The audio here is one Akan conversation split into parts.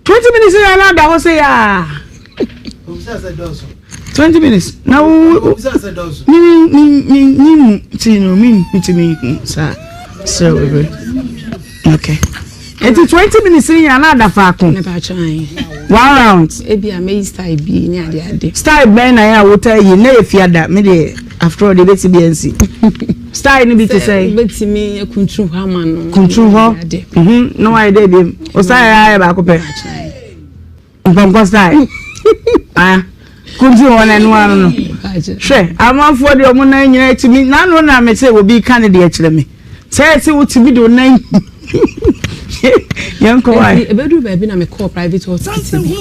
20 minutes na da ho say ah 20 minutes now so okay it's 20 minutes in another fact never trying 1 round ebi a me style bi ni ade style ben na ya wo tell you na efia da me dey after all the BNC style ni bi to say betimi akuntru ha ma no kuntru ho no why dey bi o style ya ba ko pe ngom style ah kuntru ho na no no hwe amanfo de omo na nyina etimi na no na me say obi kan de e kire me say say utimi do na yanko why ebedu baby na me call private hospital e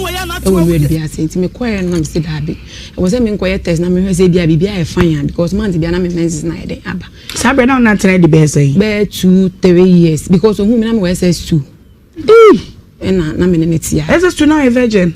won we be asenti me call na me say dabi e was say me nkoye test na me say dia bibia e fine because man bia na me menses na eden aba sabe na na try the best say be 2-3 years because who me na me SS2 na me ne tia SS2 now a virgin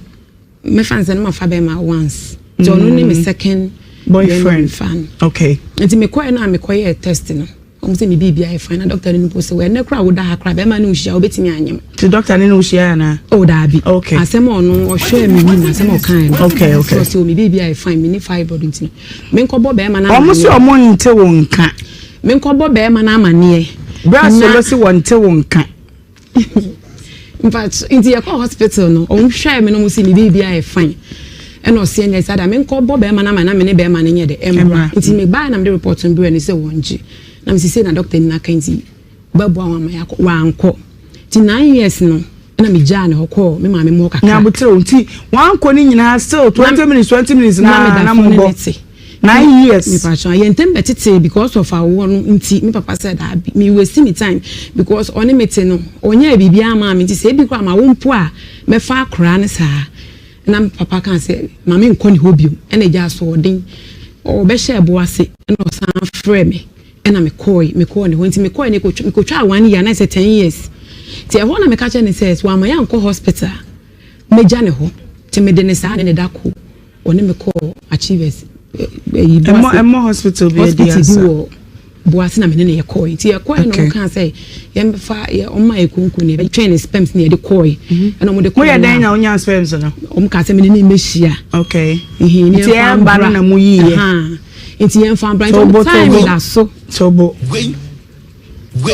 me fan say na fa be ma once so no ni me second boyfriend fan okay enti me call na me koye test no say me bibia e fine doctor ni po say we na kra wo da akra be ma na ushia obetimi anyem the doctor ni ushia na oh da bi okay asem onu o hwe me ni na asem o kan okay so me bibia e fine me ni fibroid ntini me nkobo be ma na omo se omo nte wo nka me nkobo be ma na amane bra so lo se wo nte wo nka in fact into your hospital no o hwe me no mo se me bibia e fine eno se nya sada me nkobo be ma na ma na me ne be ma ne nye de embra ntini me ba na me report on be ni se wonji na me say na doctor na kanti babu awama ya wa anko ti 9 years no na me ja na hokọ me ma me mo kaka na butere nti wa anko ni nyina still 20 minutes na mo bo 9 years me pa chan ye ntem betete because of our nti me papa said that me waste me time because oni mete no onya bibia ama me ti say bi kwa ma wo mpo a me fa akra ne saa na papa kan say ma me nko ni hobio ena ja so odin o be share bo ase na o san frɛ me ena me call ne ho nti me call ne ko twa 1 year na say 10 years ti e ho na me ka che ne says wa ma ya nko hospital me ja ne ho ti me de ne sa ne da ko oni me call achievers emo hospital be dia so boase na me ne ye call ti e call no kan say ye mfa ye o ma ekunku ne be train sperms ne ye de call ena mo de call mo ye dan na onya sperms no o mo ka say me ne mehia okay ni ti e ba na mo yi Inti yen fan branch of time da so tobo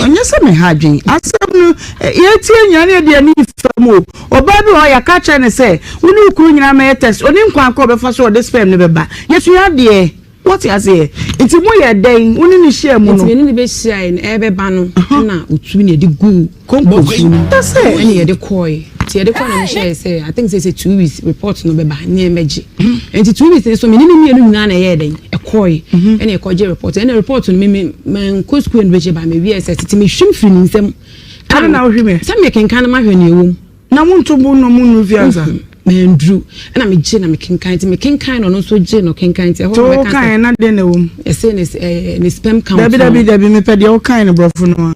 onye se me hadwen asem no ye tie nyane de ani fam o oba bi ho ya ka che ne se woni ukuru nyina me test oni nkwan ko be fa so de sperm ne be ba yesu ya de what you say inti mo ye den woni ni hia mu no inti ni be hia en e be ba no na otu ne de gu kombo that's it eni ye de koi ti ye de koi na share say I think say 2 weeks report no be ba ni emeji enti 2 weeks so me ni mienu nyina na ye den e koi eni e koje report eni report no me ko school en beje ba me VSS ti me hwim firi nsem ana na hwime se me kenkan na ma hwe ne ewom na muntu bu no mu nu viaza mendru na me je na me kenkan ti me kenkan no so je no kenkan ti ho be kan na de na wom e say ne sperm count dabi me pede o kan no brofo no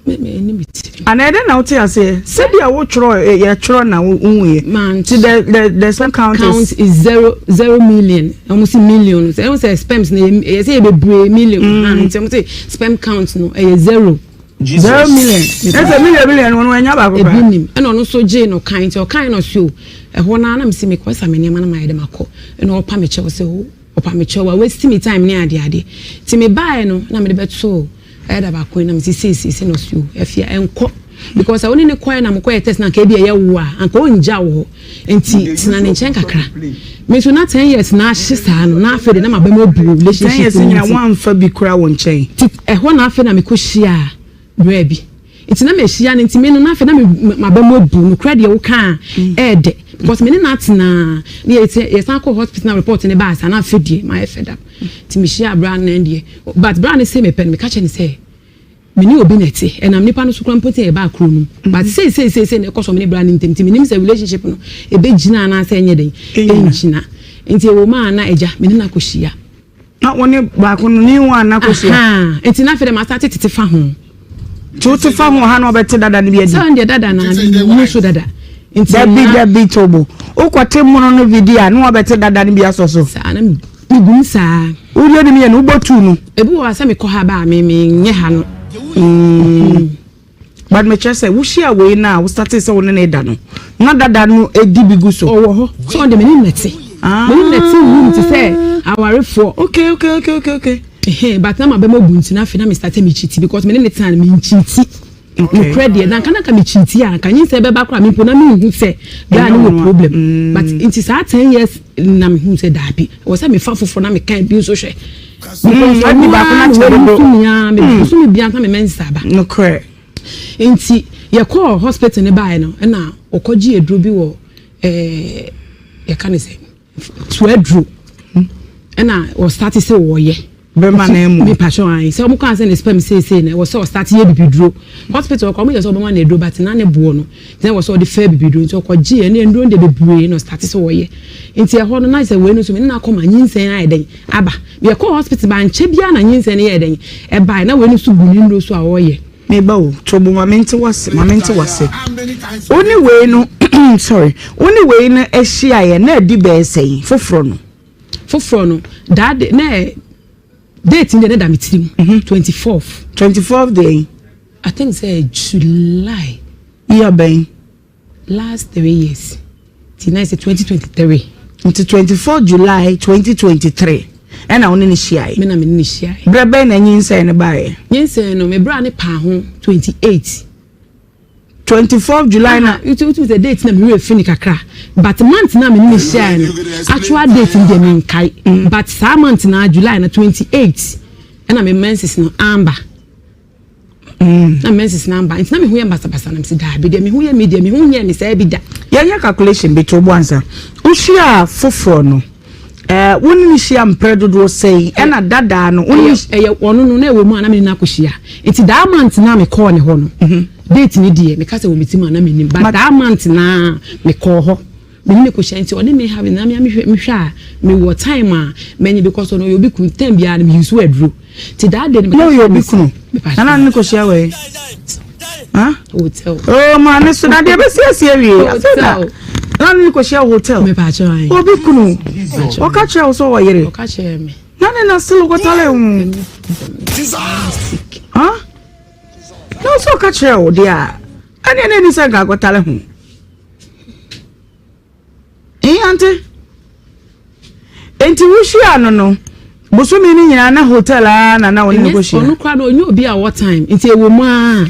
me ni biti ana de na uti ase se dia wo chro ye chro na unwe man ti the sperm count is 0 million almost million so say sperms na ye say be bre million and so say sperm count no e 0 million that's a million won anya ba ko ebinim e no so je no kan ti o kan no so e ho na me se me kwasa me nema na ma ye de mako e no opa me che o se opa me che wa waste me time ni ade ti me buy no na me de beto eda ba ko na me se no so e fia enko because I only ne kwai na mko test na ka bia ye wo a anka onja wo enti tina ne nchen kakra me so na 10 years na hyesa no na afede na mabam obu relationship 10 years nyina wan fa bi kura won nchen e ho na afede na me ko hia brebi enti na me hia ne enti me no na afede na mabam obu no kura de wo kan ede because me na tina ne ye san ko hospital na report ne ba sa na afede my fed up ti me hia brand na ndie but brand say me pen me ka che ne say meni obi nete enam nipa no sukran poti e ba kro nu but say na koso meni brand ntem meni say relationship no e be gina na say enye den enchina enti e wo ma na eja meni na kohia na woni ba ko no ni wa na kohia enti na fede ma start tete fa ho tutu fa ho ha na obete dada ne bi adi so dada na ni so dada enti da bi tobo ukote mu no video na obete dada ne bi asoso sa na mi gun sa uri odi me no botu no ebu wa sa me ko ha ba me nye ha no but me just say we share we now we start say one na no na dada no edi bigu so ho so on the meni neti room to say our for okay but na mabema bunti na fe na me start me cheat because me ne time me cheat no credit na kana ka me cheat ya kan yin say be ba kra me pona me hu say ga no problem but it is 10 years na me hu say da bi we say me fa fofo na me kan bi so hwe because I be back na chere me so me bianta me mensa ba no correct enti ye call hospital ne bae no na okoji edro bi wo ye kan say to edro na o start say wo ye be man emu me passion ai say mo kan say ne spam say na wo say o start ye bibidro hospital ko mo ye say o be man edro but na ne bo no then wo say o de fair bibidro nti okoji ye ne ndro de bebre no start say wo ye enti e ho no na say we no so me na akoma nyinsen ai den aba ye call hospital ba nche bia na nyinsen ye den e bai na we no so guni ndro so a wo ye me ba o tobo mamenti wase only way no sorry only way no ehia ye na adi be sei foforo no that na date in the na mitrim 24th day I think say July year ben last 3 years till say 2023 until 24 July 2023 and I only share me na me ni share brebe na nyinsa ne bae nyinsa no me bra ne pa ho 28 24 July na it was the date na me refini kakra but month na me ni share no actual date in the mean kai but sa month na July na 28 and me menses no amba na menses na amba it's na me hu ya basa na me da bi de me hu ya media me hu ya me say bi da ya calculation be to bonza ushia foforo no woni ni shia mpredodo sei e na dada no woni ono no na ewo mu ana me na koshia enti da month na me call ne ho no date ni die me ka se wo metima na me nim but da month na me call ho me ni koshia enti oni me have na me hwa me wo time a me because ono yo bi kun time bia na me use adro ti da de me no yo bi kun na ni koshia we hotel oh man so na de be sie wi hotel na ni koshia hotel me pa cho ai obi kunu o ka che o so wo yere o ka che me na still go tale no so ka che o dia ani ni se ga go tale hu ante enti wushia no bosumi ni nyina na hotel na woni ni koshia onu kwa do onyo obi a what time enti ewo mu a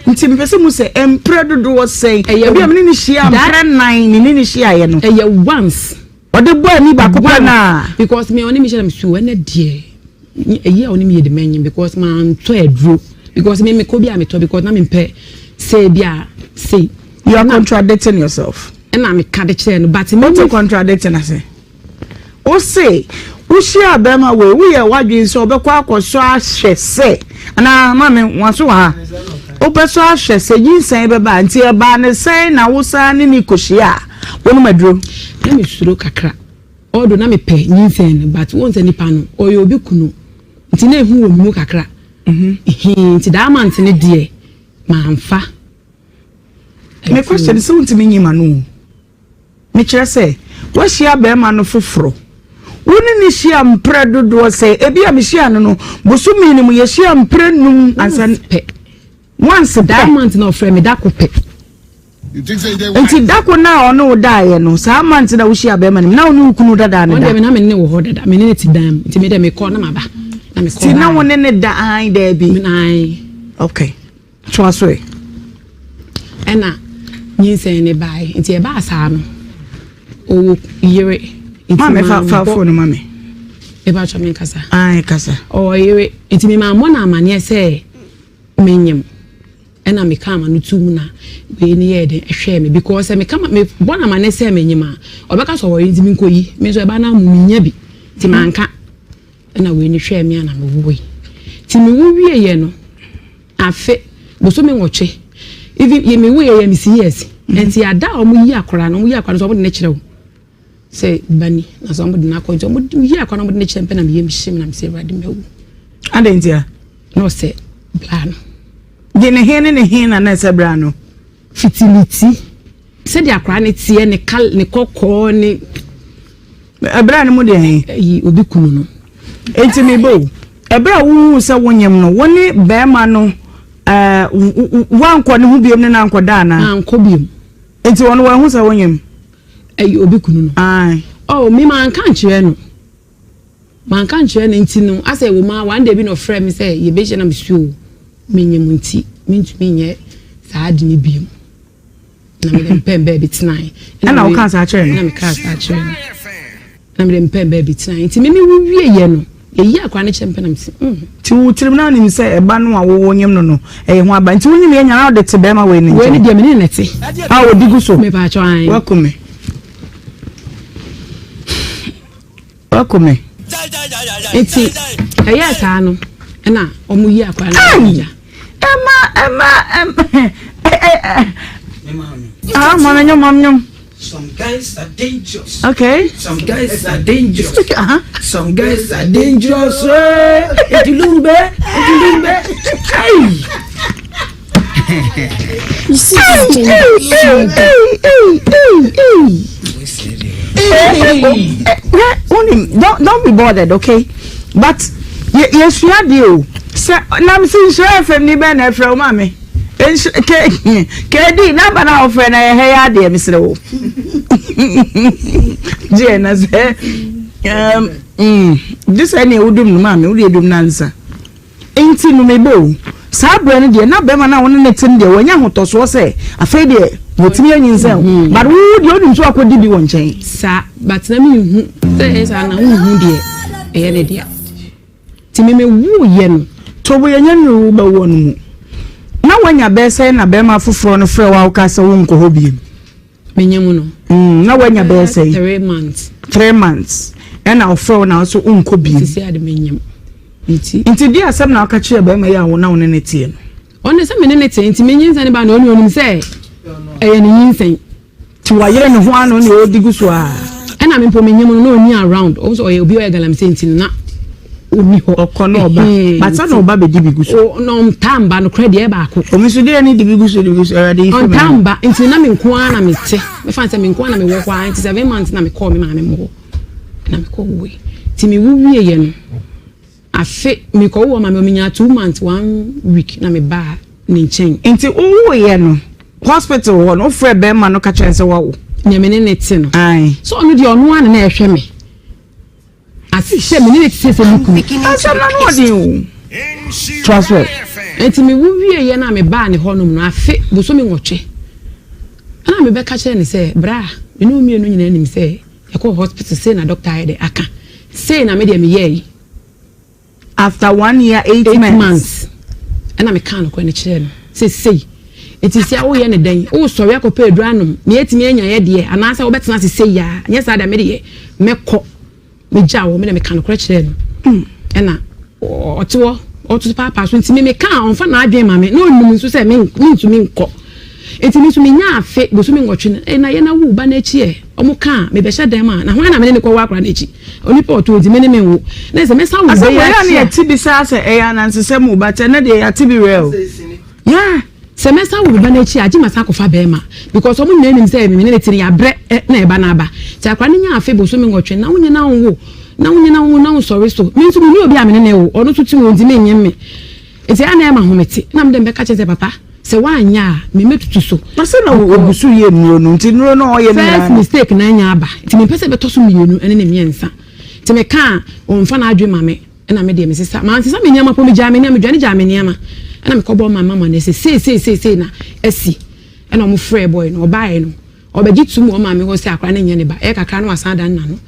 nti mpese mu se empredo do say ebi amini ni shia mpre 9 ni shia ye no once ode boy ni ba kopa na because me oni mi share me su na die eyi oni mi de menyin because man to edro because me ko bia me to because na me pɛ say bia say you are contradicting yourself and na me ka de chere no but me to contradicting ase o say wo shia ba ma we ye wadwen so obekwa akoso ahwe se ana ma me wanso ha obeso ahwe se yinsan be ba nti e ba ne sen na wo sa ni koshia wonu maduro na me suro kakra odo na me pɛ yinsan but won se nipa no oyo obi kunu nti na ehu wo mu kakra nti da amant ne die ma amfa me question so ntimi nyima no me kire se wo hia be ma no foforo woni ni hia mpre dodo se ebi a me hia no bosumi ni mu ye hia mpre num ansan pe once da amant na ofre me da ko pe nti dako na ono dae no sa amant na wo hia be ma ni na onu kunu dada ne da me na me ne wo ho dada me ne ti dam nti me de me call na maba na me call ti na woni ne da ai da bi ai okay twa so e na nyinsen ne bai nti e ba sa no o yere nti ma me fa phone ma me e ba cho me kasa ai kasa o yere nti me ma mo na amane se menyem ena me kama no tum na we ni ye de hwe me because me kama me bona amane se menyem a obeka so wo yin mi nkoyi me so e ba na mu nya bi ti manka ena we ni hwe me ana me wo ti me wo wie ye no afe bo so me ngoche even ye me wo ye me si yes enti ada o mu yi akora no mu yi akora so mo de ne kire wo say bani na so mo de na ko so mo yi akora no mo de ne kire mpe na me yem him na me se rade me wo adentia no say plan de ne hene na se bra no fitility se de akora ne tie ne kal ne kokko ne ebra ne mu de yi obi kunu no enti me bo ebra wu se wonyem no woni be ma no one ko ne hu biem ne na nkoda na anko biem enti wono wa hu sa wonyem obi kunu no ai me man kan kire no enti no asa wo ma one day bi no frɛ me say ye be hye na me suo menyem nti mentumi nye saa de ne biem na me dem pem baby tonight na wo kan sa kire na me kan sa kire na me dem pem baby tonight enti me wie ye no ye akwa ne chempe na me ti wo tirim na nim say eba no a wo wonyem no ho aba nti wonyem ye nya na de te be ma we ni we ni de me ne nete wo digu so me ba cho an welcome eti saa no na omu yi akwa na ya mama some guys are dangerous. Okay. Some guys are dangerous. Some guys are dangerous. Etulumbe. You see don't be bothered, okay? But yes, you are deal. Nam sin share family ben e fra o mame. Kedi na bana o fra na he ya de misre wo. Je na say this any udum no mame, we edum nansa. Enti no mebo. Sa bra ne de na be ma na won ne tim de wonya hotoso se afei de wotimi anyinsen but wo de odum so akodi bi won chen sa but na me hu say sa na hu de e ne dia timi me wu ye no to bo yenya no ba won mu na wanya be say na be ma foforo no frɛ wa ka se wo nko ho bi menyemu no na wanya be say 3 months and na ofro na so nko bi sisi ade menyem nti dia asem na aka kire be ma ya wo na wo ne tie no on se me ne tie nti menyinsa ne ba na oni onim se eye ne nyinsen ti wa yere ne ho ano ne odigu so a na me menyem no oni around o so oye obi o galam senti na oni ho okono oba bata na oba be di bigu so no tamba no credit e ba ko omi so de ni di bigu so already on tamba nti na me nko ana me te me fan se me nko ana me wo kwa nti 7 months na me call me ma me mo na me call we ti me wu wie ye no afi me ko wo ma me nya 2 months 1 week na me ba ni nchen nti wo ye no hospital wo no frɛ be ma no ka kyerɛ sɛ wo nya me ne te no ai so no de ono ana na ehwɛ me asi hwɛ me ne te se luku asa na no de wo transfer nti me wu wie ye na me ba ne honum no afi bo so me nwɔtwe ana me be ka kyerɛ ne sɛ bra me no mie no nyina nim sɛ ekɔ hospital say na doctor ayɛ aka say na me de me ye after 1 year 8 months ana me kan ko ne kyerɛ no say eti sia wo ye ne den wo sɔre akɔpɛ aduanom me etimi anya ye de ana sɛ wo betena se say ya anya sa da me de ye mekɔ me gya wo me na me kan ko kyerɛ no ɛna ɔtewo ɔto papa so ntimi me kan ɔmfa na adwen ma me na onum nso sɛ me ntumi nkɔ eti mi so me nya afe bo so me ngɔtwe na ye na wo ba na echi e ɔmo kan me be hyɛ dan ma na ho na me ne kɔ wa akra na echi onipa ɔto odi me ne me wo na sɛ me sa wo be ya na ya tibi sa sɛ e ya na nsese mu ba tɛ na de ya tibi real yeah sɛ me sa wo ba na echi agi ma sa akɔfa be ma because ɔmo nyɛ nim sɛ me ne tiri ya bre na e ba na aba ti akra ne nya afe bo so me ngɔtwe na wo nya na wo na wo nya na wo na wo sorry so me nso me ni obi a me ne wo ɔno so ti wo ndi me nyem me eti ana e ma homete na me dem be ka kyerɛ papa se wanya me metutu so na se na obusu ye nuro no nti nuro no oye first mistake na nya aba nti me pese beto so mienu ene na miensa nti me ka onfa na adwe mame na me de me sesa ma sesa me nyama po me jame na me dwane jame nyama na me kobo mama na se na asi na mo frɛ boy no obae no obegi tum o mame ho se akra na nya ne ba e kakra na wasan dan na no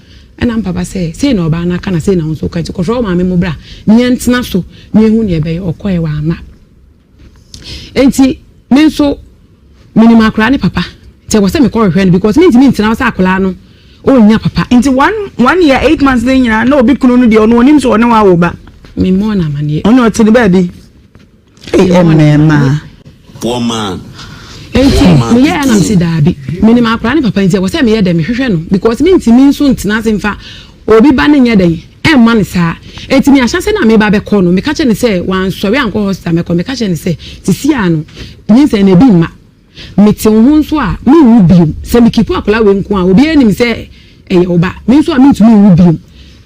na papa se na oba na aka na se na nso ka ti ko fro mame mo bra nyentena so nyehu ne ebe okoye wa ama enti me nso minimum akra ne papa te wo se me ko hwehwe because me ntimi ntina wasa akla no o nya papa enti 1 year 8 months dey nyina na obi kunu no de ono onim so one wa wo ba me mo na mane ono otini ba bi emema woman enti me ya na msi daabi minimum akra ne papa enti wo se me ye de me hwehwe no because me ntimi nso ntina se mfa obi ba ne nya den emma ne saa enti me ahyase na me ba be kɔ no me ka kye ne sɛ wan sɔre ankɔ hospital me kɔ me ka kye ne sɛ sisi ano nyinsa na bi ma me te ho nso a me wu biom sɛ me kipu akola we nko a obi anim sɛ ɛyɛ oba me nso a me ntumi wu biom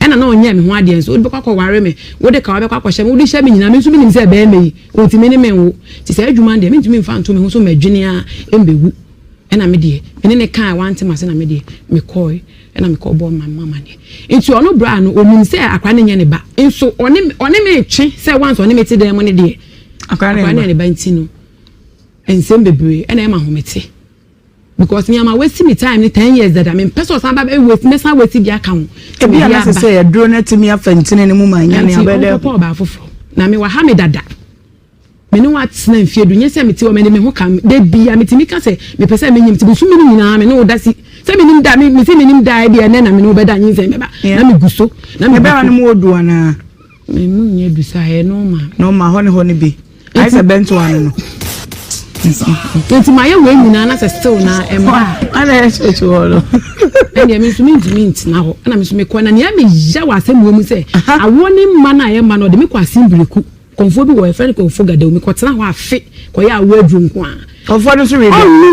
ena na onye me ho ade nso odi bekwa ware me wo de ka wo bekwa hye me wo de hye me nyina me nso me nim se be me ontimi ne me wo ti se adwuma de me ntimi mfa nto me ho so madwene a embewu ena me de me ne kan wante mase na me de me koi ena me ko bo mama de nti ono bra no onim se akwa ne nya ne ba nso one me twe se once one me ti de mo ne de akwa ne ba nti no ensem bebre ena e ma homete because me am wasting me time 10 years that I mean person san ba wait me san wait bi aka ho e bi na say e dro na timi afantine ne mu manya ne abede ko ba foforo na me wa ha me dada me no wat na mfie du nye se me ti o me ne me ho kam de bia me ti mi ka se me pese me nyim ti bu su me nyina me no da si se me nim da me ti me nim da bia na me no be da nyin se me ba na me guso na me ba na mu odu ana me mu nye du sa he no ma ho ne bi ai se bento anu no enti maye we nyina na se still na emba ana echechu holo ene me su mint na ho na me su me kwa na ne me ya wa asem wo mu se awoni mma na ye mma no de me kwa asimbreku konfo bi wo e friend konfo gada mi ko tena ho afe ko ya wa adru nko a konfo no so we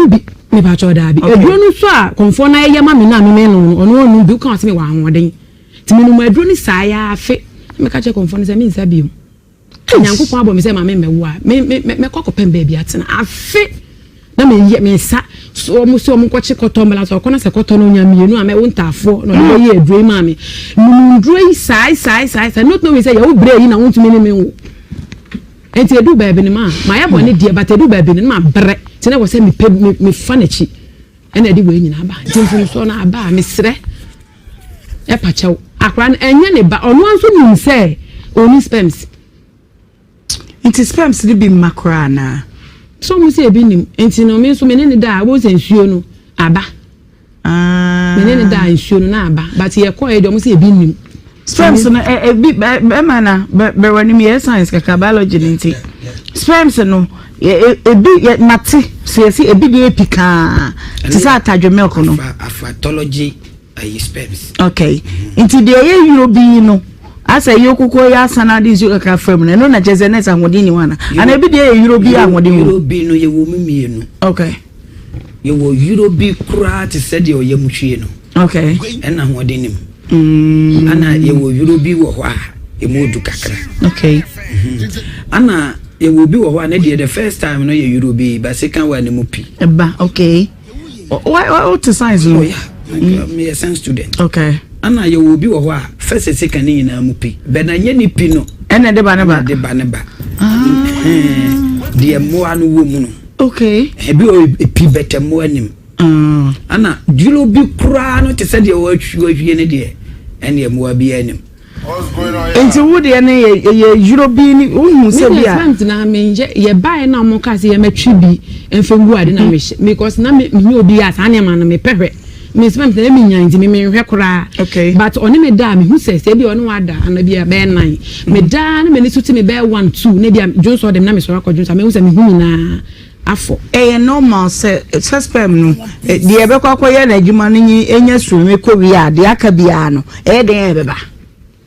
bi me ba cho da bi adru no so a konfo na ye ma me na me no ono onu bi kan se me wa ahoden ti me no ma adru ni sa ya afe me ka che konfo no se me nsa bi mu nyankopon abo me se ma me mewo a me kokopem ba bi atena afe na me sa so mo kwache koto mbala so kona se koto no nya mienu a me wontafo no le ye adru ma me ndru sai not know we say you bre yi na wontumi ne me wo enti edu baabi ne ma ya bo ne die but edu baabi ne ma bre tena wo se me fa na chi ena edi we nyina ba timfun so na aba me sre e pa chew akra enye ne ba ono anso nim se oni sperms enti sperms di bi makra na so mo se ebi nim enti no me so me ne da wo se nsuo no aba me ne da nsuo no na aba but ye ko e do mo se ebi nim sperms no ebi be mana be wani me science ka biology nti sperms no ebi mate se ebi de epika ti sa atadwe milk no pathology sperms okay nti de ye eurobi no asa yokuko ya sana di zo ka fam no na jeze net ahodi ni wana ana ebi de eurobi ahodi wo eurobi no ye wo mimienu okay ye wo eurobi kura ti se de oyamhwie no okay ena ahodi ni ana ye wo eurobi wo ho a emodu kakra okay ana ye wo bi wo ho a na the first time no ye eurobi but second one mu pi eba okay what to science no me a science student okay ana ye wo bi wo ho a first second ni na mu pi be na nye ni pi no ena de ba ne ba de mo anu wo mu no okay e bi o pi betem mo anim ana julo bi kura no te se de wo ahwie ne de ene mo abi anim enti wo de ne ye julo bi ni unu se bia na me ye bae na mo ka se ye matwi bi enfengu ade na me because na me obi asa ne ma na me pehwe me spam te me nyan me hwe kura okay but oni me da me hu se bi oni wada ana bia be 9 me da na me ni suti me be 1 2 ne bia jonso dem na me so akọ jonso me hu se me hu na afọ normal se sperm no de ebe kwakoye na adwuma no nyi enya sume ko wi ade aka bia no den ebeba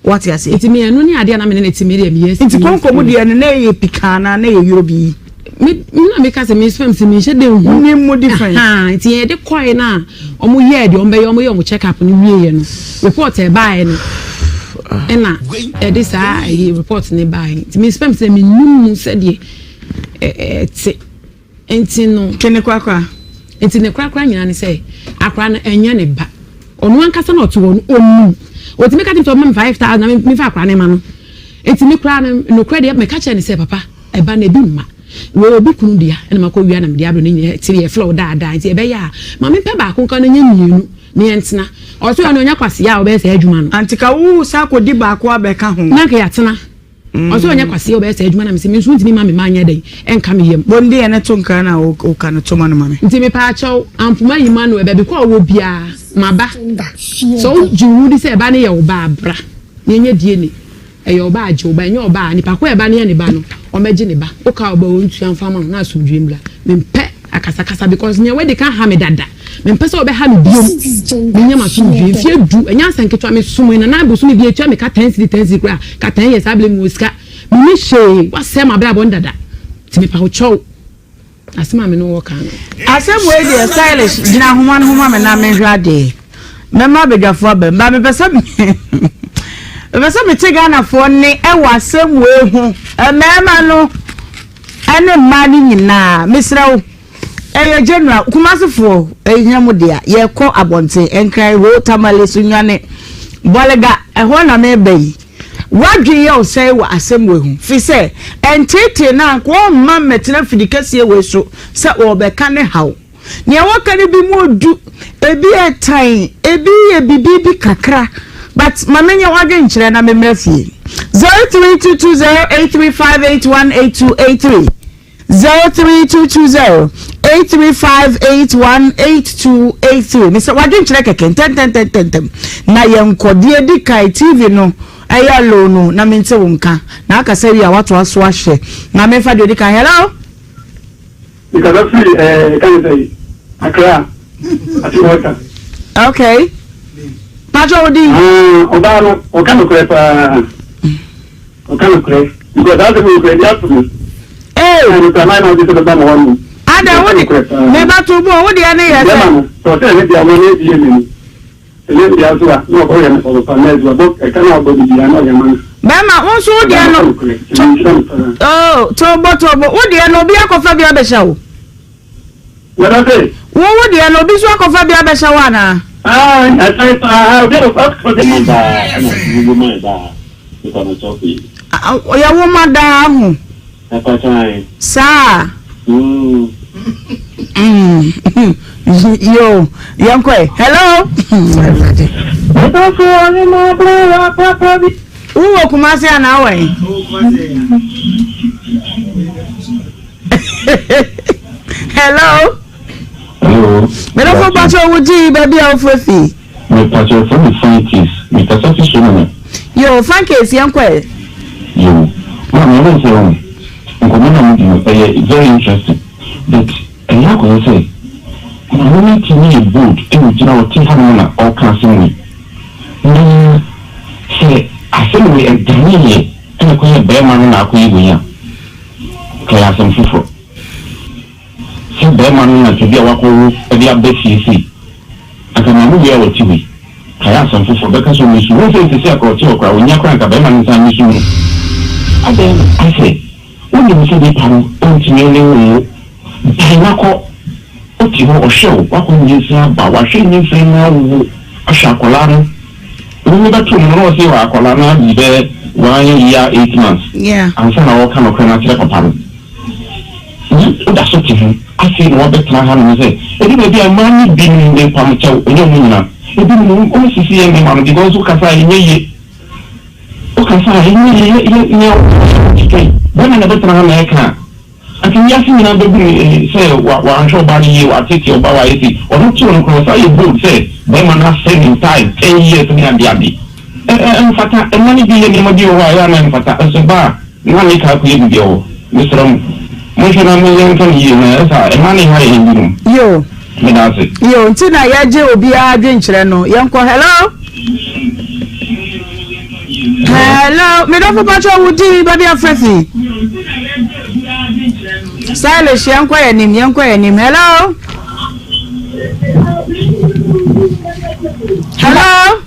what you say it me enu ni ade na me ne timi de me yes it konko mu de na ye pikana na ye eurobi me na me ka se me sperm se me she de hu ni mu different it ye de koi na omo ye de ombe ye omo check up ni wie ye no report e bae no ena e de sa report ni bae it me sperm se me num se de ti enti no kene kwakwa enti ne kwakwa nyina ne se akwa na enya ne ba onu ankasa na oto onu otime ka tim to mam 5000 na me fa akwa ne ma no enti ne kra no credit me ka che ne se papa e ba na bi ma we obi kunu dia na makọ wi na me dia bro ne ti ye flow da enti e be ya ma me pe ba ko kan na nya mienu ne entena o so ya no nya kwase ya o be se adwuma no antika wu sa ko di ba ko abeka ho na ka ya tena o so nya kwase o be se adwuma na me se me nso ntimi ma me ma nya dai enka me yem bonde ene to nka na o ka no to ma no ma me ntimi pa acho ampuma yima no e be ko wo bia ma ba so jiwu di se ba ne ye o ba bra ne nya die ni e ye o ba age o ba nya o ba ni pa ko e ba ne ne ba no o meji ne ba o ka o ba o ntua mfa ma na asomdwe mbla me mpe akasa because nya we de kan ha me dada me mpe se o be ha me biom me nya ma asomdwe fie du enya asanketwa me sumo na bo sumo bi etua me ka 10 kra ka 10 years able me oska me she wa se ma bra bo ndada ti me pa o chow asema me no wo kan asem we de stylish gina homa me na me hwade me ma bedwafo ba me pesa Besa me te Ghana for ne e wasem we hu. Mema no ene mani nyina mesra wo. Eye general kumasefo ehia dia ye kɔ abonte enkran ro tamale sunwane bolega ehɔ na me bai wadwe ye o sei wa asem we hu fi se entete na ko ma metena fidikasie we so se obeka ne haw ne woka ne bi modu ebi etan ebi ye bibi bi kakra but mamenye wadwe nkyere na memra fie 03220835818283 03220835818283 Mr. Wadin chireke ten na yenkodie di kai TV no aya lo no na mente wonka na aka say ya wato aso ahye na me fa de di kan hello because I feel can say akra ati water okay pajo odi oba no o kan ko pa o kan ko because that's the way we dey Ada wodi me ba to bo wodi ane ya se so te ne dia mo ne die ni ele dia so a no ko ye no pa na zo bo e kana obo bi dia no ye man Bema won so wodi ano oh to bo wodi ano obi akofa bi abesha wo wala te wo wodi ano obi so akofa bi abesha wa na I say we do ask for the man ya wo ma da hu Sa. Yo, yankwe. Hello. Uwo kumasi anawe. Hello. Hello. Me no for bacho wuji baby ofefi. Me pacho from the scientists. Me kasa fi shona. Yo, Frankes yankwe. Yo. Ma me say very interesting. But I say, I want to be bold and you know, Tihamana or Casimir. Say, I say, we are Daniel and a queer bearman and a queer. Class and Fufo. See, bearman to be a walk over the best. I can move your TV. I have some Fufo because we should say to say a quarter when you're crank a bearman and San. And then I say, when you say the pan, don't you know? Dinako, what you know, show, what can you say about washing you say now? A shakolano. We never told you, say, Akolana, be there 1 year, 8 months. Yeah. And some of our kind of cranach upon. That's what you I say, what the plan and say, it may be a man being in the Pamacho, and you know, it didn't also see any man because who can say, who can say, when another America. I can just say, I'm sure about you, I take your power, or not to cross. I would say, they might not send in time 10 years to me and the Abbey. And Fata, and money be any more deal, I am Fata, as a bar, money calculated you, Mr. Motion a million years, and money high in you. Yo, yo, Tina Yaji will be a drink, Yanko, hello. Hello, me don't patrol would be baby a free. Silas, yanko ya nim. Hello. Hello.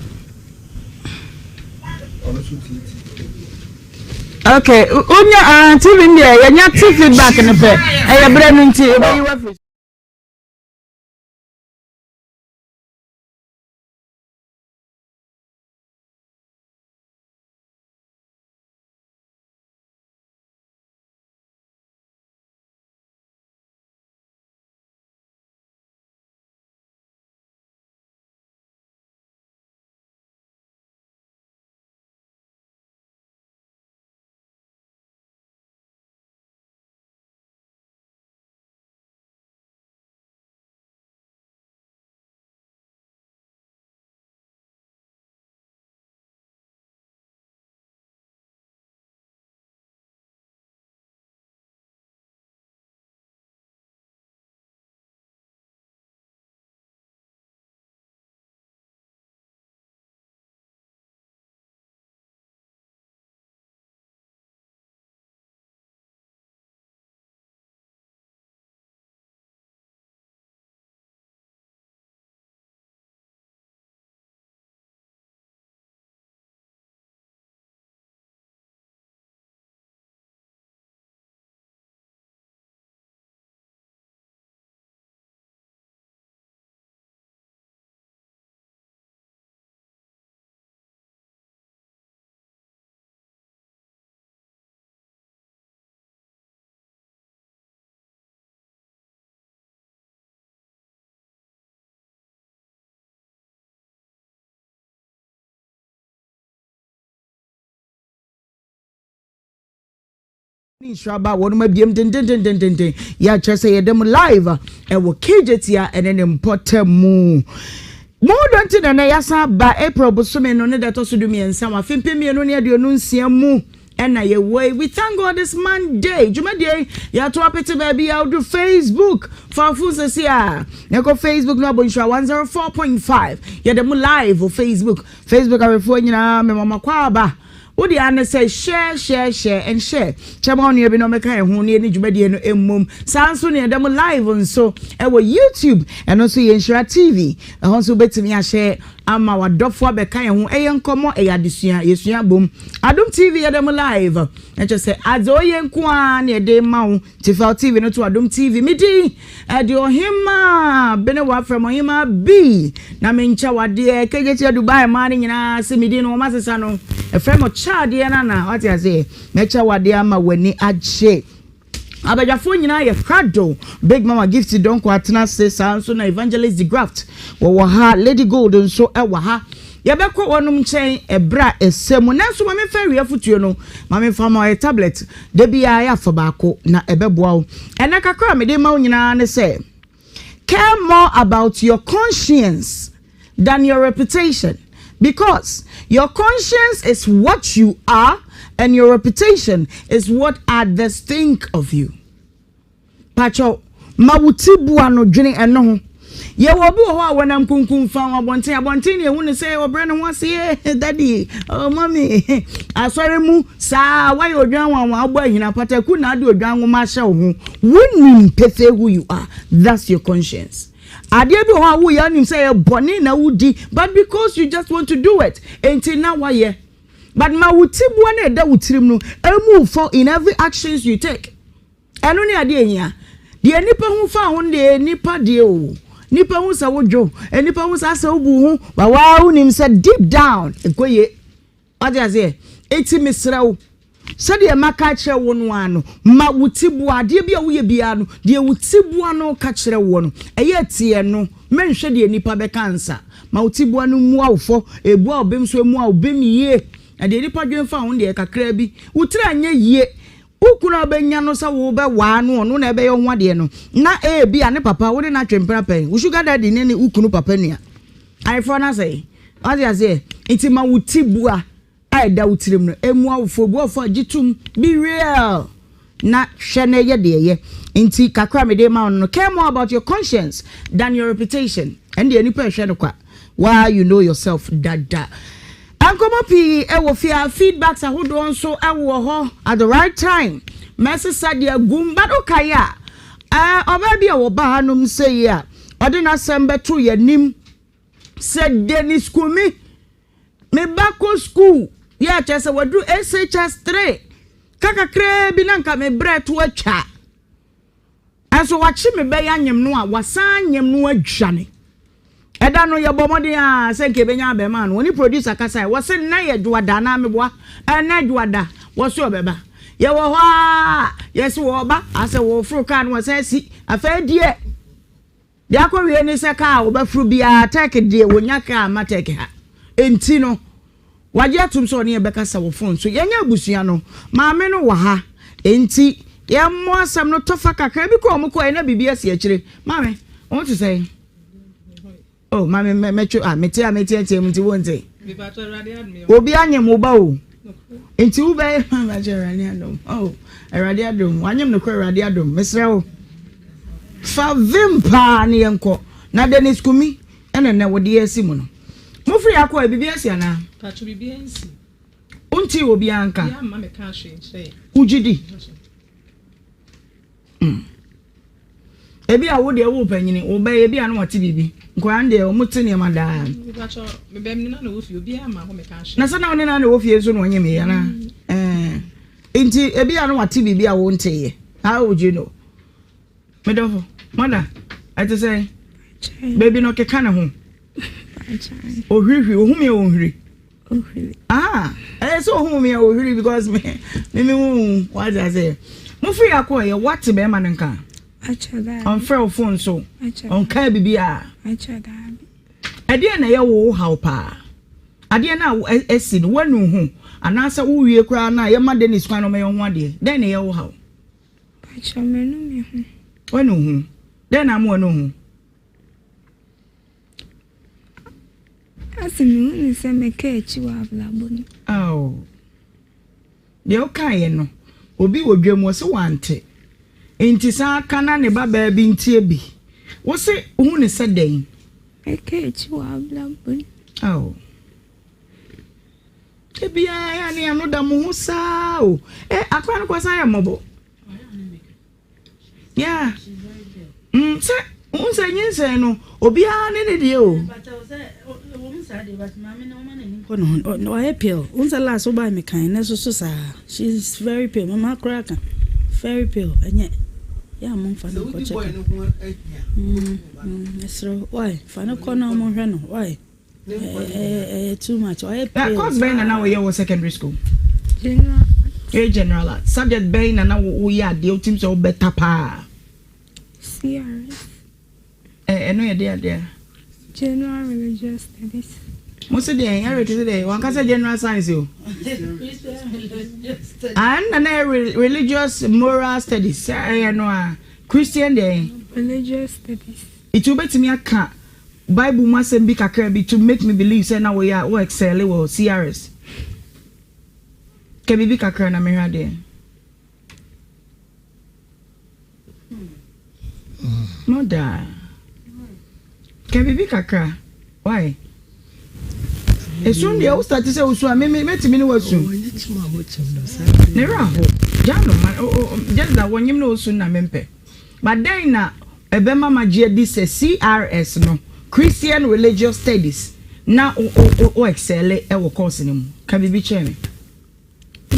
Okay, unya TV ndia ya nya feedback ne pe. E ya bre nti e ba yi wa Shraba, one of my ya just say them live, and will cage it here and then important move. More than to the Nayasa by April, but so many on that also do me and some of me and only the Nunsia Moo. And I away. We thank God this Monday. Juma day, ya to up it baby out to Facebook. For Fuses here. You go Facebook no bonshwa 104.5. Ya them live on Facebook. Facebook are phone na me mama kwaba. What the Anna say share and share. Chamon you be no make hu ne ni dwumade no emmum. Sanso ne dem live on so e wo YouTube and also Nhyira TV. E ho so betimi a share ama wadofo abeka hu e yenkomo e yadesua yesua bom. Adom TV ya dem live. And just say azo yenko a ne de ma wo TV no to Adom TV midi e de Ohemaa Benewaa from Ohemaa B. Na mencha wade kegeti Dubai man nyina se midi no masesa no e fremo chade na what you say mecha wade ama wani ache abajafo nyina ye Fraudulent Big Mama Gift don ko atena se so na Evangelist the Graft wo ha Lady Golden so e wo ha ye be ko wonum chen ebra esemu na so mame fa wi afutuo no mame fa ma tablet de bia ya fa baako na ebeboa wo ena kakra me de ma nyina ne say care more about your conscience than your reputation. Because your conscience is what you are and your reputation is what others think of you. Pacho, mawutibu ano dwene eno ho. Ye wo bi ho a wonam kunkun fa abonten ye hu say obre no wase daddy oh mommy asore mu sa why odwan wan agbo ahina pataku na ade odwan wo ma hye wo wonim pefe who you are. That's your conscience. Ade bi ho a wo ya nim say boni na wudi but because you just want to do it until now why but mawutibu na eda wutirim no emu for in every actions you take. Eno ni ade ehia de nipa hu fa ho de nipa de o nipa hu sa wodwo nipa hu sa sa obu hu wa wa nim say deep down ekoye ade aze eti misrawo said the maka chere wonu ano ma wutibu ade bia wo ye bia no de wutibu ano ka chere wono eye tie no menhwe de nipa be kansa ma wutibu ano mu awfo ebu a obem so mu a obem ye ade nipa dwen fa ho de kakra bi wutira anya ye ukuna benya no sa wo be wa no no na be ye ho ade no na bia ne papa wo de na twempra pen wo sugar daddy ne ukunu papa nia I for na say ade aze enti ma wutibu a I doubt him no emu for jitum be real na hwene ye de ye enti kakra me de ma no care more about your conscience than your reputation and the nipa hwe no kwa why you know yourself dada ankomopi e wo feedbacks ahodo nso e wo ho at the right time message sadia gumba do kaya oba bia wo ba hanum say ya ode na sembe to ye nim said Dennis Kumi me bako school ya chese wadu SHS 3 kaka kre bi nanka me bread to atwa aso wachi me be yanyem no a wasan nyem no adwane eda no ye bomode a senke be nya be man woni producer kasa wo se na ye dwada na me boa na dwada wo so beba ye wo ho a yes wo ba ase wo fru kan wo se si afa die de akọwie ni se ka wo ba fru bia take die wo nya ka ma take ha enti no waje atum so ne e beka sa wo phone so yenya abusua no maame no wa ha enti ye mo asam no tofa kakra bi ko mo ko na bibia si akire maame won to say oh maame mechu meti mti wonte obi anyem wo ba o enti wo ba ma jerani adom oh erade adom wanyem no ko erade adom mesra wo fa vimpa ne yenko na Dennis Kumi ene ne wo de asimu no mo free akọ bibia si ana pacho bibia nsi unti obi anka ya ma me ka hwe nche ugidi ebi awo de wo panyini wo ba ebi anu wati bibi nkwa ande o muti ne mada pacho me bem ni na wo fi obi ama ho me ka hwe na sana woni na wo fi ezo no onye me ya na enti ebi anu wati bibi a wo nteye how would you know medofo mother I just say baby no ke kana ho ohiri ohumi ohiri so ohumi ohiri because me what I say mo free akọ ye what be man nka achada on free phone so on ka bibia achada ade na ye wo how pa ade na esi no wanu hu anasa wo wie kra na ye ma Dennis kwan no me ho ade den ne ye wo ha pacha menu me hu wanu hu den na mo wanu hu asemi ni se me ka echi wa ablabo ni de o kan ye no obi wodwam wo se wante enti sa kana ne baba bi ntie bi wo se hu ne se den e ka echi wa ablabo ni ebia ya ni anu da mu sa o akwa no kwasa ya mobo ya se unse nyinse no obi a ne de o no I pale unse la so ba me kan na so sa she's very pale mama crack very pale enye ya mo fa no ko check esro why fa no ko na mo hwe no why too much I pale course ben na we your secondary school general art subject ben na we ya de otim so better pa CRS no ye there general religious studies most of the heritage today one can say general science you and religious moral studies no Christian day religious studies it will bet me aka Bible must be kakra be to make me believe say now we are we excel or CRS can be kakra na me hade no da can be kakra why esun dia o start say osu a me metimi ni wasu ne ra ho jano man just that wonyim na osu na mempe but then na ebe mama je di say CRS no Christian religious studies na o excel e wo course ni mu ka bibi che me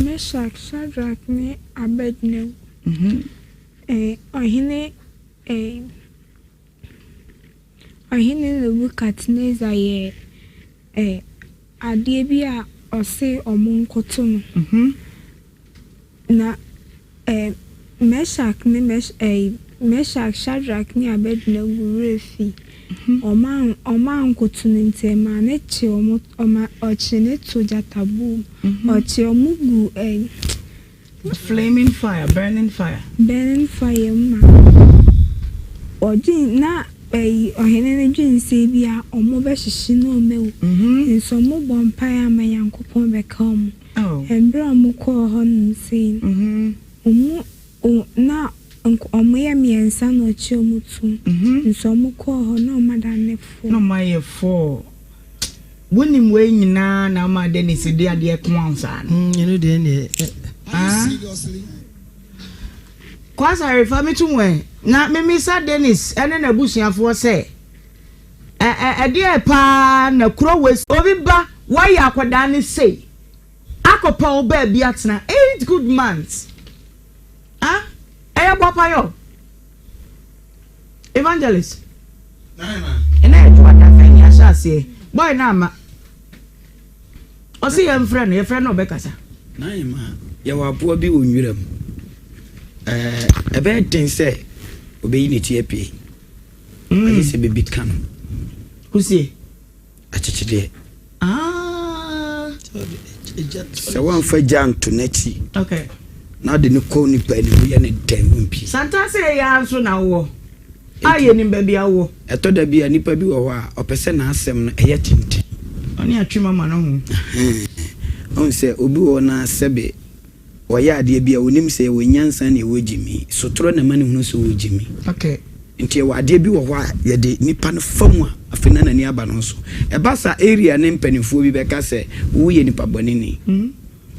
Meshach Shadrach me Abednego ohine Nebukadnezar ye ade bi a ose omunkoto no na Meshach Shadrach ni Abednego refi Oman kotunu ntema ne che oma oche ne toja tabu oche omugu flaming fire burning fire ma oji na ohene ne dwinse bia omo be hihye na omewu nso mo bompa ya ma yankopon be ka omo embre omo ko ho nse omo na omo ya miensa no chi omo tu nso omo ko ho na omadane fo no my fo wonim we nyina na ma de ni sidi ade ko ansa you know de ne seriously kwasa refa me tu we na memisa Dennis ene na busuafo se ade pa na kuro we obi ba why akwada ne say akopa oba bia tena 8 good months Papa yo evangelist ena ejo adafani asase boy na ama osi ye mfre no ye fre no bekasa na ma ya wapo bi onwiram ebe den se obeyi ne tie pie ayi se bebi kan kusie achechide se wan fa janto na chi okay na de ne ko ni pa ni ye ne den wumpi santa se ya nso na wo aye ni ba bia wo eto da bia nipa bi wo a opese na asem no eye tinte oni atwi mama no hu on se obi wo na sebe wo ya ade bia onim se wo nyansa na wo jimi sotoro na mane hunu so wo jimi okay ntie wo ade bi wo a ye de nipa no famu a afena na ni aba no so e ba sa area ne mpanifo bi be ka se wo ye nipa bone ni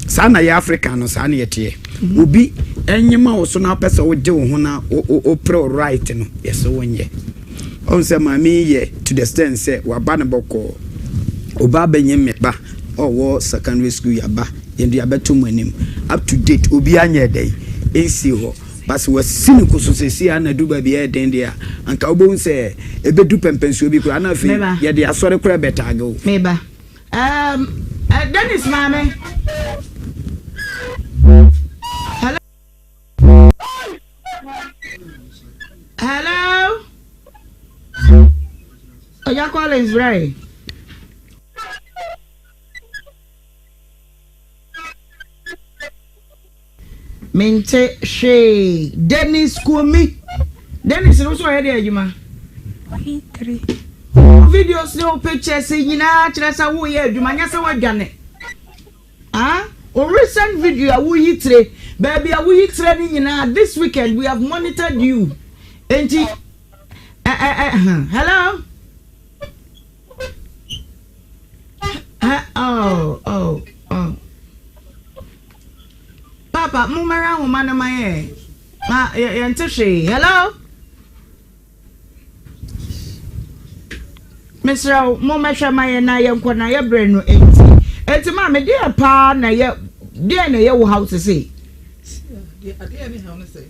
sana ya Africa no sana yete obi enyema wo so na pese wo je wo ho na o pro right no yes wonye on se mami ye to the extent say wa ba ne boko oba benyem ba wo secondary school ya ba yendu ya beto manim up to date obi anya dey ensi ho bas we sinu kuso sesi ana duba bi e den dia anka obo nse ebedu pempensu obi kura na fi ye de asore kura betago meba Dennis mame Hello? Oh, your call is right. Mente she Dennis Kumi. Dennis no so heade adwuma. 3 Videos no pictures nyina kire sa wo ye adwuma nya sa wadwane. Recent video a wo yitre baby a wo yitre ni nyina this weekend we have monitored you. Enti hello. Oh. Papa, mumara humana maye. Ma yantishi. Hello? Mr. Mumesha maye na yanko na ya brenu enti. Enti ma me dia pa na ya dia na ya wo house say. Dia me how na say.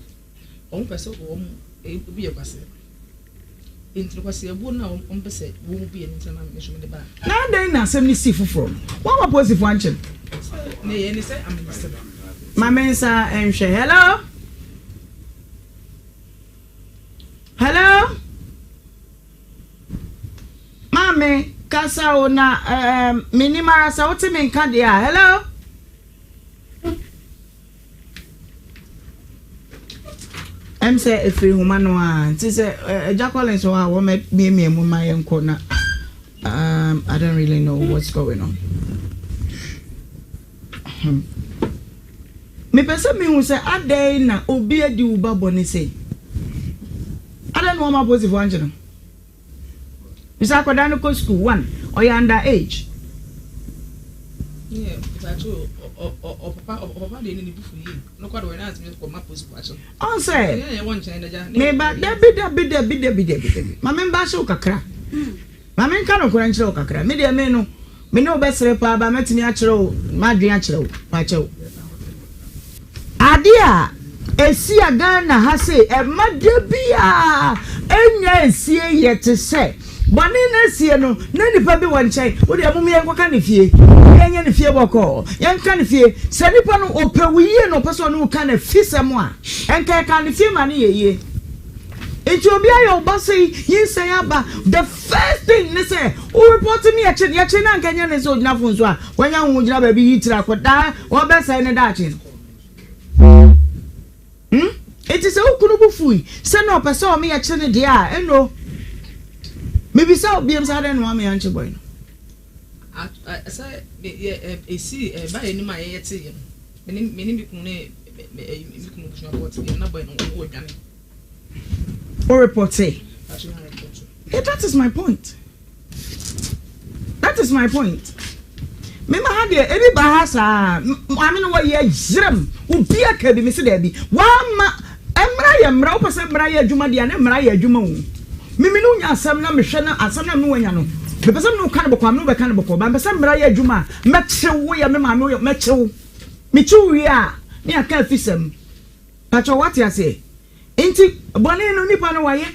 On person o bi e kwase. Enti kwase e bu na on pese wo bi e nti na me show me ba. Na den na asem ni si foforo. Wa pose for anchen. Ne ye ni say am minister. Mamensa Emshe. Hello? Hello? Mame, kasa ona minimara sa wote me nka dia. Hello? Emse efiri huma no a. Ti se Jacqueline so a wo me mu ma yenko na. I don't really know what's going on. Me pese me hu se adai na obi adi uba boni sei. Ada no ma positive anjeno. Bisa akoda no go school 1 or you under age. Yeah, but papa dey need for you. No kwado na ask me ko ma positive action. On say. Yeah, one China ja. Me ba debi. Ma memba show kakra. Ma men ka no kora nchiro kakra. Me de me no. Me no besere pa ba metimi a kire ma dwen a kire pa kire. Adia esi agana ha se e madebia enya esie yete se bone na sie no na nipa bi won nchen wo de amum yen kwaka ne fie yen ne fie boko yen ka ne fie se nipa no opewiye no peso no ka na fisem a enka ka ne fie ma ne yeye enti obi ayo obase yin say aba the first thing ne say o report me ya che na nka nya ne so gyina fun so a wanya hu gyina ba bi yitira koda wo be say ne da che it is a ukunu fui se no pese o me ya che ne dia eno maybe so bi am sa den no me anche boy no say see ba eni ma ye te ye meni mi kunu ne mi kunu kushwa report na boy no wo dwane or report say yeah, that is my point me ma ha de ebi ba ha sa ami no wo ye jrem obi aka bi me se da bi wa ma emra wo pese emra ye adwuma dia na emra ye adwuma wo mimi no nya asam na me hwe na asam na me wanya no me pese no kan bokwa me no be kan bokwa ba pese emra ye adwuma me chewo ya me ma me chewo me chuwi a ne aka fisem pacho what ya say enti bone no nipa no waye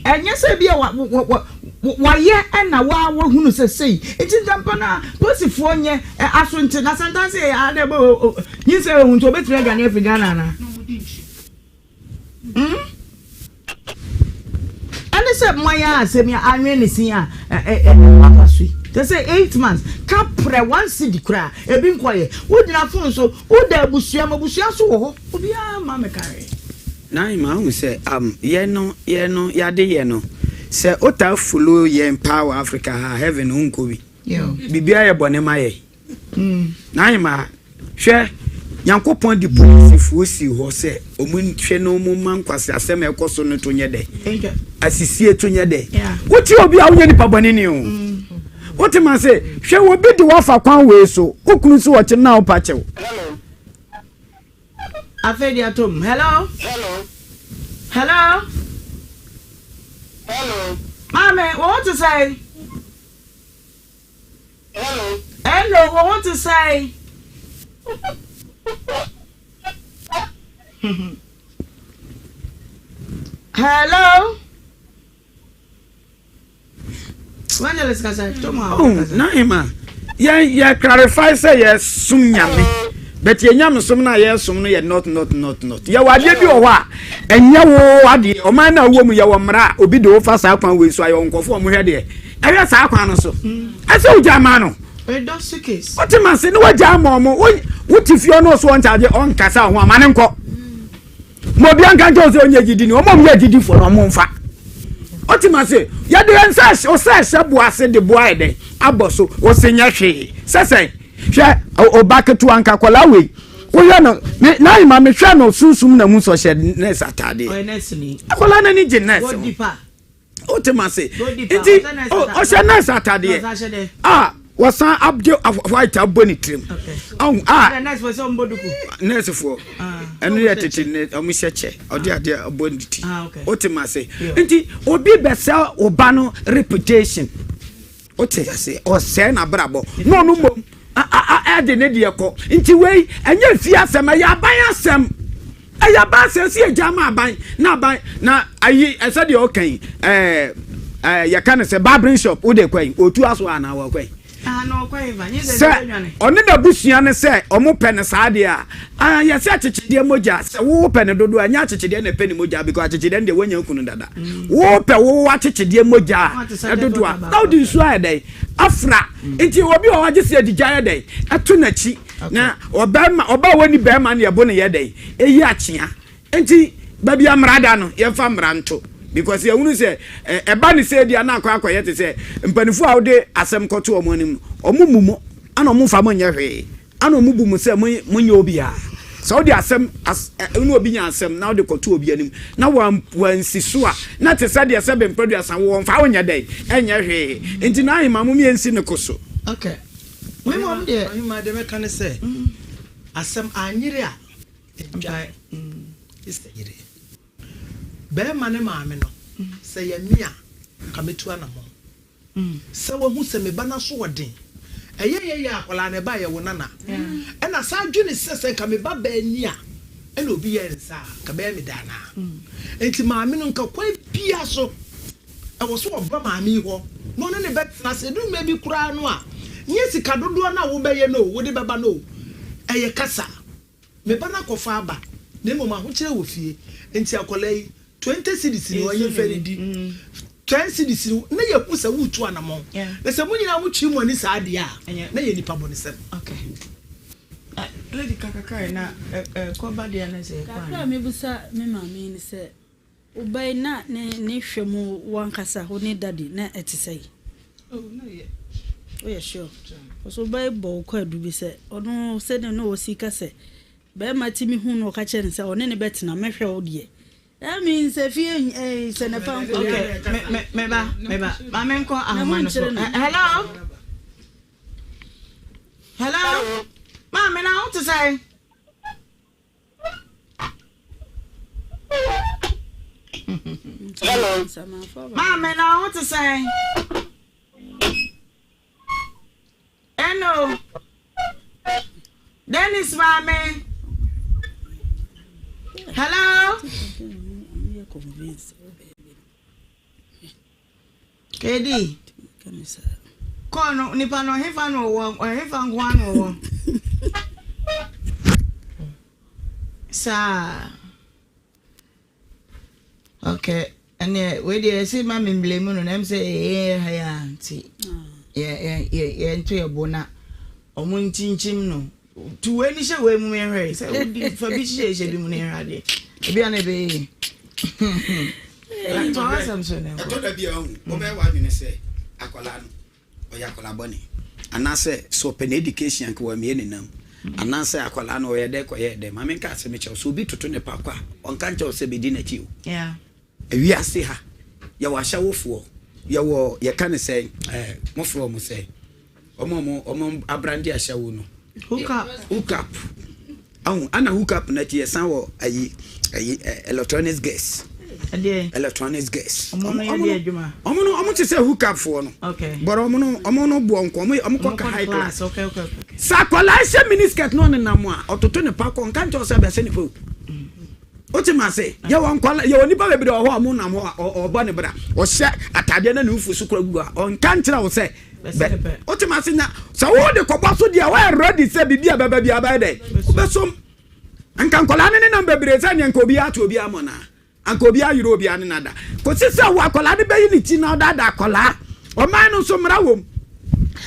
enya se bia waye na wa hunu se sei enti ndampa na posifo nye aso nti na sentence ya adebo yin se hu nto betire gane Africa na and say moya se mi anwe ne sin a apasui they say 8 months kapre 1 cedi kra ebi nkoye wodina fon so woda abusua so wo ho obi a ma me kare na ima hu se ye no yade ye no se ota follow ye empower Africa ha heaven unko bi bibia ye bone ma ye na ima hwe Yankopon di police fuosi ho se omun hwe no mu mankwase asem ekoso no to nye de asisie to nye de wuti obi a wonye nipa bone ni o wuti ma se hwe obi di wo fa kwan we so kokunu so wo che na wo pa chew afedi atom hello mama what want to say hello what want to say hello when let's go naima ya clarify say yes sum nyame but ye nyam sum na ye sum no ye not ya wade bi o ho a enye wo wade o man na wo mu ye wo mra obi de wo fa sa kwan we so ayo nkofo mo hwe de e hwe sa kwan no so ase o jama no Reduce case. What am I saying? What jam on what if you know so one charge on Casa one man and co? Mobianca goes on your GD, or mom your GD for a month. What am I say? Yadian says, or says, Sabua said the boy day. Aboso was senior she. Say, share or back to Anka Kolawi. Well, now, Mammy Shano soon the moon so shed nest at Taddy. Or Nestle. Akolana ni jenes. Go deeper. What am I say? Go deeper. Oh, Shana Saturday. Was an object of white bonnet trim. Okay. Oh, nice for somebody. Nurse for and yet it in a Michache or dear bonnet. Okay. What am I say? Indeed, or be best or bano reputation. What I say? Or Sena Brabo. No, no more. I didn't call into way and you fear some. I buy some. I buy see a jama buy now by now. I said you okay. You can't say barbering shop. Would they quay or 2 hours 1 hour quay? No, quite. Only the Bushian say, or more penasadia. You said it, dear Moja, open a dodo and yatch it in a penny moja because it then the when you couldn't. Whoop a watch it, dear Moja. I don't do. How do you swear day? Afra, it will be all I just said the giant day. A tunachi now or Bama or Bawani Berman, your bonny day. A yachia. And baby, I'm radano, your fam ranto. Because you only say a bunny said you are not quite quiet to say, and Penifu out there as some cotu or money or mumu, and a mufamon way. I know Mubu say Munyobia. So there are some as Unobian some now the cotu be him. Now one Sisua, not to say there are 7 producers and 1 found your day, and your hay. And tonight, Mammy and Sinacoso. Okay. We want there, you might never can say, as some Nhyira. Is the idea. Bear money, mamma, say a mea, come to an among. So who say me banner swording. A ya, while I buy a wanana. And as I Jenny says, I come about Benia, and will be a sa, Cabemi Dana. And to my minunca quite piasso. I was so Brahma amigo. No, any better, I said, do maybe cry noir. Yes, it can do now, obey no, would it baba no? A casa. Me banner cofaba. Nemo my hotel with you, and Tiacolay. 20 cities in one year, 20 cities, no, you put a wood to an among. There's a money I would you when it's idea, and yet, no, any public. Okay. Lady Kaka, now, Cobadi and I say, maybe, sir, Mamma mean, say, obey not nation more one cassa who need daddy, not at to say. Oh, no, yet. Oh, yeah, sure. So by bow quite do be said, or no, said no, see, Casse. Bear my Timmy who no catch and say, or any better, no measure old year. That means if you send a pound. Okay, maybe, my man call hello? Hello? Mom, and I want to say. Hello. Mom, and I want to say. Hello. Dennis, mommy. Hello? KD. Kono nipa no hefa no wo hefa ngwa no wo. Sa. Okay. Ane we dey see ma me blame no na say ya anti. Yeah nto ye bona. Omo nchinchim no. Tu we ni she we mu me hwe. Say we di fa bi she bi mu ne hwade. Ebi ana be. I told you, I say, Acolano, or Yacolaboni. And I say, so pen education can we mean them. And I say, Acolano, or Yadeco, them. I mean, Castle Mitchell, so be to turn the papa, on can't also be dinner to you. Yeah. We are see her. You are show for. You can't say, more from say, Omo, a brandy a show. Hook up. Oh, Anna hook up, not yes, some electronics gas. Electronics gas. I'm going to say hook up for no. Okay. But I'm going to high class. Okay. Sakwala miniskirt no na mo a ototo ne pa kon kan to se be se ne po. Oti ma say, ya wan kwala ya oni pa be de ho amu na mo obo ne bra. O hye atade na ne ufu su kura gu a on kan tira wo se. Oti ma say na so wo de kobo so dia wa ready say bibia baba bia ba dey. Be som ankan kwala ne na bebre say nyanka obi ato obi amona. Anka obi ayiro obi ane nada. Ko se wa kwala de be yi ni ti na da kwala. O man no so mra wom.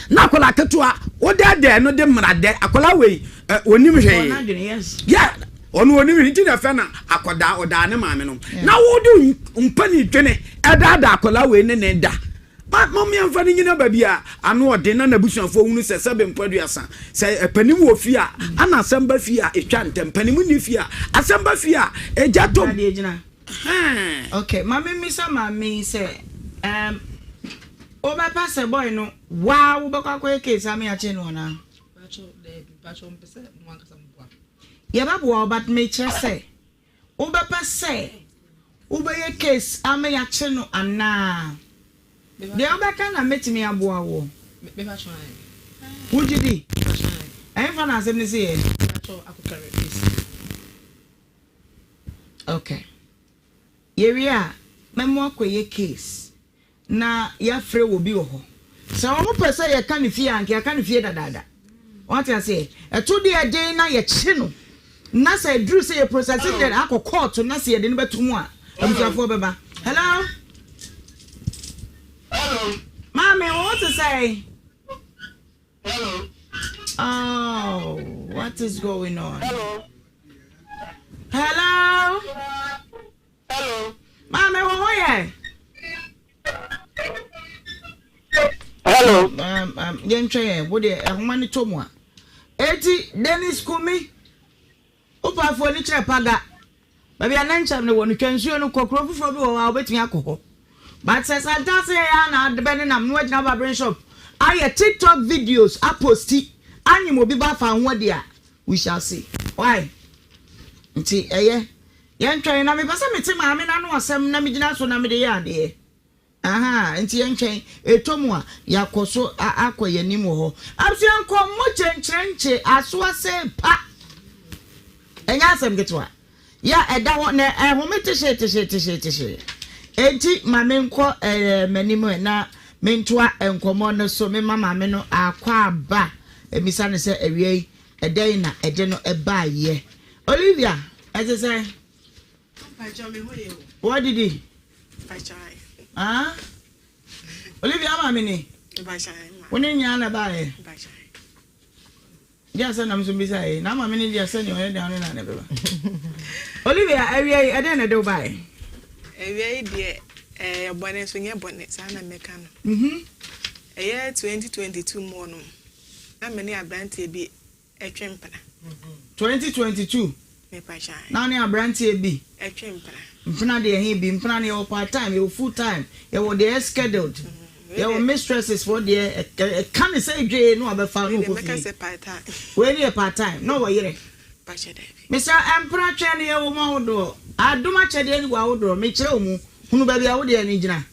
na akola ketua wo de no de mrade akola we onim hwe yeah onu onim nti na fe na akoda oda ne maame no na wo de mpani dwene da akola we ne da Mammy and Fanny in a baby, I know a dinner nabution for who says 7 producer. Say a penny wo fear, and a samba fear, a chant and penny fear, a samba fear, a jato. Okay, Mammy, Miss Mammy say, my pass a boy, no, wow, but case, I mean, a chin on. Yabba, but me just say, Obapa say, Uber case, I may a chin and now. The other kind of met me a boy. Would you be? I'm from as in the okay. Here we are. Memoir case. Na ya free will be oho. So I'm not say you can't fear and you can't fear that. What I say? A 2 day day na ye chino. Na say Drew say a processing that I could call to na see a dinner to more. Hello? Hello. Mommy, what to say? Hello. Oh, what is going on? Hello. Hello. Hello. Mommy, what are you? Hello. Yentre, what are you? Money to moi. Eti, Dennis Kumi. Upa furniture paga. Baby, I mentioned the one who can see no cockroach from our waiting alcohol. But says I don't say I depending on what number brain shop. I TikTok videos I post it and you will be back for one day. We shall see. Why? See, yan train na me pasa me te ma me na no asem na me gina so na me de ya de. Aha, nti yan train etomu a yakoso akoye nim ho. Absian kom mo chenchenche aso ase pa. Enya asem getwa. Ya eda ho na ho me teshe. Enti mamenko menimo na mentoa enkomo no so me mama me no akwa aba emisa ne se ewie eden na ede no eba ye Olivia as say what did he Olivia mama ni woni nya na ba ye ya say na mso bisa ye na mama ni dia say nyo ye down na ne beba Olivia ewie eden na do ba ye ewie die bonnet so nye bonnet sa na meka no 2022 mo no na me ne abrantie bi etwempana 2022 me pa shan na ne abrantie bi etwempana mfuna de he bi mfuna ne part time you full time you were there scheduled you were mistresses for the can say dwe no abefa no ko fi part time we ne part time no wo yere pa chede Mr. Emperor Chen ye wo ma wodo aduma chede ni wa wodo me kire omu hunu ba bia wo de ani gina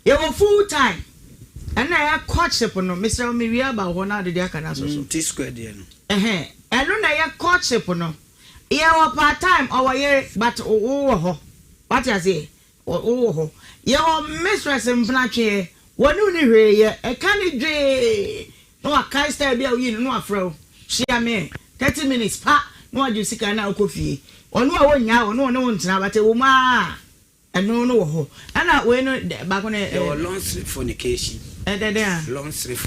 ye wo full time and na ya courtship no Mr. Omiria ba ho na de aka na so T square de no eno na ya courtship no ye wo part time or ye but wo ho what you say wo ho ye wo mistress mfnatwe wonu ni hwe ye e kan dwe no akai style bia wo yi no afro share me 30 minutes pa no aju sika na okofie onu a wonya onu ne wontina bate wo ma eno no wo ho ana we no ba ko ne long sleeve fornication long sleeve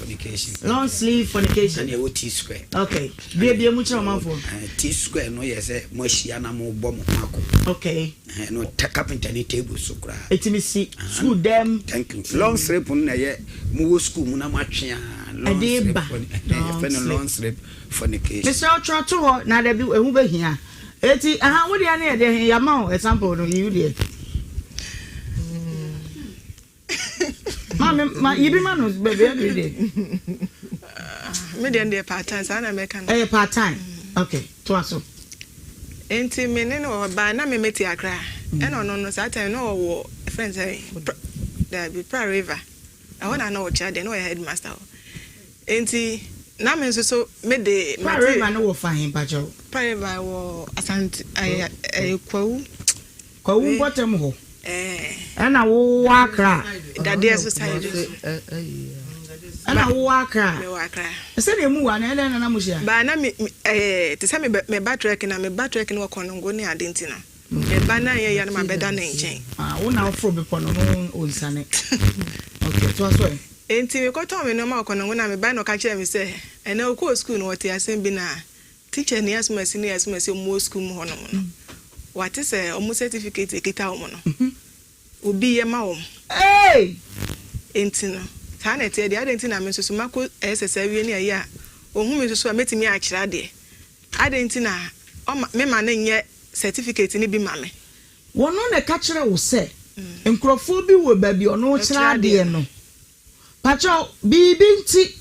fornication and you T square okay bia mu chira manfo T square no yes mo hia na mo bom mako okay no carpenter ni table so kra etimisi school them thank you long sleeve na ye mo school mu na matwe long sleeve fornication Mr. Troto na da bi ehu be hia eti aha wo dia na de ya ma example no you dey ma yibi ma no baby every day me dey part time sa na make na part time okay to aso enti me ne no ba na me meti akra e no sa time no wo friends there be pra river I wanna know what no headmaster enti na me so me de river no wo fine pacho pra river wo asante kwawu bottom ho ana wo akra dade society ana wo akra me akra se na mu wa na ele na mu hia ba na me te se me batrek na me batrek no konongo ni adentina me ba na ye ya na ma beda na nchen wo na ofro be pono no onsane okay to aso enti me koto me no ma kono na me ba no ka kire me say ene o school no wote asem bi na teacher ni asuma senior asuma se mo school mo hono no what is a certificate ekita wo no obi ye ma wo hey enti no ta na te dia enti na me so mako SSA wie ne ya ohun me so metimi a kira de enti na me ma na nye certificate ni bi ma me wono na ka kire wo se nkrofo bi wo ba bi ono kira de no pacho bibi nti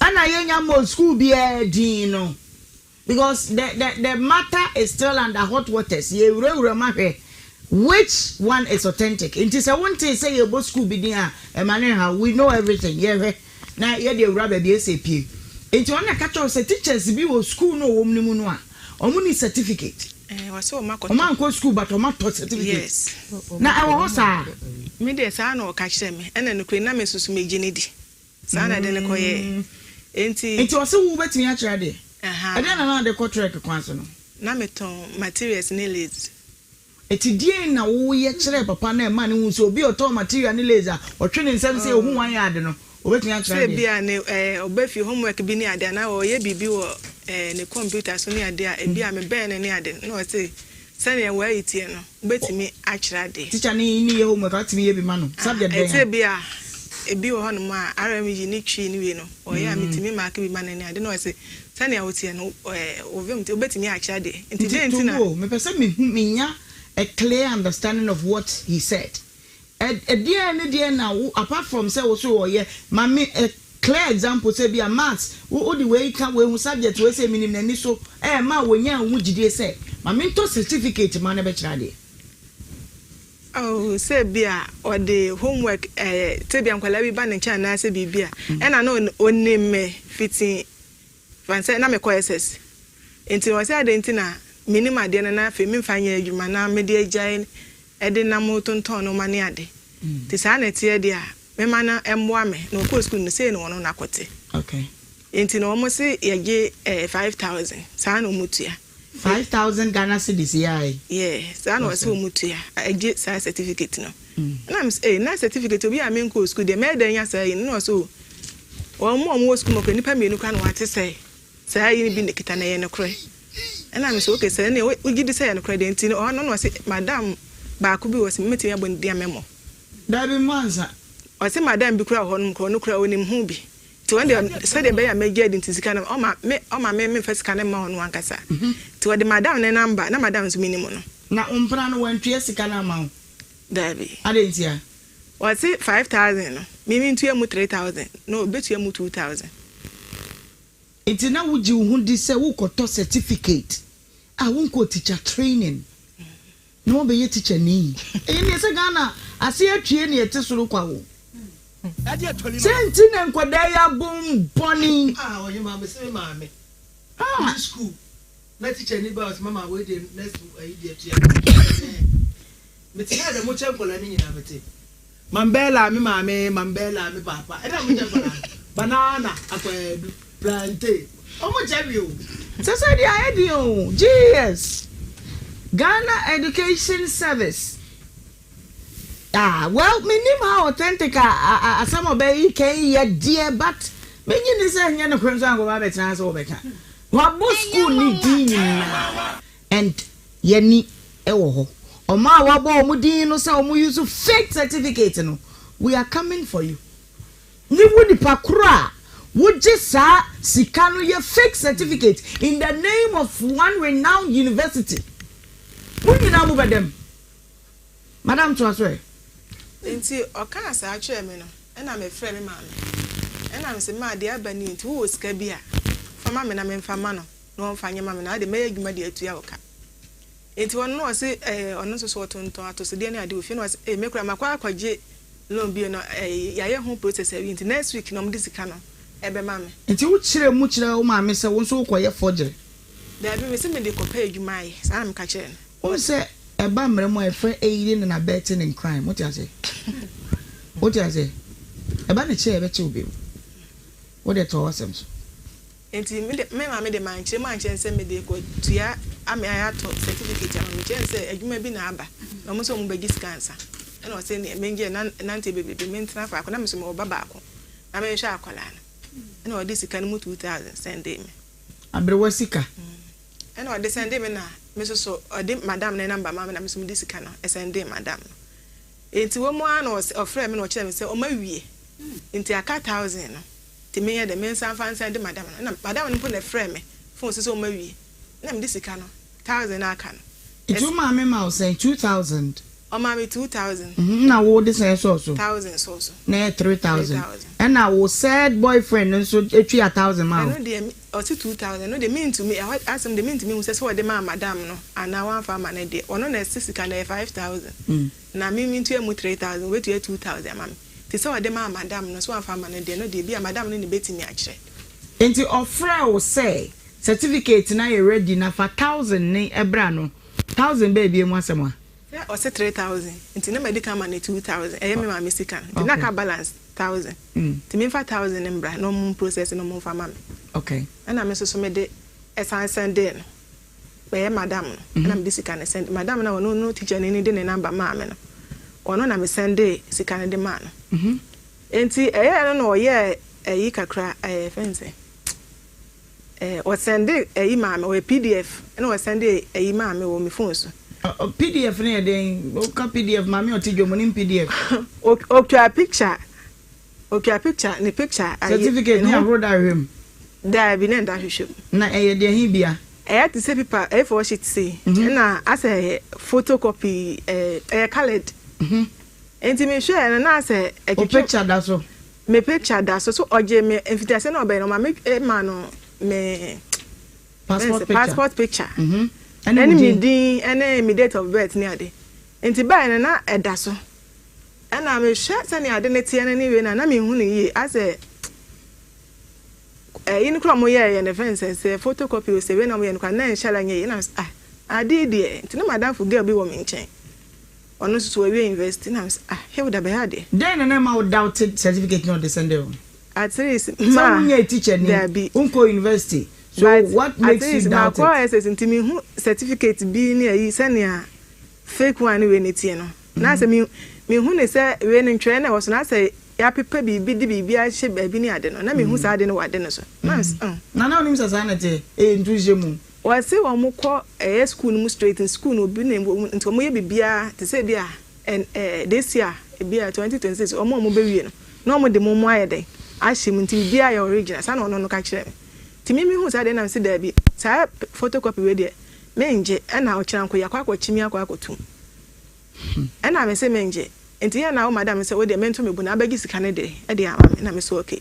ana yenya mo school bi din no because the matter is still under hot waters ye wura ma hwe which one is authentic it is a one thing say you go school be there we know everything yeah na ye dey wura ba bi SAP it one na catch us teachers bi wo school no wom ni mu no a omo ni certificate waso makoto oman school but oman to certificate yes na e wo sa me dey sa na o ka kire me ena no kwe na me susu me gine di sa na de ne koye enti o se wo betimi a kire de ade na de contract kwanso no na meton materials ne lazy eti die na wo ye kire papa na ma ne hu so obi oto material ne lazy o twe ne nsem se ohu wan ya ade no obetimi a kire de se bia ne obafi homework bi ne ade na o ye bibi wo ne computer so ne ade a bia me ben ne ade no se sane wa itie no obetimi a kire de teacher ni ye homework atimi ye bi ma no subject de se bia ebi wo hono ma RMG ni twi ni we no o ya metimi ma ka bi ma ne ade no se sane awotie no obetimi a kire de nti na me pese me nya a clear understanding of what he said. Dear now, apart from say also yeah, mami a clear example say be a maths. Who the way can we subject we say minimum so ma when ya wujide say. Mami to certificate man be chade. Oh, say bia or the homework say bia nkwala bi ba ne cha na say bibia. E na no oni me fitting fan say na me ko SS. Enti o say ade na minima de na afi me mfanya adwuma na me de agyan e de na mo tonton no mane ade ti sa na tie de a me mana emboa me no ko school no say no wono na kote okay enti no mo say ye 5000 sa na omutua 5000 Ghana cedis yeah sa na so omutua agye sa certificate no na me say na certificate obi a me ko school de me de nya sa yi no so o mo school mo ko nipa me nu kwa no wate say sa yi bi ne kita na ye ne kro and I'm so okay, sir. We did say no credit. No, no, say, Madam Bakubi was meeting up with dear memo. That be Mansa. I say, Madam, be crowd on no crowd in Hubi. To when they said the bay I may get into the kind of my men first can on one cassa. To the Madam and number, no Madam's minimum. Now, Umprano went to yes, can amount. Davy. I didn't hear. What's it 5,000? Meaning to you 3,000. No, bet you 2,000. It's now would you who this who got to certificate. I won't go teacher training. No be teacher ni. Yes Ghana. I see a training at Tesuru. Sentin and Quadaya boom bonny. Ah, your mamma say, Mammy. School. Let teacher any about Mamma waiting next idiot. But here the much uncle and in Amity. Mambella, me mammy, Mambella, me papa. I don't banana, a plantain. How much have you? That's the idea. GS Ghana Education Service. Well, me name how authentic some of you can yet dear, but many is a young crimson go have chance over. What most school need and Yenny Ewo or ma wabo mudino so mu use fake certificate no. We are coming for you. Ni wudi pakura. Would just say Sikano your fake certificate in the name of one renowned university? Who you know about them? Madam Twaswe. Enti oka asa atwe me no na me frɛ me ma me na me se ma de abani nti wo sika bia fa ma me na me mfa ma no no mfa nya ma me na de me adwuma de atua oka enti won no se ono so so tonton atose de na ade ofi no se me kura makwa akwaje loan bi no ya ye ho process awi nti next week no mde sika no ebe ma me enti wo kire mu kire wo ma me se wo so koye forgery da bi me se me de kopa adwuma yi sa na me ka kire no wo se eba mre mo efe aiding and abetting in crime what you say what you say eba ne che ebe che obi what dey to wasem so enti me ma me de man kire se me de ko tua ame ayato certificate am me kire se adwuma bi na aba na mo so mo bagi scansa na o se ne menje na nante bebe me ntra fa ko na me so me oba ba ko ame sha akola na o de sika no mu 2000 send me abrewa sika na o de send me na me so o de madam na number ma me na me so me de sika no e send madam no enti wo mu ana o frɛ me na o kyerɛ me sɛ o ma wie enti aka 1000 no ti me ya de me san fan send madam no na madam no po na frɛ me phone so o ma wie na me de sika no 1000 na aka no itu ma me ma o say 2000 o ma me 2000 na wo de say so 1000 so na 3000 and na wo said boyfriend so etwi 1000 ma no de o ti 2000 no de mean to me asem de mean to me who say so de ma madam no ana wan fa ma na de ono na sika na 5000 na me mean to 3000 we to 2000 ma me ti so de ma madam no so wan fa ma na de no de bia madam no ne betimi a kire enti ofra wo say certificate na you ready na for 1000 ni ebra no 1000 baby mu asema o say 3000 enti na medical man 2000 e me ma me sika enti na ka balance 1000 ti me fa 1000 mbra no mo process no mo fa ma me okay ana me so me de esan send no be madam no na me de sika na send madam na no teacher ni de ne number ma me no ono na me send sika na de ma no enti no ye yi kakra fence o send yi ma me o PDF na o send yi ma me wo me phone so PDF ne den o ka PDF ma me o tijo mo ni PDF o twa picture ni picture certificate ni abroda him da bi na da hwehwem na de hin bia to say paper A4 sheet say na as a photocopy colored enti me share na as a picture da so me picture da so oje me invitation na obe no ma me ma no me passport picture and me din and me date of birth ni ade enti buy na eda so ana me share sani ade ne tie na ni we na me hu ni yi as a in kromo ye ne fence say photocopy we say we na me no na nshala nye na ade de enti na madam fu girl bi wo me nchen ono so we university na he would be had then na ma doubted certificate no de send you at least some nye teacher ni unko university so what makes you doubt it na enti me hu certificate bi ni ayi sania fake one we ne tie no na say me hu ne say we ne ntwe na wo so na say ya pepa bibi di bibi a hye ba bi ni ade no na me hu sa ade no wade no so na onim sa na te ntuje mu wase wo mo kọ school mu straight in school no bi na nti mo ye bibia te say bia this year bia 2026 mo be wie no na mo de mo ayede ahim nti bibia ya original sa na ono no ka kire ti me hu sa de na se da bi sa photocopy we de menje na o kira nko yakwa chimi akwa akotu na me se menje enti ya na o madam se we de mento me bu na abagi sika ne de e de ama me na me so okay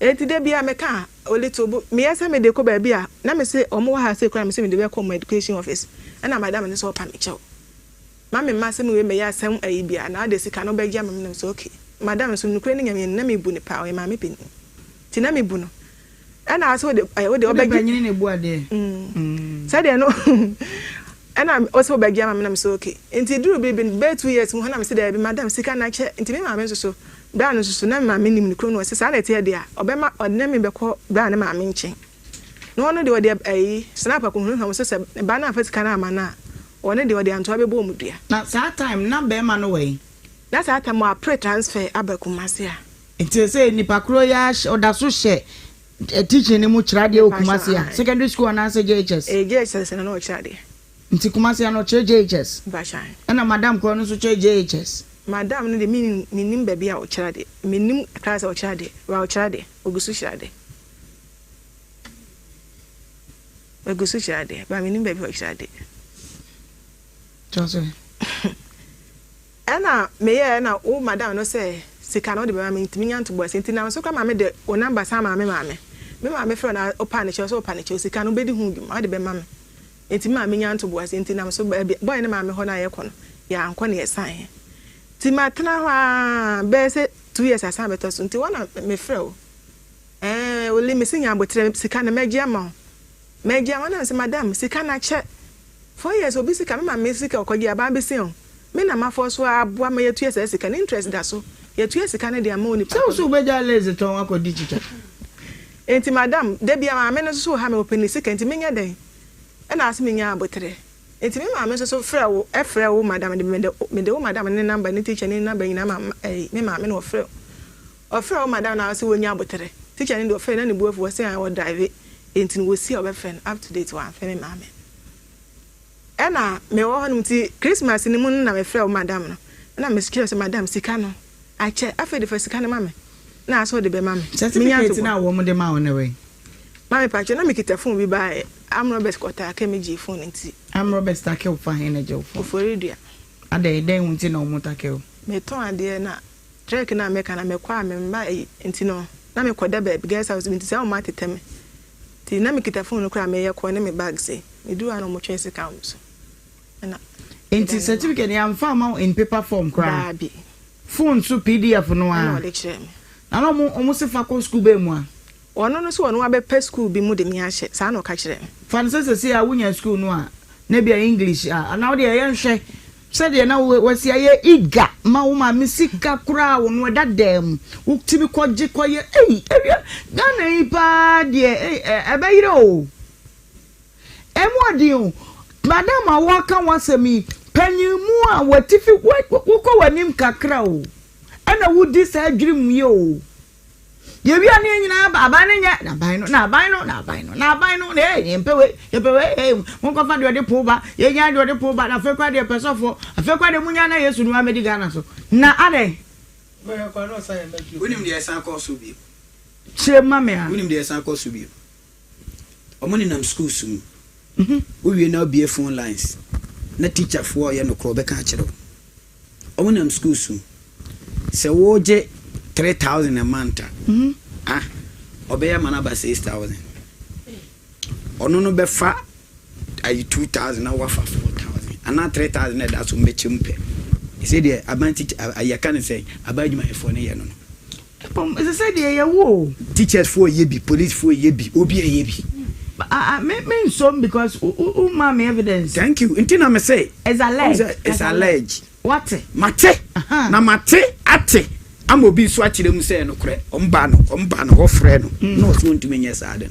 eti de bia me ka o little bu me yesa me de ko ba bia na me se omo ha se kura me se me de be come education office na madam ne so pa me chew ma me ma se me we me ya sem ayi bia na de sika no ba gi ama me na so okay madam so nukure ne nyame na me bu ne pa o ma me peni ti na me bu no na aso de o de obagi nyine ne bu ade sa de no ana also obagi ama me na me so okay enti duru be 2 years mu na me se de bi madam sika na che enti me ma me so dan so na ma me nim ne kro no se sa na te de a obema odna me be ko dan ne ma me nche no no de o de ayi snap ko hu ha so se ba na afasika na ama na one de o de anto abebo mu dua na that time na be ma no way na that time a pre transfer abakumase a enti se nipa kro ya oda so hye teaching ni mu kirade okumase a secondary school na se JHS JHS na no kirade nti kumase no che JHS ba shan na madam ko no so che JHS madam no de minim baby a o kirade minim class o kirade wa o kirade ogusu kirade ogusu kirade ba minim baby o kirade Jose ana meye na o madam no say sika no de ba me ntimi nyanto bo senti na so kwa ma me de o number sa ma me fro na o pa ne che so pa ne che sika no be di hu dwuma de be ma me enti ma me nyanto bo senti na so boy ne ma me ho na ye kono ya anko ne yesan ti matna ho be se 2 years asa beto so nti wana me fro o le me sinya abotre sika na megia ma na se madam sika na che 4 years obi sika me ma me sika okogi aba be se me na ma force wa aboa ma ye 2 years sika na interest da so ye 2 years sika na de ama oni pa so be ja lazy ton akodi chicha enti madam de bia ma me no so ha me openi sika enti me nya den e na asime nya abotre enti me ma me so frɛ wo madam de me de wo madam ne number ne teacher ne number nyina ma me ma me no frɛ offer madam na say wonya abotere teacher ni do offer na ne buafu wo say I will drive entin wo see obefren up to date one fe me mama ena me wo honum ti Christmas ni mu na me frɛ madam no na me secure say madam sika no ache afa de fa sika no mama na so de be mama certificate na wo mo de ma won we mama pa che na me kita phone bi ba am Robert Kota ka me ji phone nti am Robert take wo fa hen na je wo ofori dua ade den won ti na wo take wo me ton ade na trek na me kana me kwa me mba nti no na me koda ba guest house nti say o ma teteme ti na me kita phone no kra me ye ko ne me bag say me do an mo chese count so na nti certificate ya mfa ma in paper form kra bi phone so PDF no a na lecture me na no mo se fa ko school be mu a ono no so ono wa be pe school bi mu de mi ahye sa na o ka kire me fan se a wunya school no a na bia English a na wo de ye nhwe said na wasi aye iga ma wo ma misika kura wo no da dem wo tibi koje koye Ghana ipa de ebe yire o emodi o madam awaka wasemi panyimu a watifi wo ko wanim kakra o ana wudi sa adwirim ye o ye bia ne nyina aba ne nya na bai no ne yempewe mo ko fa de po ba ye nya de po ba na fe kwa de pesofo afe kwa de munya na Yesu no amedi Ghana so na ade me ko no say me ju wonim de san ko so bi chema me ha wonim de san ko so bi omoni nam school sum wo wie na bie phone lines na teacher fo ye no kro be ka kire omoni nam school sum se wo je 3,000 a month. Obeya manaba 6,000. Ono no be fa ay 2,000 na wafa 4,000. Ana 3,000 na da so mechimpe. He said the advantage ayaka say abadwuma efo ne ye no. He said the wo teachers for ye bi, police for ye bi, obi ye bi. Me some because me evidence. Thank you. Intina me say it's alleged. It's alleged. What? Mate. Na mate ate. Amo bi so akire mu say no kure omba no ho frɛ no no so ntumi nyɛ saa den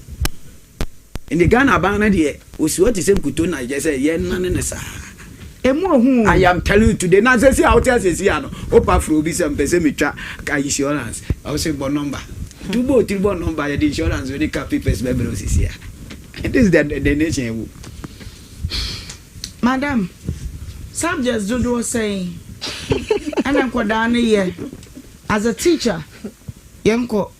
in the Ghana ban na de osi what say kuto na je say ye nane ne saa emu ohun I am telling you today na say out here say ano opa fro bi some person metwa ka insurance I say bon number tubo tribo number ya the insurance we ka papers be be osisi ya this is the nation. Madam, subjects do saying and I'm down here as a teacher. Yanko,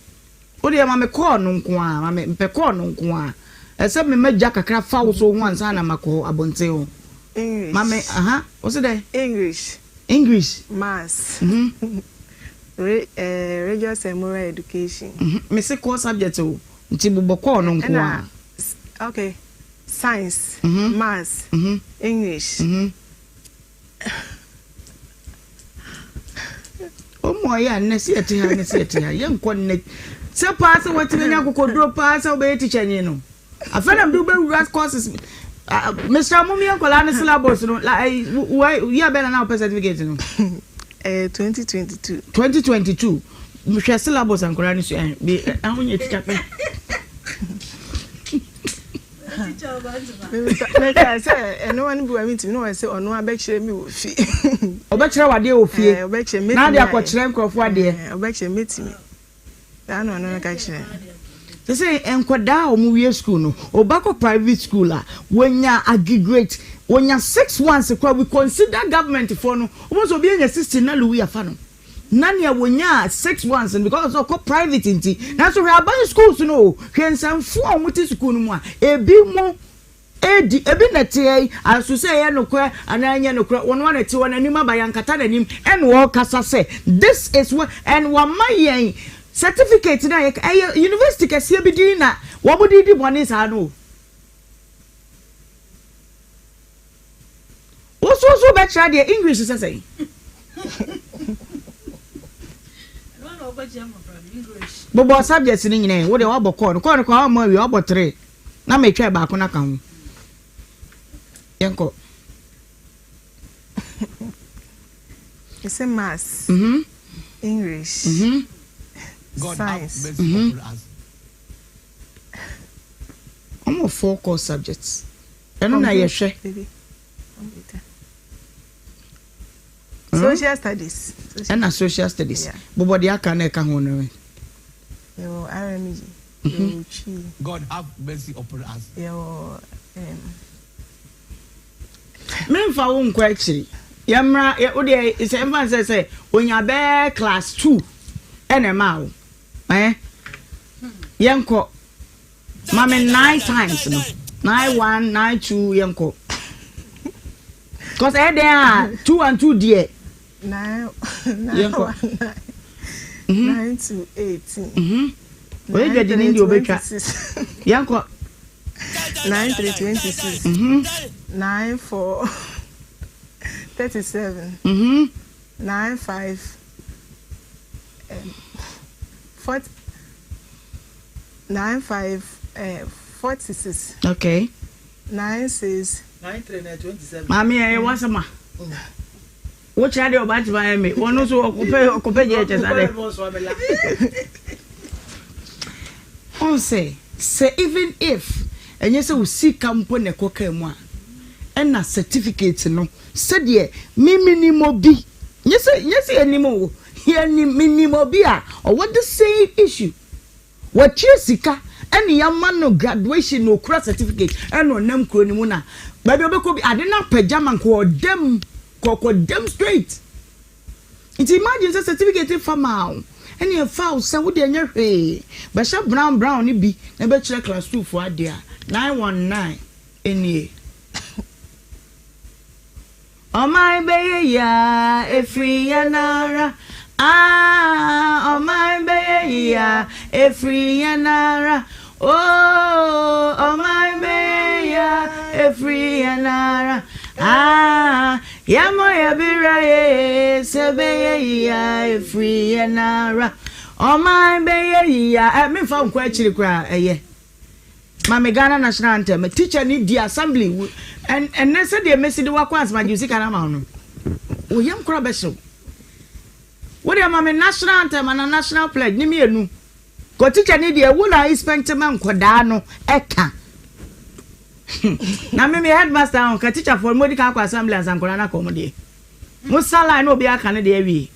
odi ya mame call no nko a mame mpe call no nko a ese me maja kakra fa so once ana mako abonte o English mame what's it English maths religious and moral education me say core subject o nti bobo call no nko a okay science maths English omo ya nesi eti ha yenko ne se pass what me nya kokodro pass obey teacher nyi no afena mdu be rural courses Mr. Mumi akola na syllabus no ya be na now certificate no 2022 mhwe syllabus ankora ni so be ahonye teacher pe Meka say eno wan bu ami ti no say ono abekire mi wo fi obekire wade wo fie obekire meti na de akokire nkrofo ade obekire meti mi da no no ka kire they say enkoda o mu wie school no obako private school a wonya aggregate wonya 6 months kwa we consider government for no almost obi enya 16 na lu ya fa no nani wonya 6 months because of private inti na so we are buying schools no hwensanfo a muti school no mu a ebi mo ebi na tie aso say ye no kwa ananya no kwa won wana ti wona nim abayankata na nim en wo kasa say this is what and wa mayen certificate na university kase bi di na wo bodi di boni sa no so be try the English say Bobo subjects ni nyine wo de wo bokọ no kwa ma wi wo 3 na me twa ba ko na kan yanko it's a maths English science almost 4 core subjects eno na ye hwe social studies and social studies bobo de aka na ka ho no Yo, RMG. Yo, Chi. God have mercy upon us. Yo, Memfa wo nkwa akiri. Yamra wo de is emfa say when you be class 2 enema wo. Yanko. Mama 9 times no. 9-1, 9-2 yanko. Cause I there 2 and 2 there. 9 Yanko. 9 to 18. Where you get in the obecha? Yanko. 9 3 26. 9 4 37. 9 5 40. 9 5 46. Okay. 9 6 9 3 27. Mami e wasama. Wo cha de oba tiba me. Wonu so okupe je chesade. On say even if enye se wo sika mpo ne koka mu a na certificate no said ye minimo bi yes animo here ni minimo bi a or what the same issue what sika any yamma no graduation no cross certificate and no nam kro ni mu na baby obeko bi ade na pajama ko dem straight it imagine the certificate farmer any a foul say wo de anya hwe ba sha brown ni bi na be kire class 2 for ade a 919 enie. Oh my baby ya efri yanara oh my baby ya efri yanara oh my baby ya efri yanara yamo ya biraye sebe ya efri yanara oh my baby ya me fa nkwa chiri kra Mama Ghana national anthem teacher need the assembly and nessa de message wa kwa asma juicy kana ma no o yam kra be so what am mama national anthem and national pledge ni me enu ko teacher need the wo na inspect man koda no eka na me headmaster on ka teacher for medical kwa assembly as ankora na komo de musala na obi aka ne de awie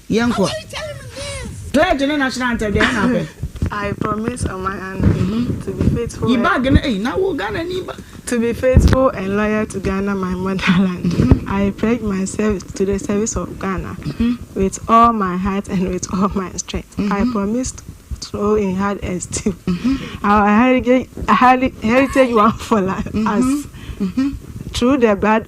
yanko pledge ni national anthem de na pe I promise on my hand to be faithful. To be faithful and loyal to Ghana, my motherland. I pledge myself to the service of Ghana with all my heart and with all my strength. I promise to inherit esteem our heritage one for us through the blood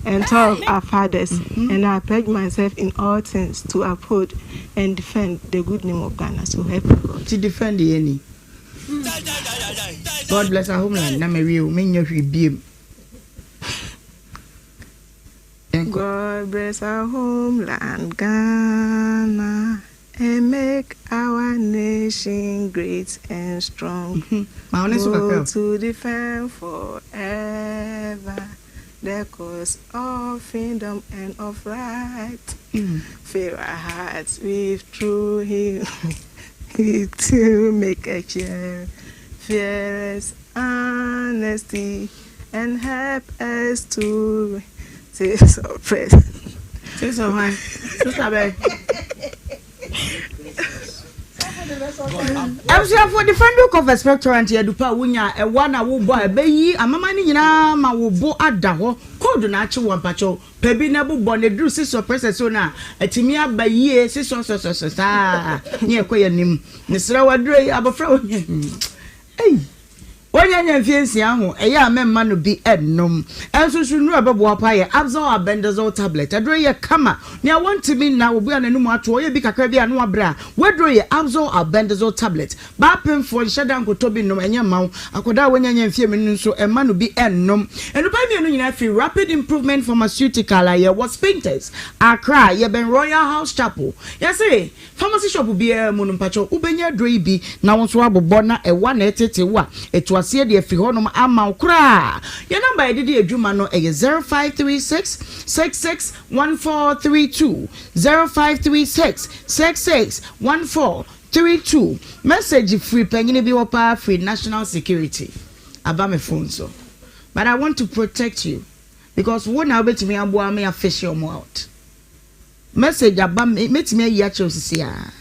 and toil of our fathers, and I pledge myself in all things to uphold and defend the good name of Ghana. So help me God. To defend the any. God bless our homeland. Na me real me nyohwe biem. God bless our homeland Ghana and make our nation great and strong. To defend forever the cause of freedom and of right. Fill our hearts with true him to make a cheer, fearless honesty, and help us to taste of praise. Taste of wine. I'm sure for the friend of a spectrum here do pa wunya e wana wo bo abayi amama ni nyina ma wo bo ada ho code na achi wo pacho pebi na bo bo ne dru siso process so na atimi abayi siso sa ni ekoya nim ni sra wadru abofra wonya Onya nyamfiensi aho eya amemma no bi ennom enso sunu abebo apaye absor abendazole tablet adro ye kama ne want me na obu ananum ato ye bi kakra bi anu abra wedro ye absor abendazole tablet ba pemfo nhada nkoto bi nom enya mawo akoda wonya nyamfie me nso emma no bi ennom enu pa mi no nyina fi rapid improvement pharmaceutical aye was painters Accra ye ben Royal House Chapel say pharmacy shop bi e munum pacho ubenya adro bi na wonso abobọ na ewa na etete wa etu ase de afi honom ama okra your number e de adwuma no e 0536 661432 0536 661432 message free pengine bi wopa free national security aba me phone so but I want to protect you because when na obetimi abo me afish your out message aba metimi ayi a chosisi a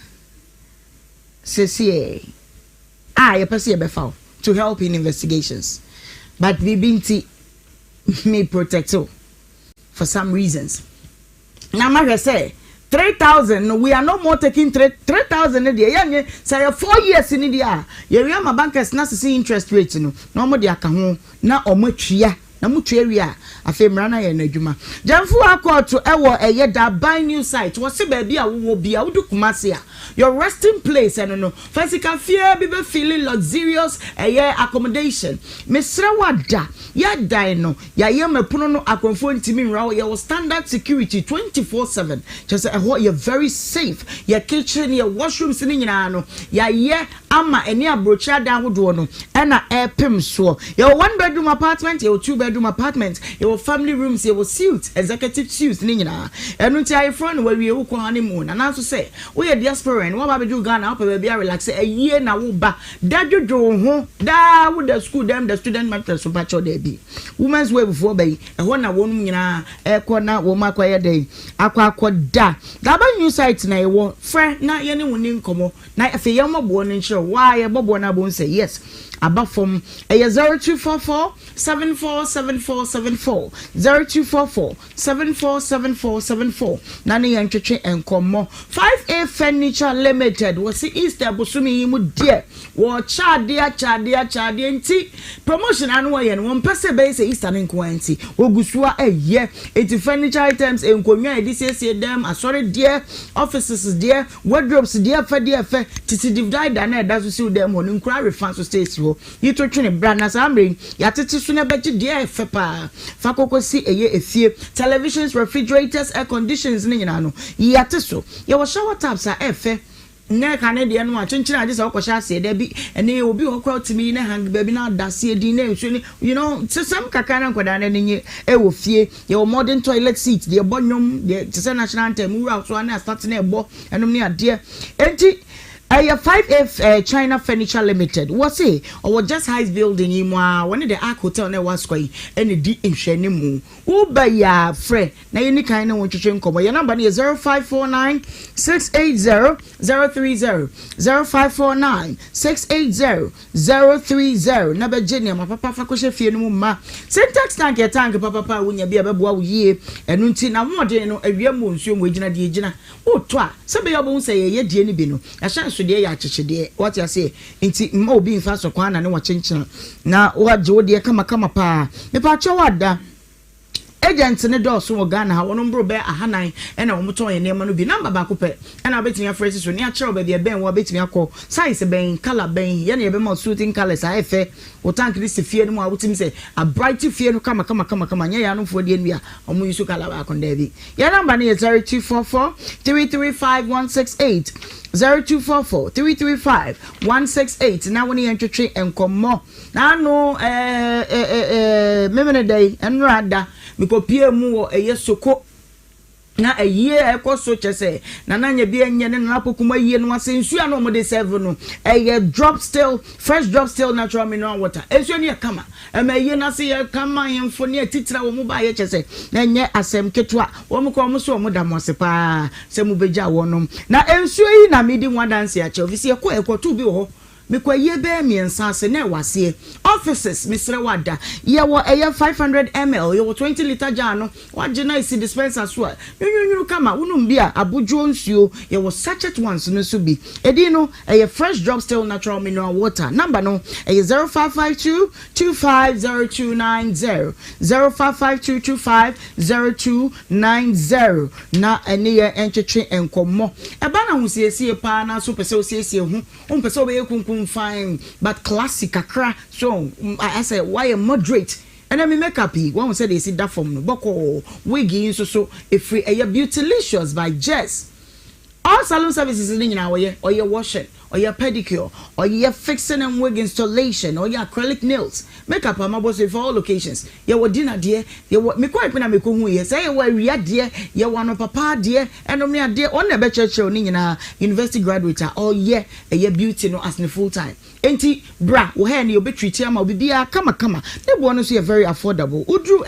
say you person be found to help in investigations, but BBT may protect you for some reasons. Now I say 3,000. We are no more taking 3,000 a day. Yeah, say 4 years in India. Yeah, my bankers not see interest rates. No more the account. Na omochia. Na muturia. Afemrana ye nedjuma. Jamfu akọ to ewo eye da buy new site. Wose baby a wo bia wo Kumasi a. Your resting place no. Physical fear be feeling luxurious eye accommodation. Mesra wada. Ya die no. Ya ye mepono no akonfo ntimi nra ye standard security 24/7. Just you're very safe. Your kitchen, your washroom sitting in ano. Ya ama eni abrocha da hodo no. Ena air pim so. Your 1-bedroom apartment, your 2-bedroom apartment, your family rooms, your suite, executive suites ni nyina. Enu ti ayi front where we wo honeymoon. And also say, we are diaspora and what ba do Ghana up baby relax a year na wo ba. Da jojo ho. Da wo the school them the student matter so pacho there be. Women's way before bay. E ho na wonu nyina e ko na wo makwaya dey. Akwa da new site na ewo frɛ na ye ne woni nkomo na afi ye mabo no nkyere why ye bobo na bo say yes abafom 0244 747474 0244 747474 na ne ye ntwetwe enkomo 5A Furniture Limited was Easter bosumi mu die wo chade nti promotion anu ye no won pese be say Easter nko anti ogusua eye eti furniture items enkonwa edise dem asori die offices there, wardrobes there, for titi divide na da so see them on nkura refund so stay so you to twene brand na samre ya titi so na beji there fe pa fa kokosi eye efie televisions, refrigerators, air conditions ni nyina no ya teso ya wo shower taps a efe na Canadian no chinchina just okosha ase da bi ene obi okwa timi na hang baby na dase di na nso ni you know some kakana nkoda na nye e wo fie your modern toilet seat the bonyom the national anthem ura so na start na ebo enom ni ade enti 5F China Furniture Limited. What's it? Or just high building in one of the Ark Hotel na was quite any deep in Shenimu. Uba ya fre. Na any kind of want to change come. Your number is 0549 680 030 0549 680 030. Naba Jenny, my papa fakoshe fie no ma. Syntax tank your tank papa when you be a babu ye and until now more day no a real moon soon wagina di jina. Oh twa. Somebody won't say ye dieni bino. A chance to dear yachichi what you say inti mo being fast or kwana no watching na what jo dear kama pa me pa chawada agents ne do so Ghana ha wono mbro be ahanan e na omoto ye nema no bi number ba ko pe e na betimi afresi so ne a chero ba bia ben wo betimi akọ size ben color ben ye na ye be ma suiting colors a efe wo tank this fie no a wotimi say a bright fie no kama nya ya no fo de nua omo yusu color ba kon da bi ye number ne 0244 335168 0244 335 168 na woni yentwetwe enkomo na no memene day enrada mikopie mu wo soko na eye ekoso chese na nanya bi enye ne na apokuma yie no asensu ana mo de serve no fresh drop still natural mineral water ensu ne kama eye na se ye kama yemfo ne titira wo mo ba ye chese na enye asem ketwa wo mo ko mo so mo da mo se pa se mo beja wonom na ensu yi na medi one dance ya che ofisi ekotu bi wo Mikwa ye be miensa se na wase offices misre wada ye wo 500 ml ye wo 20 liter jar no waje na isi dispenser so nyunyunu kama unum bia abujo nsuo ye wo sachet ones no so bi edi no fresh drop still natural mineral water number no 0552 250290 0552 250290 na ene ye entwetwe enkomo eba na husiesie pa na so pese osiesie hu pese obe kunkun fine but classic akra so I say why a moderate and then me makeup one say they see that from no boko wigi so if we beautylicious by Jess all salon services in our way or your washing or your pedicure or your fixing and wig installation or your acrylic nails makeup am boss for all locations ye wo dinner dear ye wo me kwa ipina me ko hu ye say ye wo awia dear ye wo no papa dear eno me dear on na be church ni nyina university graduate or ye beauty no as ne full time enti bra wo hair ni obetreat ama obibia kama ne bo no so ye very affordable udru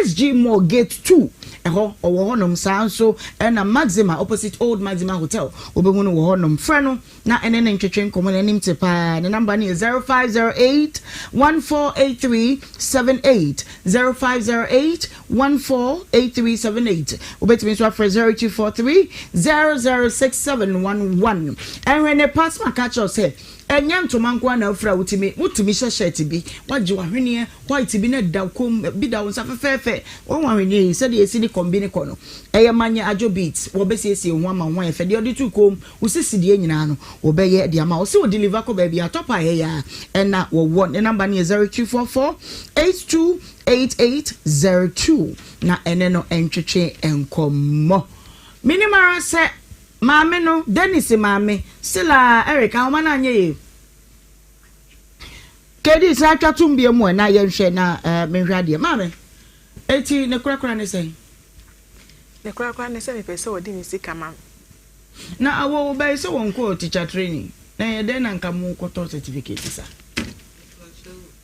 SG Mall Gate 2 eho owo honom sanso na Maxima opposite Old Maxima Hotel obehu no wo honom frɛ no na ene na ntwetwe nkomo na nim te pa the number is 0508148378 0508148378 obetimi so afre 0243006711 and when a pass my catch us say enyam to mankwa na afra wutimi shirt bi waje wahwene white bi na dakom bi da won safefefe won wahwene se de esi ni combine kono eye manye ajo beats wo be siesie ho ama ho efe de odi tu kom usisi de nyina no wo be ye de ama wo se wo deliver ko ba bia topa ye ya na wo won the number is 0244828802 na ene no entwetwe enkomo minimara se Mame no Dennis mame sila Eric awoma na anye kedi sa twatum bia mu na ye hwe na menhwade mame eti ne kura ne sei ne kura ne sei me pese odi mi sika mam na awo be se won ko teacher training na ye den na nka mu ko to certificate sa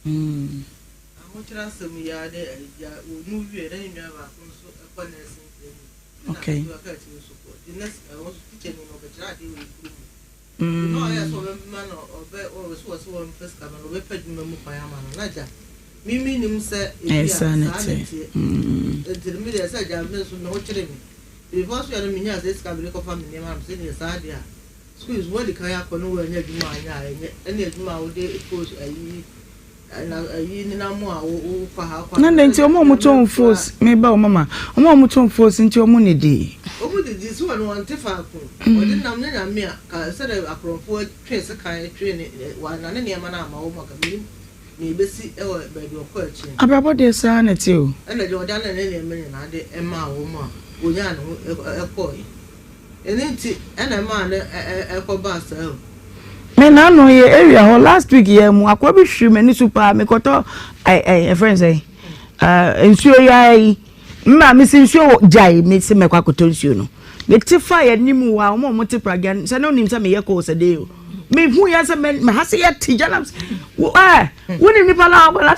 awo tra sem ya de ya onu wie na ni ba ko so ko na sin okay no, yes, man, or so one first come and we paid me by a man. Naja, Mimi said, insanity. The media said, I miss no chilling. Before we had a minias, this cabin of family, I'm saying, yes, idea. Squeeze what the kayak or nowhere near my and yet my day goes a year more for how. None until Momuton force, maybe mamma, a Momuton force into your money day. Oh, this one want to far. Didn't I'm near me. I said a crop trace a kind train one and any man. I'm maybe see our baby or question. About their son at you. And I don't done any million. I did a ma woman. Uyano a boy. And then and a man a bus. Me na no ye area ho last week ye mu akwabi hwime ni super me koto a friend say nsuo yai mma me si nsuo jai me se me kwakoto nsuo no me tifa ye nimu wa mo te pragan se no nim se me ye ko se de o me hu ya se me ha se ye ti jana woni nipa la obola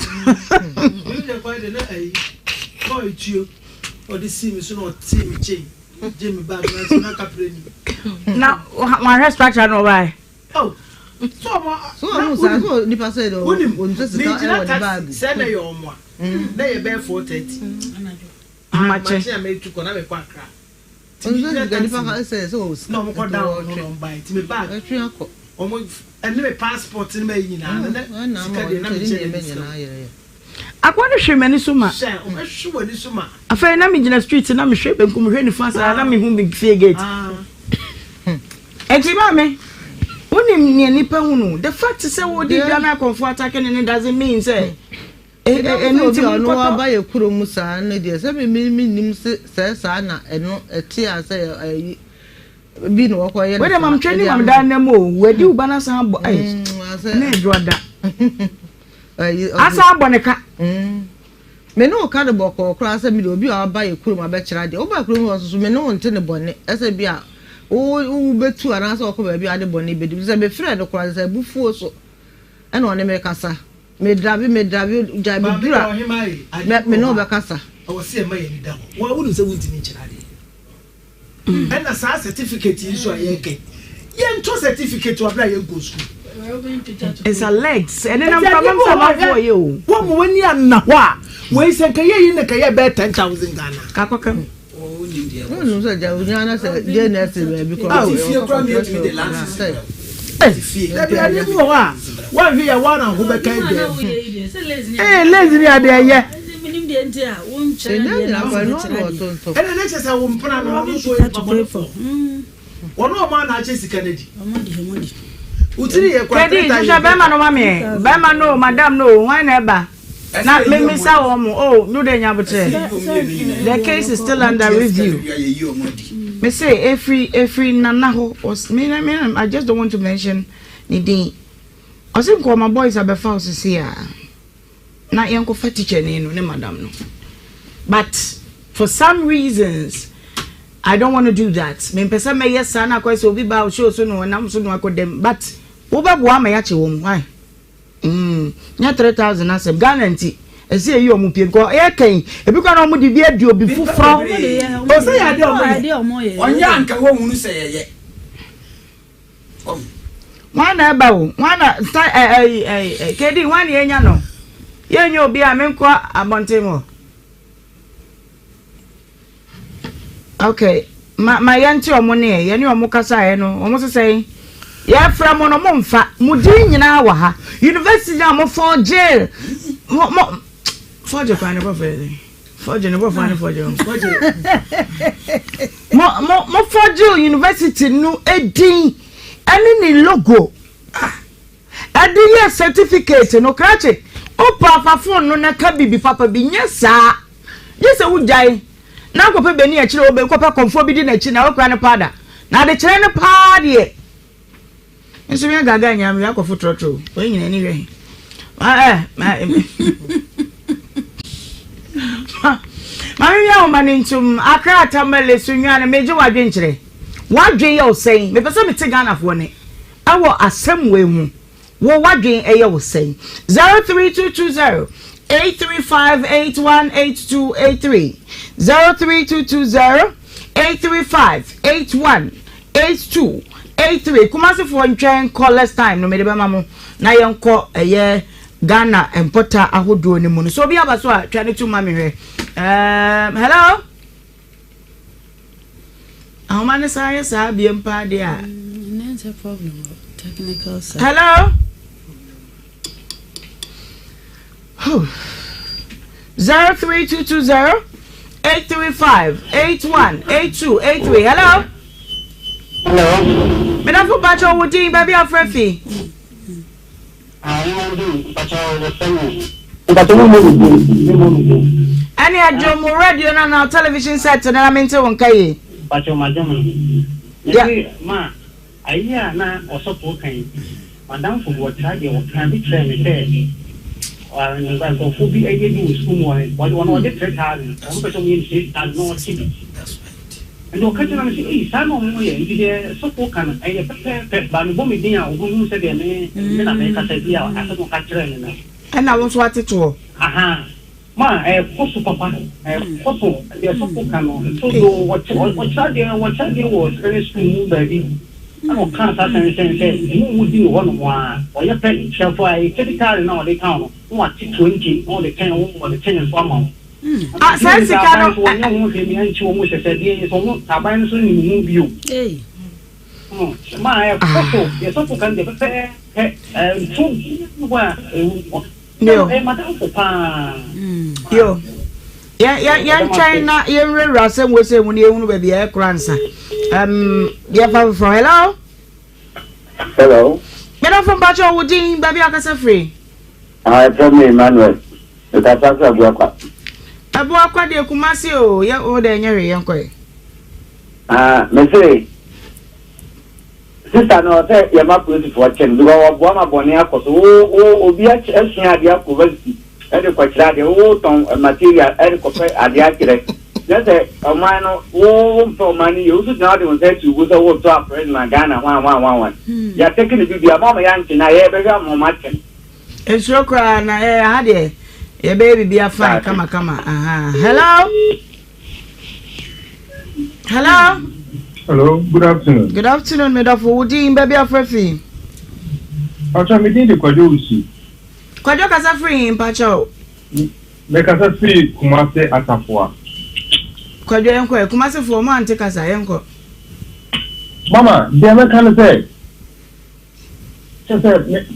you dey find the ai ko ichio o di si mi so no ti mi che Jimmy bag na kapreni na one restructure no why oh so nipa say do on just the bag say na your omo na ye be 430 amache me tu ko na me kwa kra on just the nipa say so no mo ko down no buy ti me bag omo and me passport ni me yina na sika de na me che akwani hweme ni suma she o me hwe ni suma afa na me gina street na me hwe benkum hwe ni fasa na me hu me fie gate eti ba me Unim ni nipa hunu the fact say wo di Ghana comfort attacking it doesn't mean say no bi ono aba ye kuro mu sa na de say me nim say sa na eno eti a say bi no ko ye we dem am training am dan na mo we di ubana sa bo ai na edroda asa bo ne ka me no ka de boko kra say me obi aba ye kuro ma be kira de oba kuro ho so me no nte ne bone ese bi a o betu ana so ko ba bi ade bone be di say be frɛ de kra say bufuo so ena one me kasa me drabi jabi dura me no be kasa o se ma ye ni da wo wonu se wunti ni kira de ena sa certificate yi so ayenke yen to certificate wa bra yen go school it's a legs and then I'm from for you wo mo wani anna ho a we se kan ye yi ne kan ye be 10,000 Ghana ka kwakam no so ja unyana se JNS be because if you come here to the last say that be ani mo wa one here one and who be kind there lazy ni ade ye minim de nti a won chere na kwa no to and then say wo mpana no no so e for wono o ma na che sika na di omodi utiri ye kwa kedi sha be ma no mame be ma no madam no why na eba na me sa wo mo oh no de nya botre the case is still under review me say every nana ho was me I just don't want to mention ni I think all my boys are befa osisi a na yanko fa teacher ni no ne madam no but for some reasons I don't want to do that me pesa me yes na kwa so obi ba o show so no na so no akodem but wo ba bo ama ya che wo why nya 3,000 asem Ghana nti ese yi omupie ko e kan ebi kwa na omu di bi adi obi fufro o se ya de omo ye omo ye onya anka wo hunu se ye Wana bawo, wana kedi wani enya no. Yenyo obi a menkwa abontemo. Okay, ma yanti omo ne, yeni omo kasa no, omo say ya fra mo no mo mfa, mo din nyina wa ha. University na mo for jail. Mo forge kwa ne bofe. Forge ne bofe ne forge. Mo forge university no edin ani ni logo. Adiye certificate no krache. Opa fa phone no na ka bibi papa bi nyesa. Yesa wujai. Na ko pe beni a kire obe ko pe konfo bi di na chi na okra ne pada. Na de kire ne paade. Nso me gaga nyam ya ko fotrotro. O nyina ni we. Mami ya o manintum akra tamale sunwa na meje wadwen kire. Wadwen ye o sei. Me pese me te Ghana fo ne. Awo asem we hu. Wo wadwen eye wo sei. 03220 835818283 03220 835818283 Kumasi for ntwen callers time no me de be mamo na yenko eye Ghana importer ahodo ni mu no so bi abaso a twane tu mami hwe hello Ahoma ne say sa bi empa de a There's a problem technical side. Hello 03220 835818283 Hello Hello Me na fu bacho wudi baby afrefi Ani ajomo radio na television set na mente won kai bacho majomo Yesi ma ayi na osopo kan madam fu wo try wo kan bi try me say and then go for be able to school what one of the 3000 on person mean 6000 no city and no catch na say eh no mo ye ndi so kan ai pe ba no bomi din a wo hu se de me na me ka say dia asa no catch na na wo so ateto aha ma koso papa koso de so kan no so do what charge was very school baby no can't say mu di no no wa o ye pe chefo ai critical na o de kan no what 20 on the 10 on the 10 so am sense ka no mu de mi anchi o mu se se de so mu taban so ni mu bio ma koso ye so kan de pe tu wa no madam pa yo ya China ye rera sem we say mu ne ehunu ba bia e kransa ya fa from hello me na from bacho wudin ba bia akasa free from me Emmanuel the katasa abu akwa de Kumasi o ya o de nyere yen koy me say sister no say ya ma police for chen because obo ma boni akoso o obi asun ade akobazi e de kwachira de o ton material e de kope ade akire just a man o for money you should not even say to go to president Ghana one ya taking the bibia mama ya nti na ye be ga mo matchen esro kra na ha de ye baby bia fine kama hello good afternoon me da for wudi baby afrefi acha me dey kwajo usi kwajo kasa free mpacho me kasa free Kumasi Atafoa kwajo yenko Kumasi for mo ante kasa yenko mama dey me kan say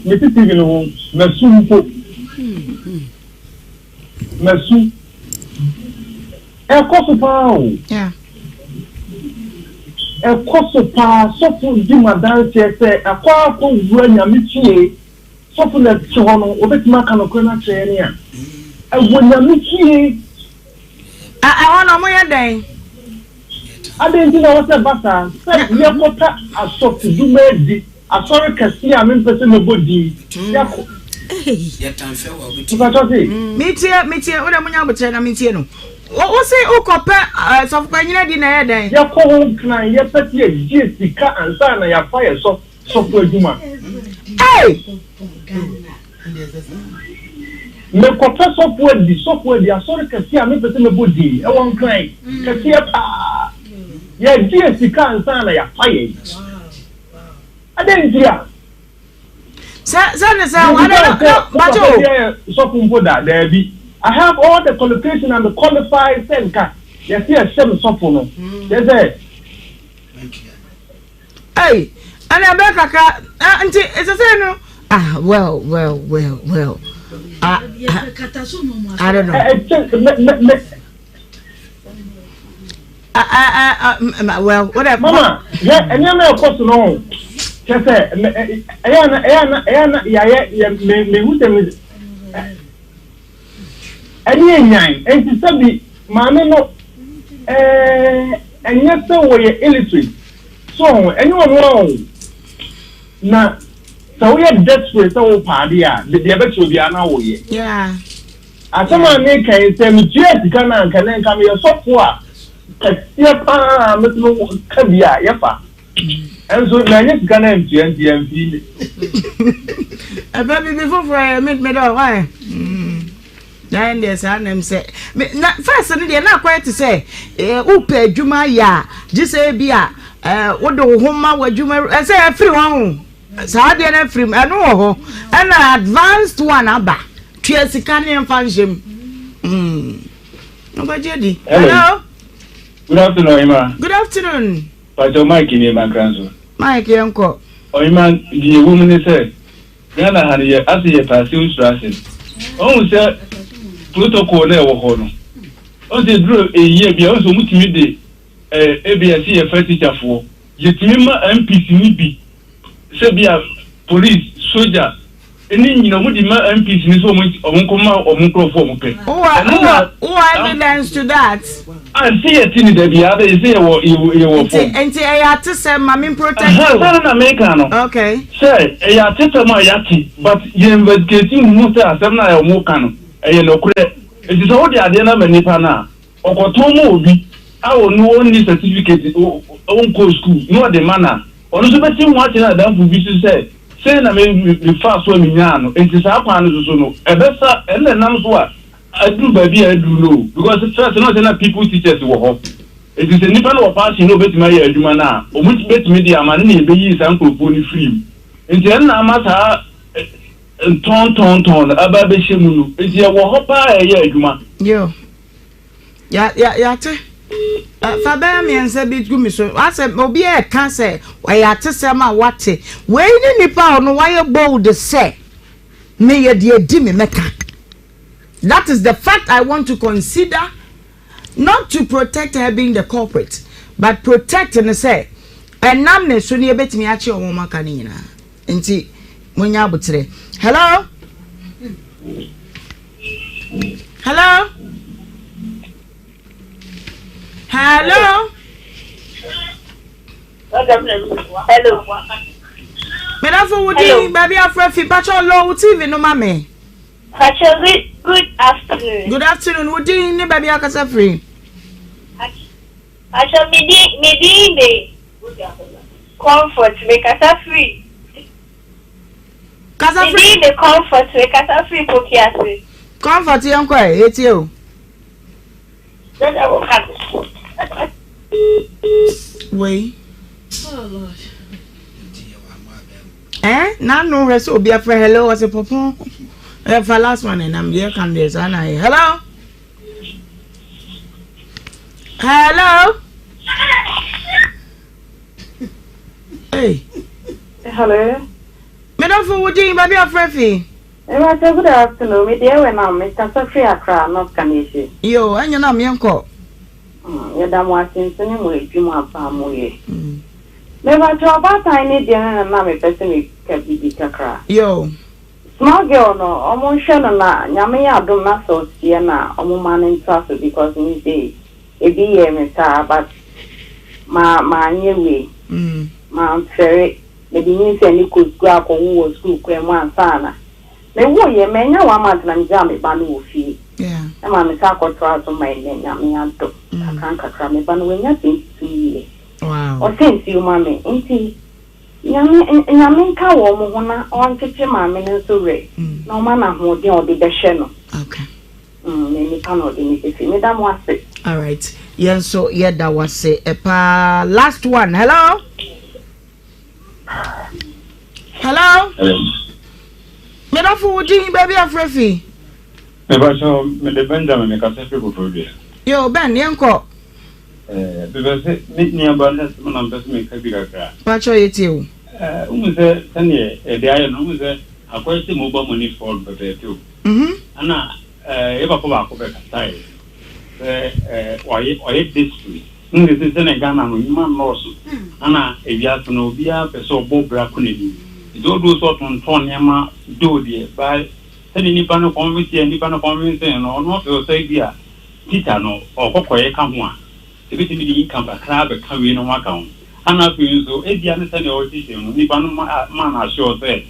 me TV no mesu mpo mesu e koso pa o yeah e koso pa so fu di madan che say akwa ko wura nyame tie so fu na che ho no obetima ka no kona che ne a e wo nyame tie wana mo ya den adenji na wose basa say ye kota asofu dumedi asori kasi a me pese me bodi yako ya tanfe wa obi mitie o de munya botre na mitie no o say o kopa so fa nyina di na ya den ya ko ho kan ya pete ye sika ansa na ya fa ye so for aduma me kopa so for di asori kasi a me pese me bodi e won kan kasi pa ya sika ansa na ya fa ye adenjia I have all the qualifications and the qualified senka. Yes, yes, some sophomore. Yes, hey, and I back auntie, it's a say no. Well. I don't know. Well, whatever. Mama, yeah, and you're not supposed to know. Just say, and to say, Mamma, no, and yet so we're illiterate. So, anyone wrong? Now, so we are desperate, so party, the other should be an hour. Yeah. As someone make a same jet, can then come here so far. And so, I just can't empty and feel a baby before I meet me, why? Then there's an name say, first, and they're not quite to say, Upe, Juma, ya, just say, Bia, what do Homa, what Juma, I say, everyone. So I didn't free, I know, and an advanced one, Abba, Triasicanian function. Hello. Good afternoon, Emma. Good afternoon. Pastor Mike in my grandson. Mike, uncle. Oh, man, the woman said, Ghana had a as a passing strasses. Oh, sir, protocol never hold. Oh, they drew a year beyond so much midday. ABSC a first teacher for. Yet, MPC, Serbia, police, soldier. Any you know what the MPs in so much or microphone. Who evidence to that? I see a thing that the other is here. And I had to say, Mammy protect. Okay. Say, I had to tell my yaki, but you're investigating Muta, Semna or Mokano, and you know, it is all the Adena Manipana or Kotomo. I will know only certificate own school, no the manner. Or the betting watching that done for business said. Say na me fast when me nyano enti sa kwa no so no ebesa ene nam so a adu ba bi adu no because first no say na people teachers wo ho it is a nipa no pass no betima ya aduma na o mu betimi dia ma na ebe yi sa nkofo ni free enti en na ma sa ton aba be shemu no enti ya wo ho pa ya aduma yo ya te Fabia me and said, "Bit gumi so." I said, "Obi e can say, why ya te say ma wate? Where ni nipa no why you bold say? Me ye di me meka." That is the fact I want to consider, not to protect her being the culprit, but protect and say, and namne so ni betimi achi o ma ka ni na. Enti munya butre. Hello? Hello? Hello? Hello. Hello. Baby, I'm from Pacho Low TV, no mame. Good afternoon. Good afternoon. What do you need, baby? I can free. Maybe comfort make us free. Maybe the comfort make us free for kiasi. Comfort, young boy. It's you. Wait. Oh Lord. Now no rest will be a friend. Hello, as a papa. For last one, and I'm here. Can this? And I hello. Hello. Hey. Hello. Madam, for what do you baby a friend? Good afternoon. Me dear, when I'm Mr. Sophia Accra, North Canada. Yo, and you know me uncle. You don't want to send him with you, my family. Never to about tiny dinner and mammy person can be Accra. Yo, small girl, no, almost Shanna, Yamia do not so Siena, or man in trust because in his day, a be a meta, but my new way, Mount Ferry, the beans and you could grab or who was school, one sana. Me wo ye menya wa matna njame ba no ofie yeah e ma me sa kwotwa so my nenya me anto akan kakra me ba no wenya tinti wow o sensi o ma me nti nyame nka wo mo ho na on tete ma me no so re no ma na ho de o de behye no okay me ni pa no de ni se me da mo ase all right yen so ye da wase pa last one hello Me da fu din baby afrefi. Me ba so me de Benjamin me ka se fe ko produce. Yo Ben yenko. Because ni abundance man am me ka bi kakra. Pa cho yeti o. Umuze tane de ayo no umuze akwai ti mo ba money for bebe too. Ana e ba ko ba ko be ka tai. Oye district. Ngi se ne Ghana no man loss. Ana e bia so no bia pe so bo bra ko ne ni. Do so ton yama do die by tani ni pa no convince no fe so bia tita no okokoye ka ho a. Ebiti mi di kan ba kra be ka we no waka ho. Ana fi so e bia ne tani o ti no ni pa no ma na sure say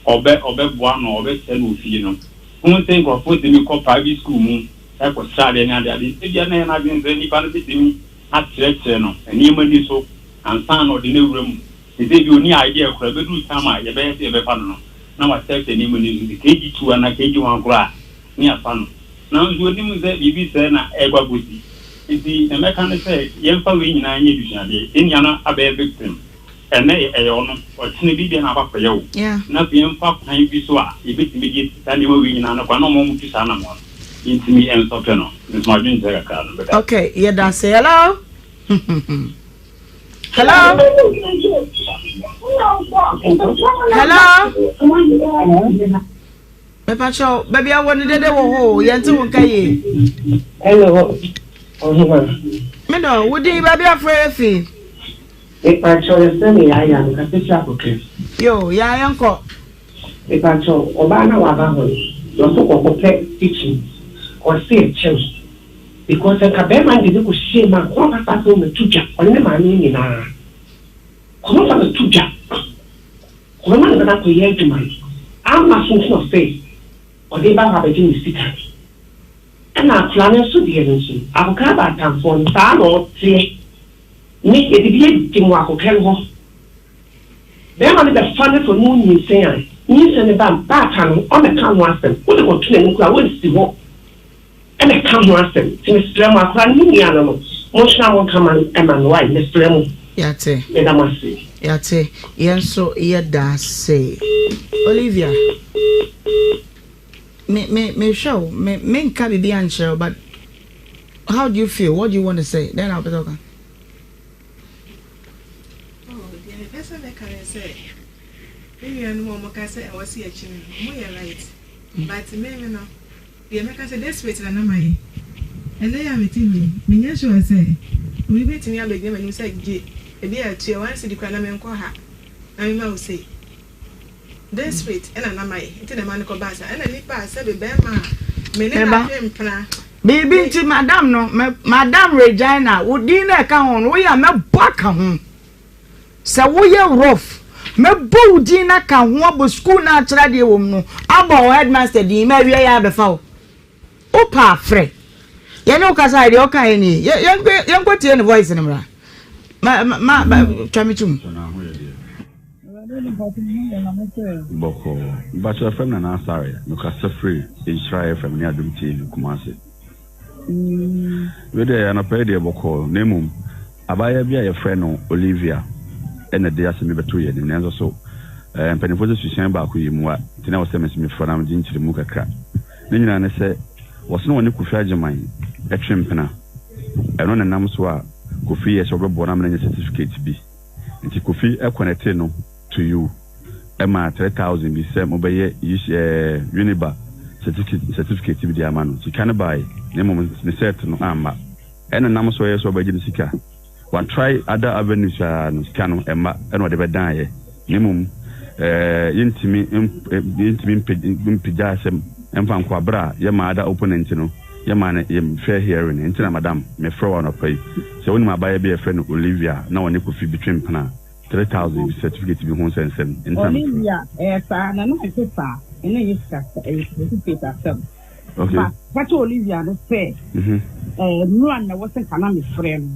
obe boa no obe se no fi no. Who think of put me ko private school mu e ko sade na ade e bia na bi nze ni pa no ti mi atrete no eni ma ni so ansan no de ne wuram e dey bi oni idea kura be du tama ye be fa no na wa check eni ma ni di KG2 na KG1 kura ni afa no na nzo ni mu ze bibi se na e gwa gosi iti e meka ne se ye mfa we nyina anye dusuade enya na abe victim ene e yo no o tini bi na ba ye wo na bi mfa kwan bi so a e bitimi di tani we nyina na kwa no mo mu tisa na mo intimi en so pe no this my dream there ka no. Okay, yeah, that's it. Hello. Hello. Hello. Me pacho, baby, I want to do ho. Yantu wonkaye. Hello. Me no, would you baby afraid fi? Me pacho, se me ya ya ka se cha ko ke. Yo, ya yanko. Me pacho, oba na wa ba ho. Yo so ko kitchen. Or see a change. Because a cabman did go see my quarter past on the tuja, or the money in our. Come on, the tuja. Come on, the apple year to my. I'm not thinking of faith, or they have a genius secret. And our plan is to the energy. I will come back and for the or say, make it be a Wako Kelho. Then on the funny for moon, you say, you send about back on the town once, what about killing who I will see what. And I come once them. LIVESTREAM akwa ni animal. Most now won't come and why LIVESTREAM. Yate. Medamasi. Yate. Yenso yeda say. Olivia. Me show. Me nka bibi answer, but how do you feel? What do you want to say? Then I'll be talking. Oh, the person that can say. Maybe I know more can say I was here chilling. More right. But maybe now. The American said this way to my and they are with me. Minya sure say we bet me a big name and you say G. A dear to one city crime and call her. I will say this way and an amai into the manical bassa and a nipa said a bear man. Baby to Madame no Madame Regina would dinner come on. We are not back home. So we are rough. Me bo dinner can wobble school natural de no. Abo headmaster di me we ya befa. Opa fre. Ye no kasa ide o kan ni. Ye nkwati ne voice ni mra. Ma twamitum. Boko. But your friend na sorry. No kasa free. Nhyira FM ni adum TV Kumasi. We dey na pay dey boko. Nemum. Abaya bia your friend no Olivia. And the day I see me beto ye ni nanzo so. Mpanifo se susan ba ko yimu a. Tina wo se me fona me dinchire mu kakra. Ne nyina ne se wasno woni Kofi Agyemang etwempena eno ne nam so a Kofi ye so bebo na me certificate bi nti Kofi e connect no to you ema 3000 bi se mo beye Uniba certificate bi di amano ti kan buy ne mo ne set no ama eno nam so ye so baji ni sika one try other avenues no sika no ema eno de be dan ye ne mo yintimi mpija sem emfa nkwabra ye ma ada opponent no ye ma na ye fair hearing ntina madam me fro one of pay so woni ma baye be e friend Olivia na woni Kofi between pana 3000 certificate bi ho sensem Olivia sa na no paper ene yiska certificate asem okay but Olivia no say no an na wasn't kana me friend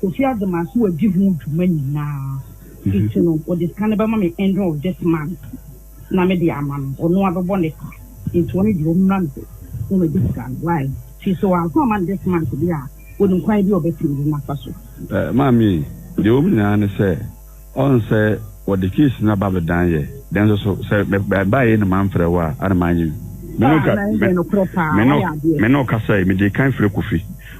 Kofi Agyemang so give him to money na you know or this kind of me end of this month na me di amam ono abobone into one the month no me discount why she so I'll come on this month be a wouldn't quite be obetting na paso mami the woman na say on say what the case na babadan ye then so say buy in man for a while I mind you me no ka say me dey kan free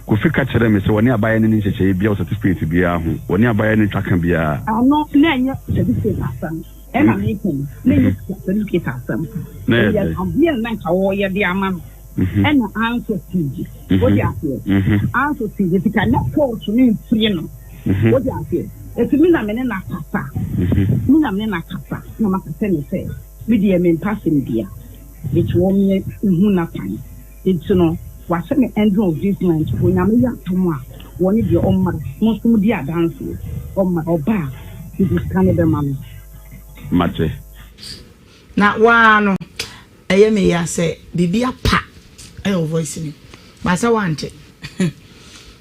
Kofi ka kire me say woni abaye ni ncheche bia certificate bia ho woni abaye ni twaka bia no na nya certificate asam e na making na certificate asam na ya ambia na ka wo ye dia ma no e na answer tiji o dia fe answer tiji tika na court ni free no o dia fe etimi na me na kasa mi na me na kasa na makasa ni say me dia me pass ni dia it wo me hu na pan it's no what's the end of this month when I'm young tomorrow one of your own mother most of the dance on my oba it is kind of the mommy mate na one I me ya say bibia pa I voice ni but I want it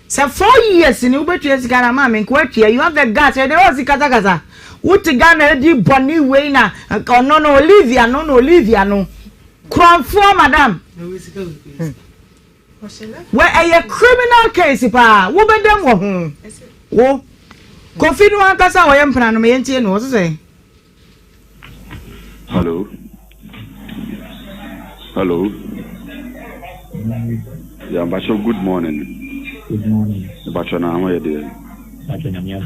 so 4 years in Uber to yes gara mama nkwatia you have the gas they was kata wuti Ghana di boni we na no Olivia no Crawford madam where a criminal case pa wo bedem wo ho wo Kofi no akasa wo yempna no me yentie no so say hello yeah Bacho good morning Bacho na how you doing Bacho na miya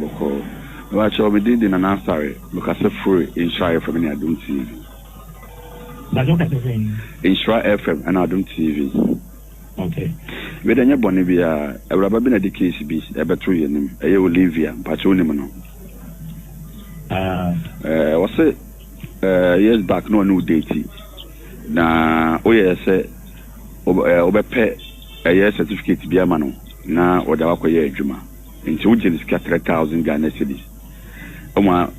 boko Bacho me din na na sorry because free in Nhyira from any Adum TV Bacho ka say in Nhyira FM and Adum TV okay we dey nya boni bia Ewraba bi na the case bi e beto ye nim e Olivia Bacho nim no what say years back no date na oye say obepe a certificate bi ama no na oda wakoye adwuma nti wo gene sika 3000 Ghana cedis uma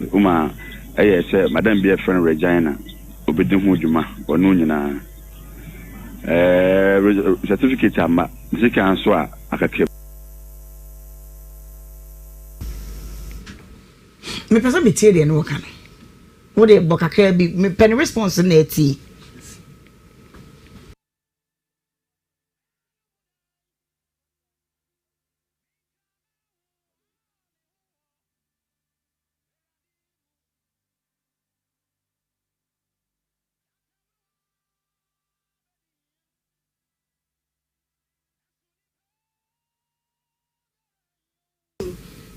say madam be a friend Regina obedi hu adwuma onu nyina certificate ama sika anso a akake me pesa be tie de no kan wo de bokaka bi me pen response na eti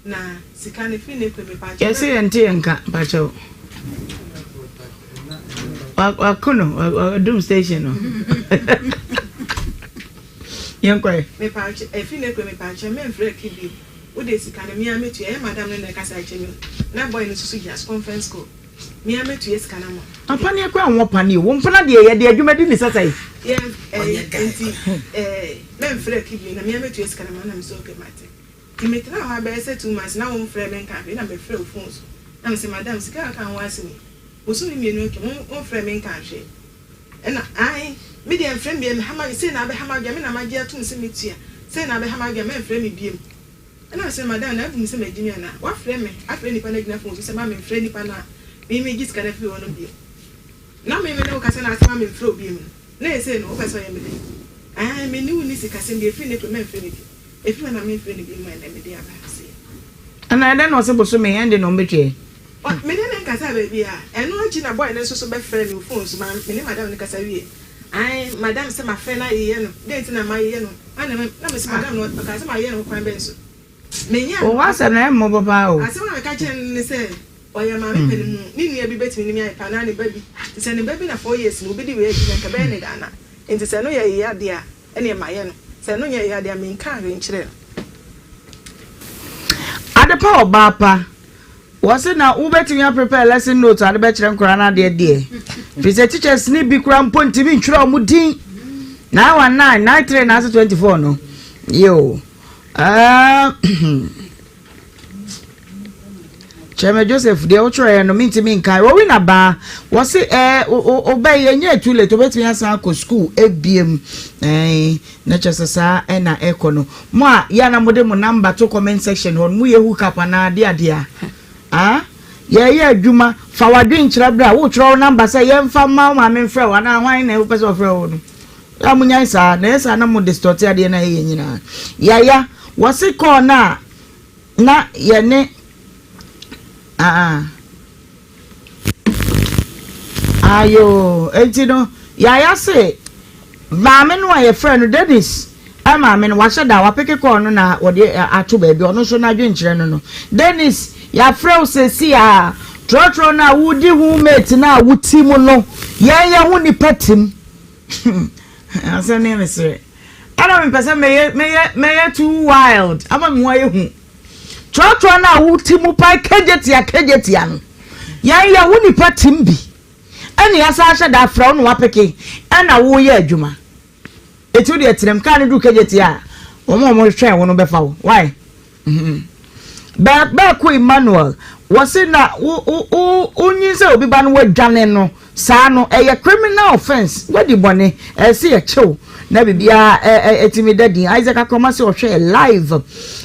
na sikane fi ne kwe me pa yes enti enka pacho wakono doom station no yankwe me pa fi ne kwe me pa che me frɛ kibi wo de sikane me ametu e madam ne na kasa che me na boy no susu gas conference call me ametu yes kana mo apani ekwa anwo pani wo mpana de ye de adwuma di ni sasai yeah enti me frɛ kibi na me ametu yes kana mo na me so okay mate Kimetra ha be say 2 months na won frɛ me nka na me frɛ o phone so na me say madam sika kan wase ni osu ni mienu ke won frɛ me nka hwe na ai me de frɛ me hama say na be hama gya me na magye atum se metua say na be hama gya me frɛ me biem na say madam na bum se me gimi na wa frɛ me afrɛ nipa na gina phone so say ma me frɛ nipa na me gis kana fi wono biem na me no ka say na say ma me frɛ o biem na say no o person ye me de ai me ni woni sika se me frɛ ne me frɛ ne if you na me frɛ ne bi ma na me de aba se ana then no say boso me ende no mbetwe me de na kasa ba bi a eno achi na boy ne so be frɛ me phone so ma me ne madam ne kasa wie ai madam say ma frɛ na ye no date na ma ye no ana na me say madam no kasa ma ye no kwan be so me nya o wa say na mo baba o ase wa ka chen ne say oya ma me pene mu ni nua bi betimi ni mi ai pa na ne baby say ne baby na 4 years no bi di we gi nka be ne dana enti say no ye ya dia ene ma ye no say no ye ya dia me nka re nkyere adepa obapa was na ubetimi prepare lesson note ade be kire nkora na de the teachers ni bi kura mponti bi ntwira omudin na 1993 na 24 no yo Cheme Joseph de otro no minti min kai wo na ba wo se obey enye too late obetimi asa ko school ebiem na chesesa na ekono mo a ya na mode mo number to comment section hon mu ye hook up na ade ye adwuma fa wadwen kira bra wo tro number say ye mfa ma me mfrɛ wa na hwan na wo pese ofrɛ wo no ya munyan sa na esa na mo distort ade na ye nyina ya wo se call na ayo entino ya say maame no aye friend Dennis maame no wa shada wa peke call no na wo de ato ba bi ono so na dwenkyere no Dennis ya frɛ se si a trotro na wudi hu mate na wuti mu no ye hu ni patim asane me sere ana me pese me too wild ama me wa ye hu trotro na wuti mu pa kejetia no ye hu ni patim bi ani asa shada frɛ no wa peke ana wo ye adwuma etu de etrem kan du kejetia wo mo hwɛ wo no befa wo why ba ko Emmanuel wose na onyi se obi ba no wadwane no saa no eye criminal offense wadi bone se ye chew na bibia etimi dadin Isaac akoma se ohwe live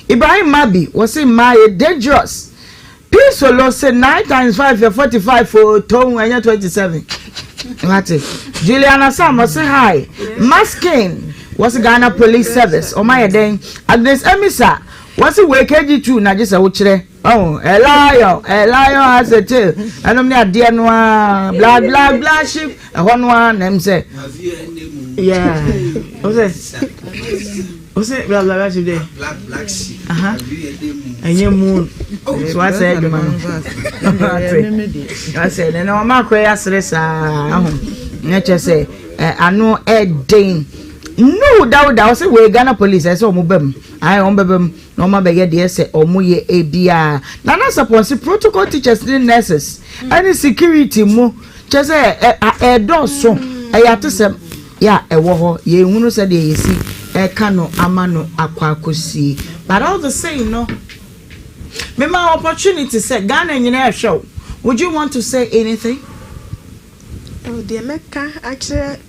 Ibrahim Mabi wose my dangerous peace lo say 9 times 5 45 for ton anya 27 Mate Juliana Sam wose hi Masking wose Ghana Police Service o my den Agnes Emisa what's it wake KG2 na just a wuchere oh a lion has a tail and I'm near dear noir black sheep a one name say yeah what's it blah sheep there black sheep and you moon so I said man I said and I'm not crazy stress nature say I know a dame no doubt I say we Ghana Police I saw mobem I ombebem no ma bege de say omoye ebia na na suppose protocol teachers and nurses any security mo che say do so ayatesem ya ewo ho ye hunu say de yesi ka no amano akwakosi but all the same no me my opportunity say Ghana nyina show would you want to say anything oh dear Mecca actually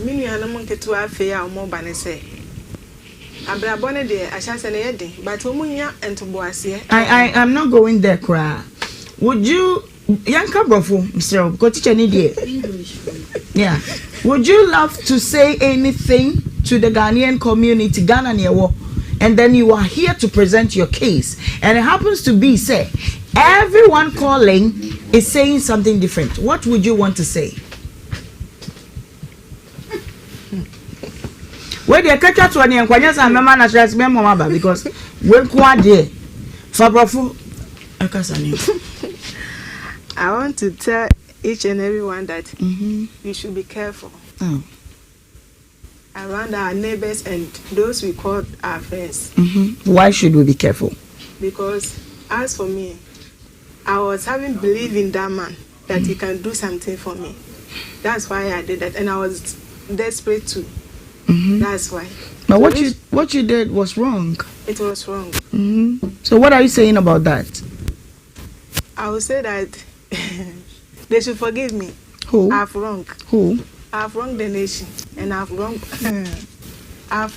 minu anam nketu afi a omo ba ne say abrabone de ahase ne yede but omunya entoboase I am not going there cry would you yanka brofo Mr. Go teacher ni there yeah would you love to say anything to the Ghanaian community Ghana newo and then you are here to present your case and it happens to be say everyone calling is saying something different what would you want to say where the catch to any enquires and member national member because when quade Fabrofo I want to tell each and everyone that we should be careful around our neighbors and those we call our friends. Why should we be careful? Because as for me, I was having belief in that man that he can do something for me. That's why I did that, and I was desperate too. That's why. But so what you did was wrong. It was wrong. So what are you saying about that? I would say that they should forgive me. Who? I've wronged. Who? I've wronged the nation, and I've wronged. I've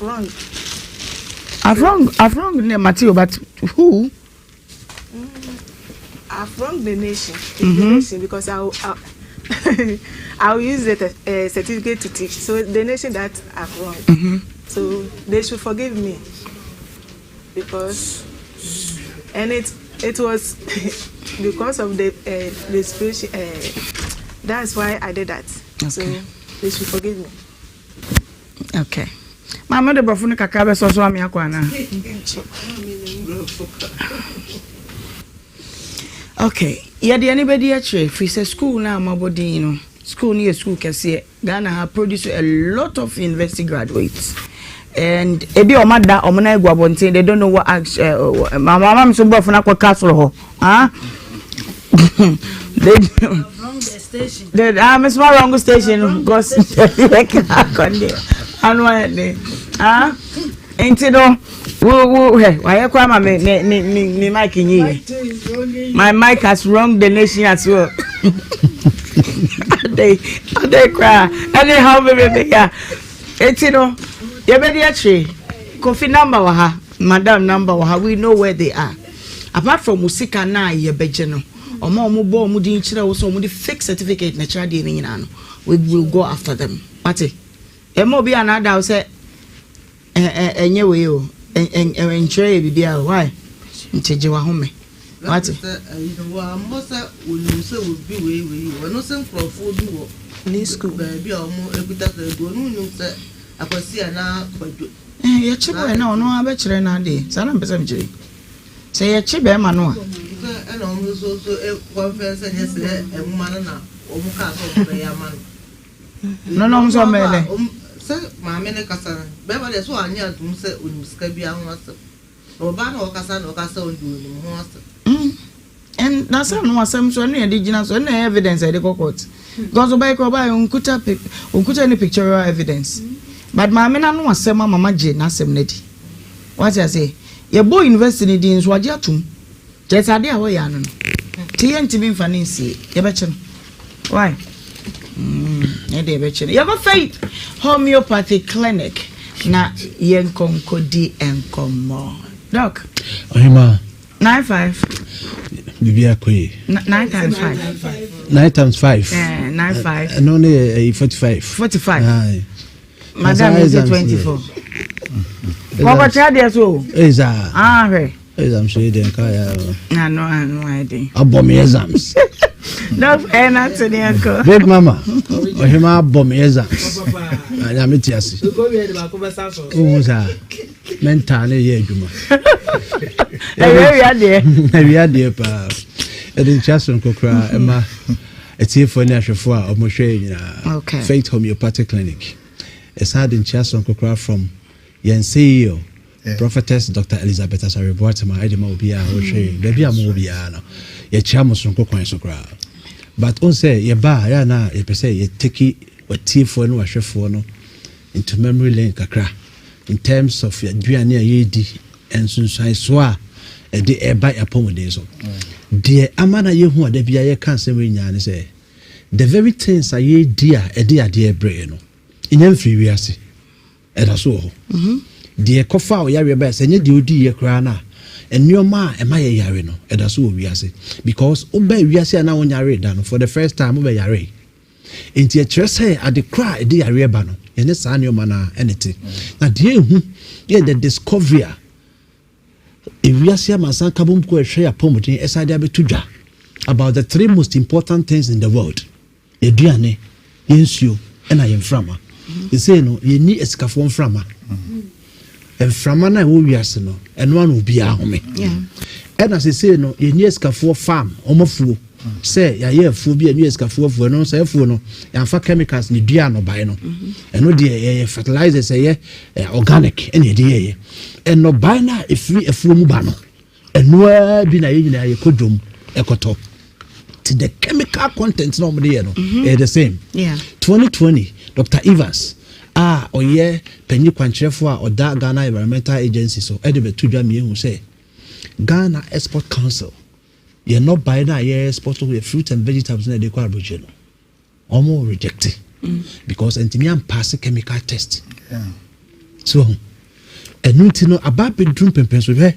wronged the material, but who? I've wronged the nation. The nation because I'll use the certificate to teach. So the nation that I've wronged. So they should forgive me because, and it was because of the spiritual. That's why I did that. Okay. So they should forgive me. Okay. Mama de brofunu kakabe so so ami akwana. Okay. Yeah, the anybody actually if it's a school now mabodi, you know. School near school kese Ghana have produced a lot of university graduates. And ebi o mada o mona egwa bonte they don't know what mama so brofunu kwa castle ho. Wrong station. Miss wrong station because Entido why kwa me mic in my mic has wronged the nation as well. They cry anyhow baby yeah Entido you better actually coffee number waha madam number waha we know where they are apart from musika na ye bejeno omo bo omo din kire wo so omo di fake certificate na kira de ni nyina no we will go after them pati emo bi anada say enye we o enkire bibia why nteje wa home What? You know, I'm most will you say would be way we no same for food do school baby or more every time they go no say I can see now but your children no I bet you na day sana pesa mchiri say your chibe ma no and almost also a conference and yes a woman na omuka so be ya man no so mele say ma me ne kasa be ba de so anya dum say oniska bia ho asa oba na okasa ondu ni ho asa and na say no asem so na dey gina so na evidence I dey court because oba ko ba unkuta ni pictorial evidence but ma me na no asem mama je na asem na di what I say ye boy university din so age atum just ade a wo ya no TNT bi mfa ni sie ye be che why ye dey be che ye go faith homeopathic clinic na yen konkodi enkomo doc Ohemaa 95 Bibia koyi 9 times 5 9 times 5 95 and only 45 aye madam is 24 what child is so is hey exam so dey kaya no I dey abom exams no Anthony uncle big mama Ohemaa abom exams anya metiasi go we dey ba ko besa so za mental ye adwuma we are there pa edin chason kokra ema etiefo ni ahwefo a omohwe nyina Faith Homeopathic Clinic esad in chason kokra from yen CEO Prophetess Dr. Elizabeth Asariboatema edema obi a ohwe baby am obi a no ye chiamo son kokwan sokra but on say ye ba ya na ye pese ye take watiefo no ahwefo no into memory lane kakra in terms of aduane a yedi ensunsan so a de eba yapomode so de amana yehu ada bia ye kan sem nyane say the very things a yedi a de ade ebre no inyam free wiase eda so ho de kofa o yare ba se nye de odi ye kra na ennioma ema ye yare no eda so wiase because oba wiase na wonyare da no for the first time oba yare enti e kire say ade kra e de yare ba no ye ne sa nneoma na enete na de ehu ye the discovery Ewiase amasan kabum ko ehwe apomodin esade abetudwa about the 3 most important things in the world eduane yensuo ena yemframa say no ye ni esikafo mframa emframa na wo wiase no eno anu obi ahome ena say no ye ni esikafo farm omofuo say ya ye afuo bi enu esikafo afuo no say afuo no ya fa chemicals ni dua no bai no eno de ye fertilizers ye organic ene de ye eno bai na efiri afuo mu ba no eno bi na ye nyina ye kodwom ekoto to the chemical content no de ye no the same 2020 Dr. Evans oye penyi kwanchefo a oda Ghana Environmental Agency so e de betudwa me hu say Ghana Export Council you're not buying a export of fruit and vegetables in the Quarbujino. Almost rejected because Antimian pass a chemical test. So, a new tino about bedroom pempens with her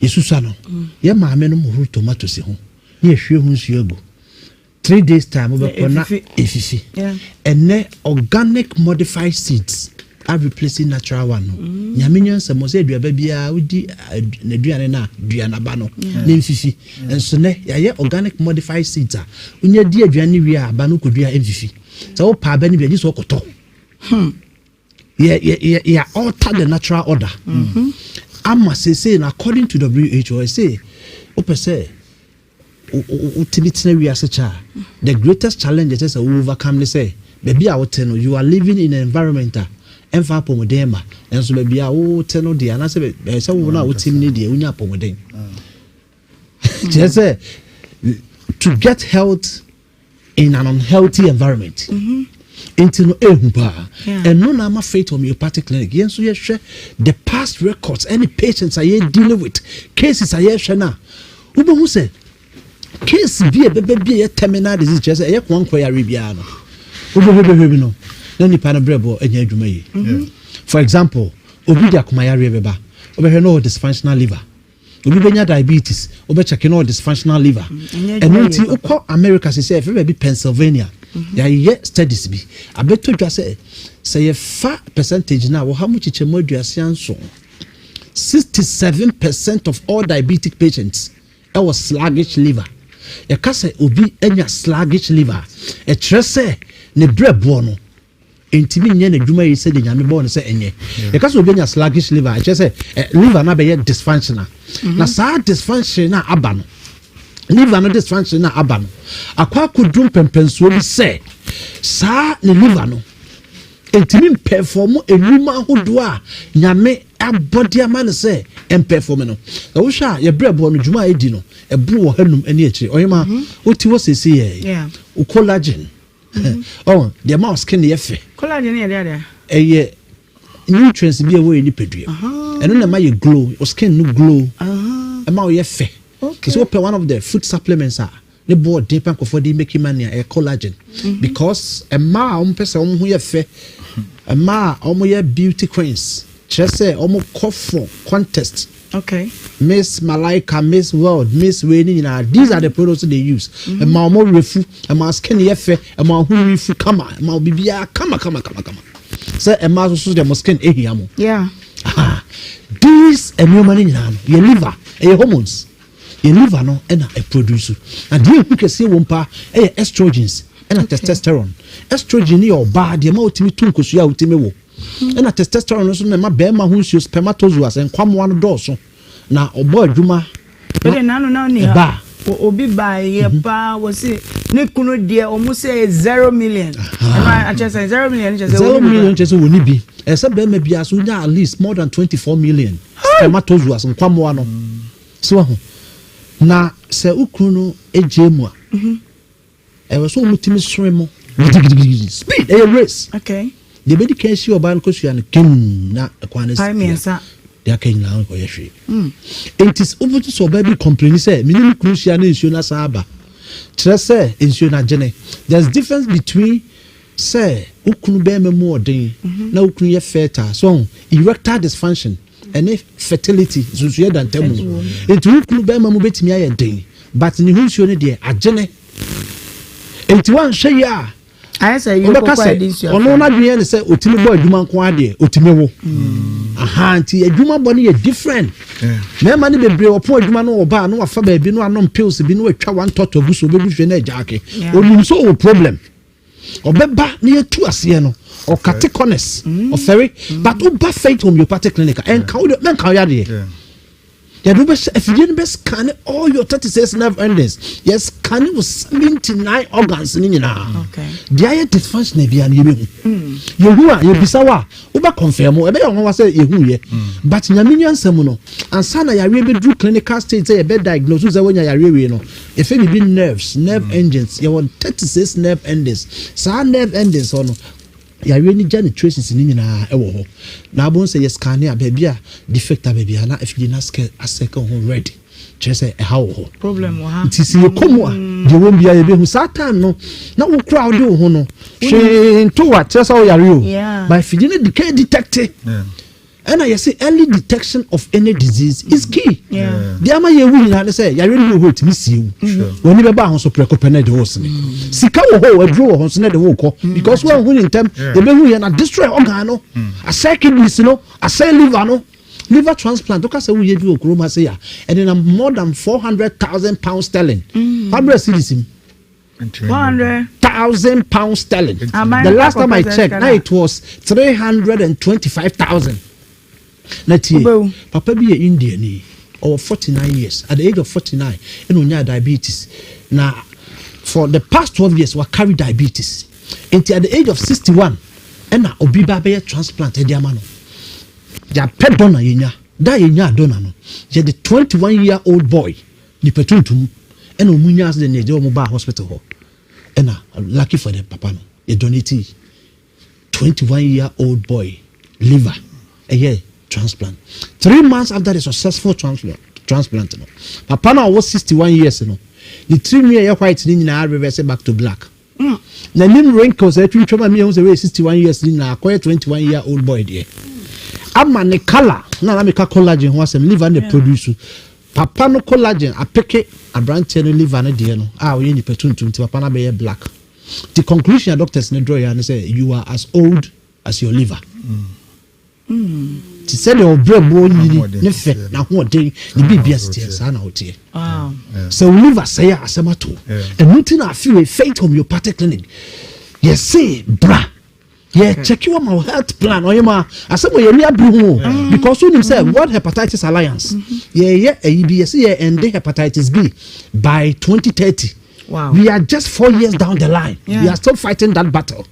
is Susano. Your mamma root tomatoes. Yes, sure, who's your go. 3 days time over if and ne organic modified seeds are replacing natural one. Yaminian some say baby udi neduane na duana bano nemfifi enso ne ya organic modified seeds unya di aduane wi a bano kodua emfifi so pa ba ni bi so koto ya alter the natural order ama say according to WHO say opese utilitina wi asecha the greatest challenge is overcome say baby a wote no you are living in an environment emfa pomodema enso ba bia wo te no de ana se se wo na wo tim ni de unya pomodem just say to get health in an unhealthy environment into no ehumpa and no na ma Faith Homeopathic Clinic yenso ye hwe the past records any patients are dealing with cases are ye hwe na ubo hu se case bi ye terminal disease just ye kwankwa ya bia no ubo no then ni pana brebo enya adwuma yi for example obi da kuma yare beba obi no dysfunctional liver obi benya diabetes obi check no dysfunctional liver and unti ukọ America say if be Pennsylvania ya ye studies bi abeto dwa say ye fa percentage na wo ha mu chichemo aduase anso 67% of all diabetic patients was sluggish liver. A case obi enya sluggish liver. A tresse ne brebono. Intimi nyene dwuma yi se de nyame bo ne se enye. A case obi enya sluggish liver. I just say liver na be dysfunctional. Na sa dysfunction na aba no. Liver no dysfunction na aba no. Akwa kudum pempensuo bi se sa ne liver no. Intimi perform enuma hodo a nyame abodi amane se perform no. E wo hwa ye brebo no dwuma edi no e bru wo hanum ani akire oyema oti wo sese ye yeah o collagen oh the mouse skin ye fe collagen ye there ye nutrients bi e wo ni pedua eno na ma ye glow o skin no glow e ma ye fe okay so one of the food supplements are the board deep and for the making money a collagen because a ma person who ye fe a ma ye beauty queens just say for contest okay Miss Malaika, Miss World, Miss Winning, these are the products they use a ma refu a ma skin ye fe a ma who refu kama ma bibia kama say a ma so the skin ehiamo yeah these a new money your liver your hormones your liver no and a produce and you can see wompa estrogens and testosterone estrogen your body ma otimi tunkosu ya otimi wo and testosterone so na ma be ma hu nsuo spermatozoas en kwamwa no dɔɔso na obo adwuma but na ni ba obi ba ye pa wo se ne kunu de omo say 0 million I just say 0 million just 0 million just woni bi ese be ma bia so at least more than 24 million spermatozoas en kwamwa no so ho na se ukunu ejemu a was so mutimi swim speed a race okay the medication or ban cause you and king na akwane sa they can now go yeshi it is over to so baby complain say minimum crucial na saba tire say insure na gene there's difference between say ukunu be memo odin na ukunu ye fertile so erectile dysfunction and fertility so so than temu it ukunu be memo betimi aye den but ni hunsuo ne de agene enti wan hwe ya I say you go this ono na dwen ne say otimi boy adwuma nko ade otimi wo aha nti adwuma bo ne different me ma ne bebre opo adwuma no oba no afa ba bi no anom pills bi no atwa one tot ogu so obedu hwe na ajaake onu so o problem obeba ne yatu ase no o catechonis o ferry but oba faith homeopathic clinic and can men can ya de you do best if you didn't best scan all your 36 nerve endings. Yes, scanning was 79 organs in okay. The eye dysfunction be an you who are you bisawa, Uba confirm or I say you ye. But Yaminian Semono and Sana Yaribi drew clinical state say a bed diagnosis when you know. If it be nerves, nerve engines, you want 36 nerve endings. Sa nerve endings on. Ya really journey traces in na ewo ho na bon say yes can ya baby a defect baby na if you na scale a second home ready just say how ho problem wa it is you come wa je won bia ye be hu satan no na wo crowd ho no she into what just how ya real by if you detect and I say early detection of any disease is key. The ama ye wu na say ya really go to me see you. When you be ba ho so prekopene de horse ni. Sika wo ho adro ho so na de wo ko because when who in time they be hu na destroy organ no. A kidneys no, a liver no. Liver transplant to say we bi okroma say ya. And then more than 400,000 pounds sterling. How much is it? 100,000 pounds sterling. The last time I checked, now it was 325,000. Papa be Indian ni over 49 years. At the age of 49, and on diabetes. Now, for the past 12 years, we carry diabetes. Until at the age of 61, and now Obiba be transplanted Yamano. They are pet donor yenya. That yenya donor no. They the 21-year-old boy. Ni petuntum. And Omunyas the Nejo Mobile Hospital. And now lucky for the papa no. They donated 21-year-old boy liver. A year. Transplant 3 months after the successful transplant no papa now was 61 years no the 3 year white ni na reverse back to black na nim wrinkles e twin twama me who say 61 years ni na acquire 21-year-old boy there ama ne color na make collagen ho asem liver na produce papa no collagen apeke abrante no liver na there no we ni petuntum ti papa na be black the conclusion doctors na draw ya say you are as old as your liver ti said your brain boy ne fe na ho den ne bibia stia sa na hotie so we live say asemato and nothing I feel a faith homeopathic clinic yes say bra yeah check you my health plan oyema asemo ye ria bru because you say World Hepatitis Alliance yeah EBS and hepatitis B by 2030. Wow. We are just 4 years down the line. We are still fighting that battle.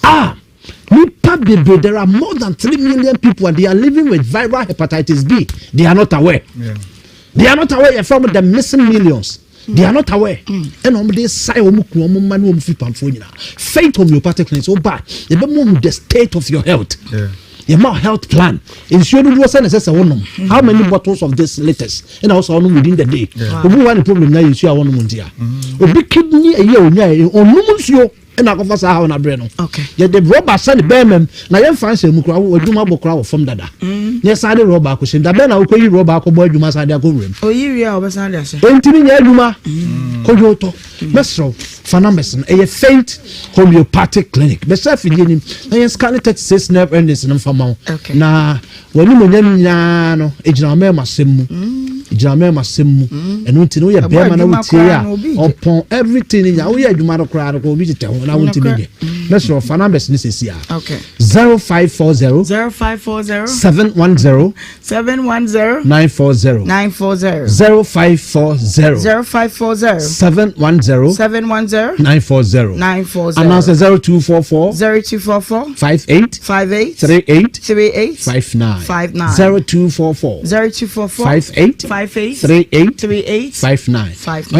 There are more than 3 million people and they are living with viral hepatitis B. They are not aware. They are not aware from the missing millions. They are not aware. And on this side, faith homeopathic clinics, oh, bad. You don't the state of your health. Your health plan. How many bottles of this latest? And also within the day. We want a problem now. You see, I want to big kidney a year on and I go for how na brain. Okay. Yeah, the robber send the bearman. Now you fancy mukra we do my bokra from dada. Yes, I the robber question. Da ben na we koyi robber ko boy duma sa dia ko room. O yiri a obesa dia se. Entimi nya duma. Ko joto. Mesro fanambesin a faint homeopathic clinic. Be self nim. Na yes scan 36 nerve endings in fama. Na wani mo nya no ejina me masem. Ejina me masem. Enu ntino ye bearman na wutie a upon everything in ya we aduma no kra ko bi tete ho na wonti me. Let's roll for numbers this is here. Okay. 0540 0540 710 940 0540 710 940 announce 0244 58 38 59 0244 58 38 59.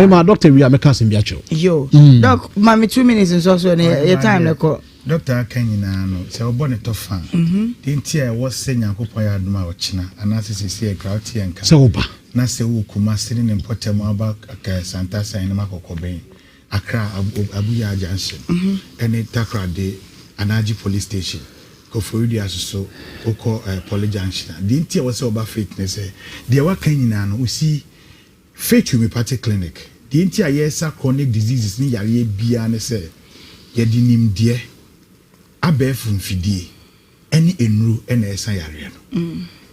My doctor we are making biacho. Yo. Doc, mami 2 minutes is also your time leko. Doctor Kenyina no se obone to fan. The ntia e wo se Nyankopon ya aduma ochina anase se e crowd enka. Se oba. Na se wo kuma sini ne mpotem aba ka Santa Sign na makokoben. Accra Abuja Junction. Ene Takra de Anaji Police Station. Ko Florida aso oko Police Junction. The ntia wo se oba fitness e. De wa Kenyina no usi Faith Homeopathic Clinic. The ntia yesa chronic diseases ni yare bia ne se yedi nimdie abefu mfidie eni enru ena esa yare no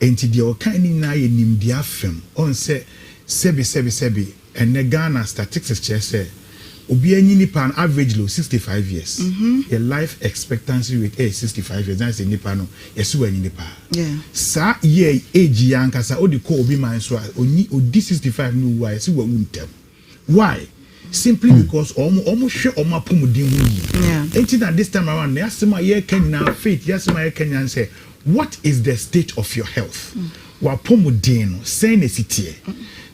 enti die okan ni na ye nimdie afem on se sebi ene Ghana statistics che se obi anyi nipa an average low 65 years your life expectancy rate is 65 years na say nipa no yesu anyi nipa sa ye age yankasa odi ko obi man so oni odi 65 no wa yesu wa wuntem why simply because almost share on my pomodin. Ain't it this time around? Yasima ye Kenya faith, Yasima ye Kenya say, what is the state of your health? Wa pomodin, saying a city.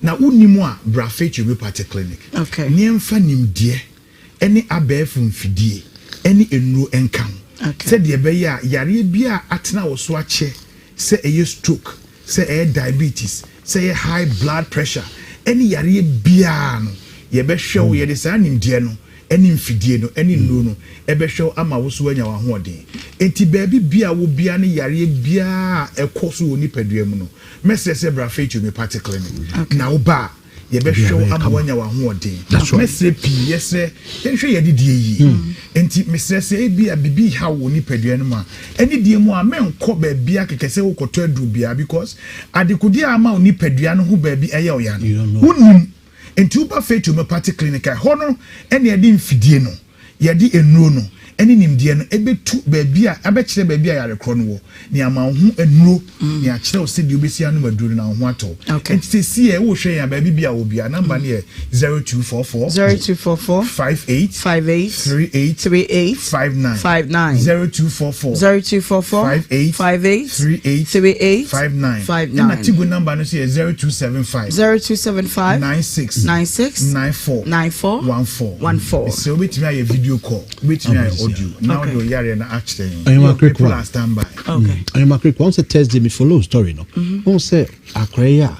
Now, unimwa bra faith homeopathic clinic. Okay. Niemfa nimdie, any abefum fidie, any enro enkam. Said the beya, yari bia atna or swache, say a stroke, say a diabetes, say a high blood pressure, any yari biano. Ye be show ye de san nimdie no eni mfidie no eni nnu no e be show ama wo so anya wa hoden enti baabi bia wo bia ne yare bia ekoso oni padua mu no mesese bra faith homeopathic clinic na wo ba ye be show ama wanya wa hoden mesese pi yese yenhwe ye didie yi enti mesese e bia bibi ha wo ni padua no ma eni die mu a menko ba bia kekese wo koto adu bia because adekudi ama oni padua no ho ba bi eye o ya no hunim enti uba faith homeopathic clinic hono ene yedi mfidie no yedi enuro no ene nimdie no ebetu baabi a abekire baabi a yare kro no wo ne ama ho enuro ne a kire o se de obesi anu maduru na ho ato enti se e wo hwe ya baabi bia wo bia number ne 0244 58 38 59 0244 58 38 59 na tigo number no se 0275 96 94 14 so with me a video call with me audio now do yare na actually people are stand by I'm a quick once a Thursday me follow story no won say akreya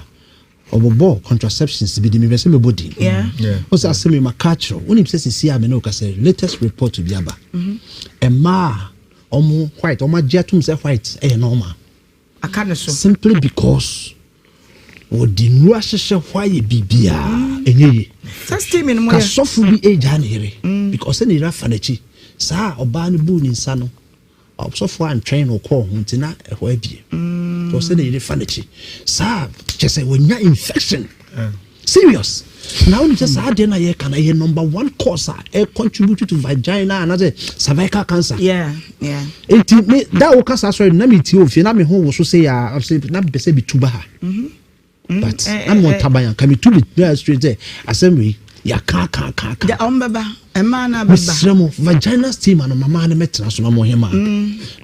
obobo contraceptions be the me be body won say asemi ma catch won him say see am no ka say latest report to biaba ma omo white omo jetum say white normal akane so simply because odi nu ahyehyɛ hwaye bibia enyeye testing in mo ka sofu bi eja na here because any rafa na chi sa oba ne bu ni nsa no sofu an train o call huntina ehwa bie because they dey fanachi sa just say when you infection serious now you just had na ye can a number 1 cause contribute to vagina and cervical cancer it me that will cause sorry na me ti ofie na me ho wo so say ya na be say be tuba ha but I'm on tabayan can be too be straight there assembly ya ka the ombeba emana beba vagina steam and mama na metra so na mo hema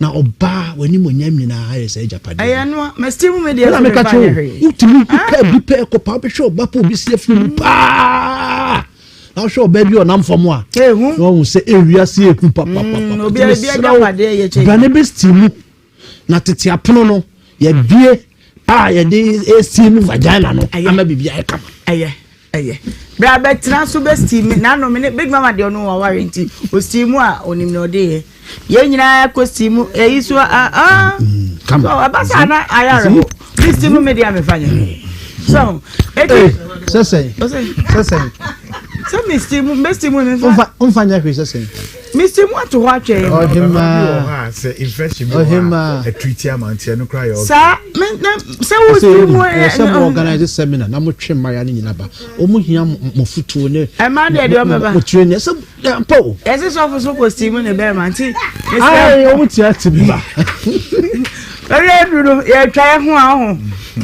na oba wani mo nyam nyina aye say japade aye no me steam me dey na me ka cho utimi ka bi pe ko pa be show ba po bi se funu pa na show ba bi onam fo mo a no say ewia se eku pa obi japade ye che ba ne be steam na tete apono no ye bie ye dey steam vagina no ama bibia e kama aye bra betra so be steam na no me big mama de no wa warranty o steam a onim no de ye nyina ko steam eyi so come on abasa na ayare ho steam me dia me fanya so say so me steam me fanya kwe say me steam want to watch Ohemaa say infection Ohemaa a treaty amount no cry sa me say wo steam some organize seminar na mo twe maya ni nyina ba o mo hia mo futuo ne e ma de o mo twe ne so po ese so ko steam ne be man ti ai o mo ti ati ba ere duro ye twa ho a ho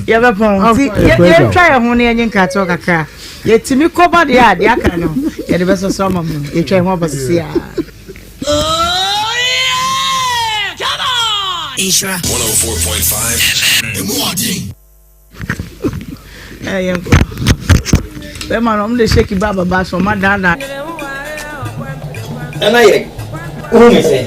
ye be pon ti ye twa ho ne yen ka to kakra ye timi koba de a de aka no ye de be so mama ye twa ho basisi a Come on! Nhyira 104.5 Emwadi. Yanko. Be man om de shake baba ba so ma dada. Ana ye. Who me say?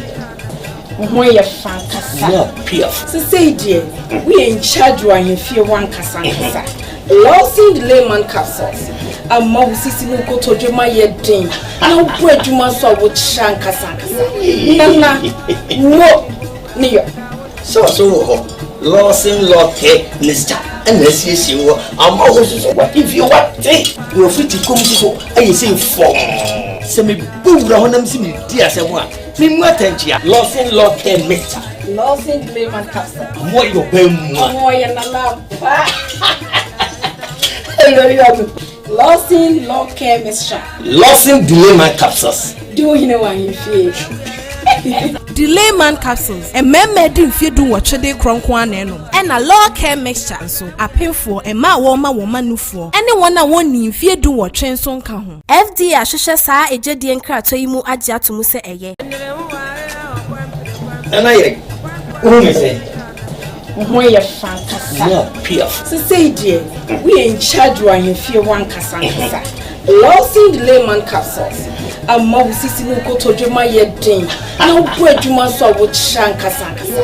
Who ye fankasa. No, piaf. So say dear, we in charge wa ye fie wan kasa kasa. Losing the layman capsules. Amma usisi mu ko tojuma ye den. Na bu adwuma so wo chan kasa kasa. Nana wo niyo. So ho. Losing loke Mr. And let's see you. I'm always what if you want you're free to come to I say form. Semi boom rahonam simi dia se mo a. Me mu atantia. Losing loke Mr. Losing the layman capsules. Mo yo bem mo. Mo ye na la. Losing law care mixture. Losing delay my capsules. Do you know what you feel? Delay man capsules. A man made in fear do what they cronkwan and a law care mixture. So a pay for a ma woman no for anyone I want in fear do what train son can. FD Ashisha sa a jedi and cratoimu adja to muse a ye. And I say. Who ye fankasa. No, piaf. So say dear, we in charge wa ye fie wan kasa kasa. Losing the layman capsules. Amma usisi mu ko tojuma ye den. Na bu adwuma so wo chan kasa kasa.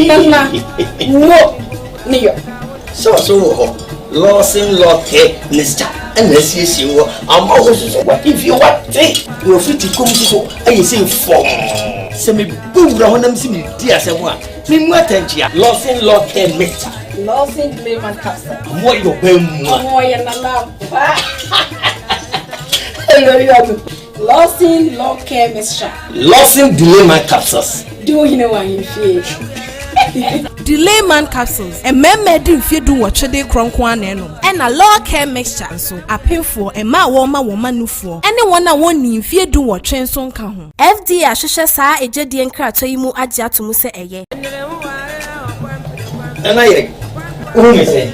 Nana wo niyo. So ho. Losing loke Mr. And let's see you. I'm always what if you want you're free to come to I say form. Semi boom rahonam simi dia se mo a. Me mu atantia. Losing loke Mr. Losing layman capsules. Mo yo bem mo. Mo ye na la. Losing law care mixture. Losing delay my capsules. Do you know what you feel? Delay man capsules. A man made in fear do what they cronkwan and a law care mixture. So a pay for a ma woman no for anyone I want in fear do what train son can. FD Ashisha sa a jedi and cratoimu adja to muse a ye. And I who say?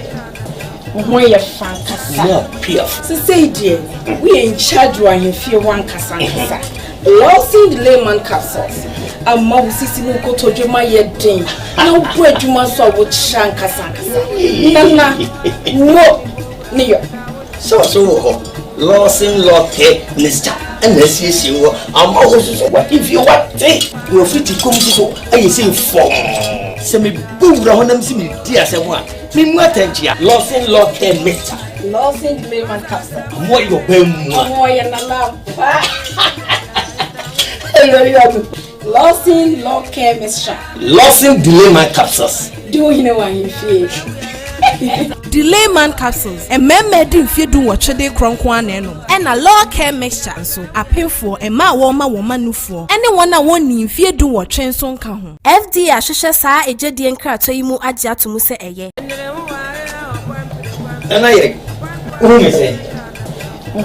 Who ye fankasa. No, piaf. So say dear, we in charge wa ye fie wan kasa kasa. Losing the layman capsules. Amma usisi mu ko tojuma ye den. Na bu adwuma so wo chan kasa kasa. Nana wo niyo. So ho. Losing loke Mr. And let's see you. I'm always what if you want you're free to come to I say form. Semi boom rahonam simi dia se mo a. Me mu atantia. Losing loke Mr. Losing layman capsules. Mo yo bem mo. Mo ye na la. Losing law care mixture. Losing delay my capsules. Do you know what you feel? delay man capsules mmemme di mfie du wo twede kronkron anenom na law care mixture nso apemfo ma woma nufuo ene wona woni mfie du wo twen so nka ho FDA ahwehwe saa ejedie nkrato yi mu age atomu se eye ana ye me say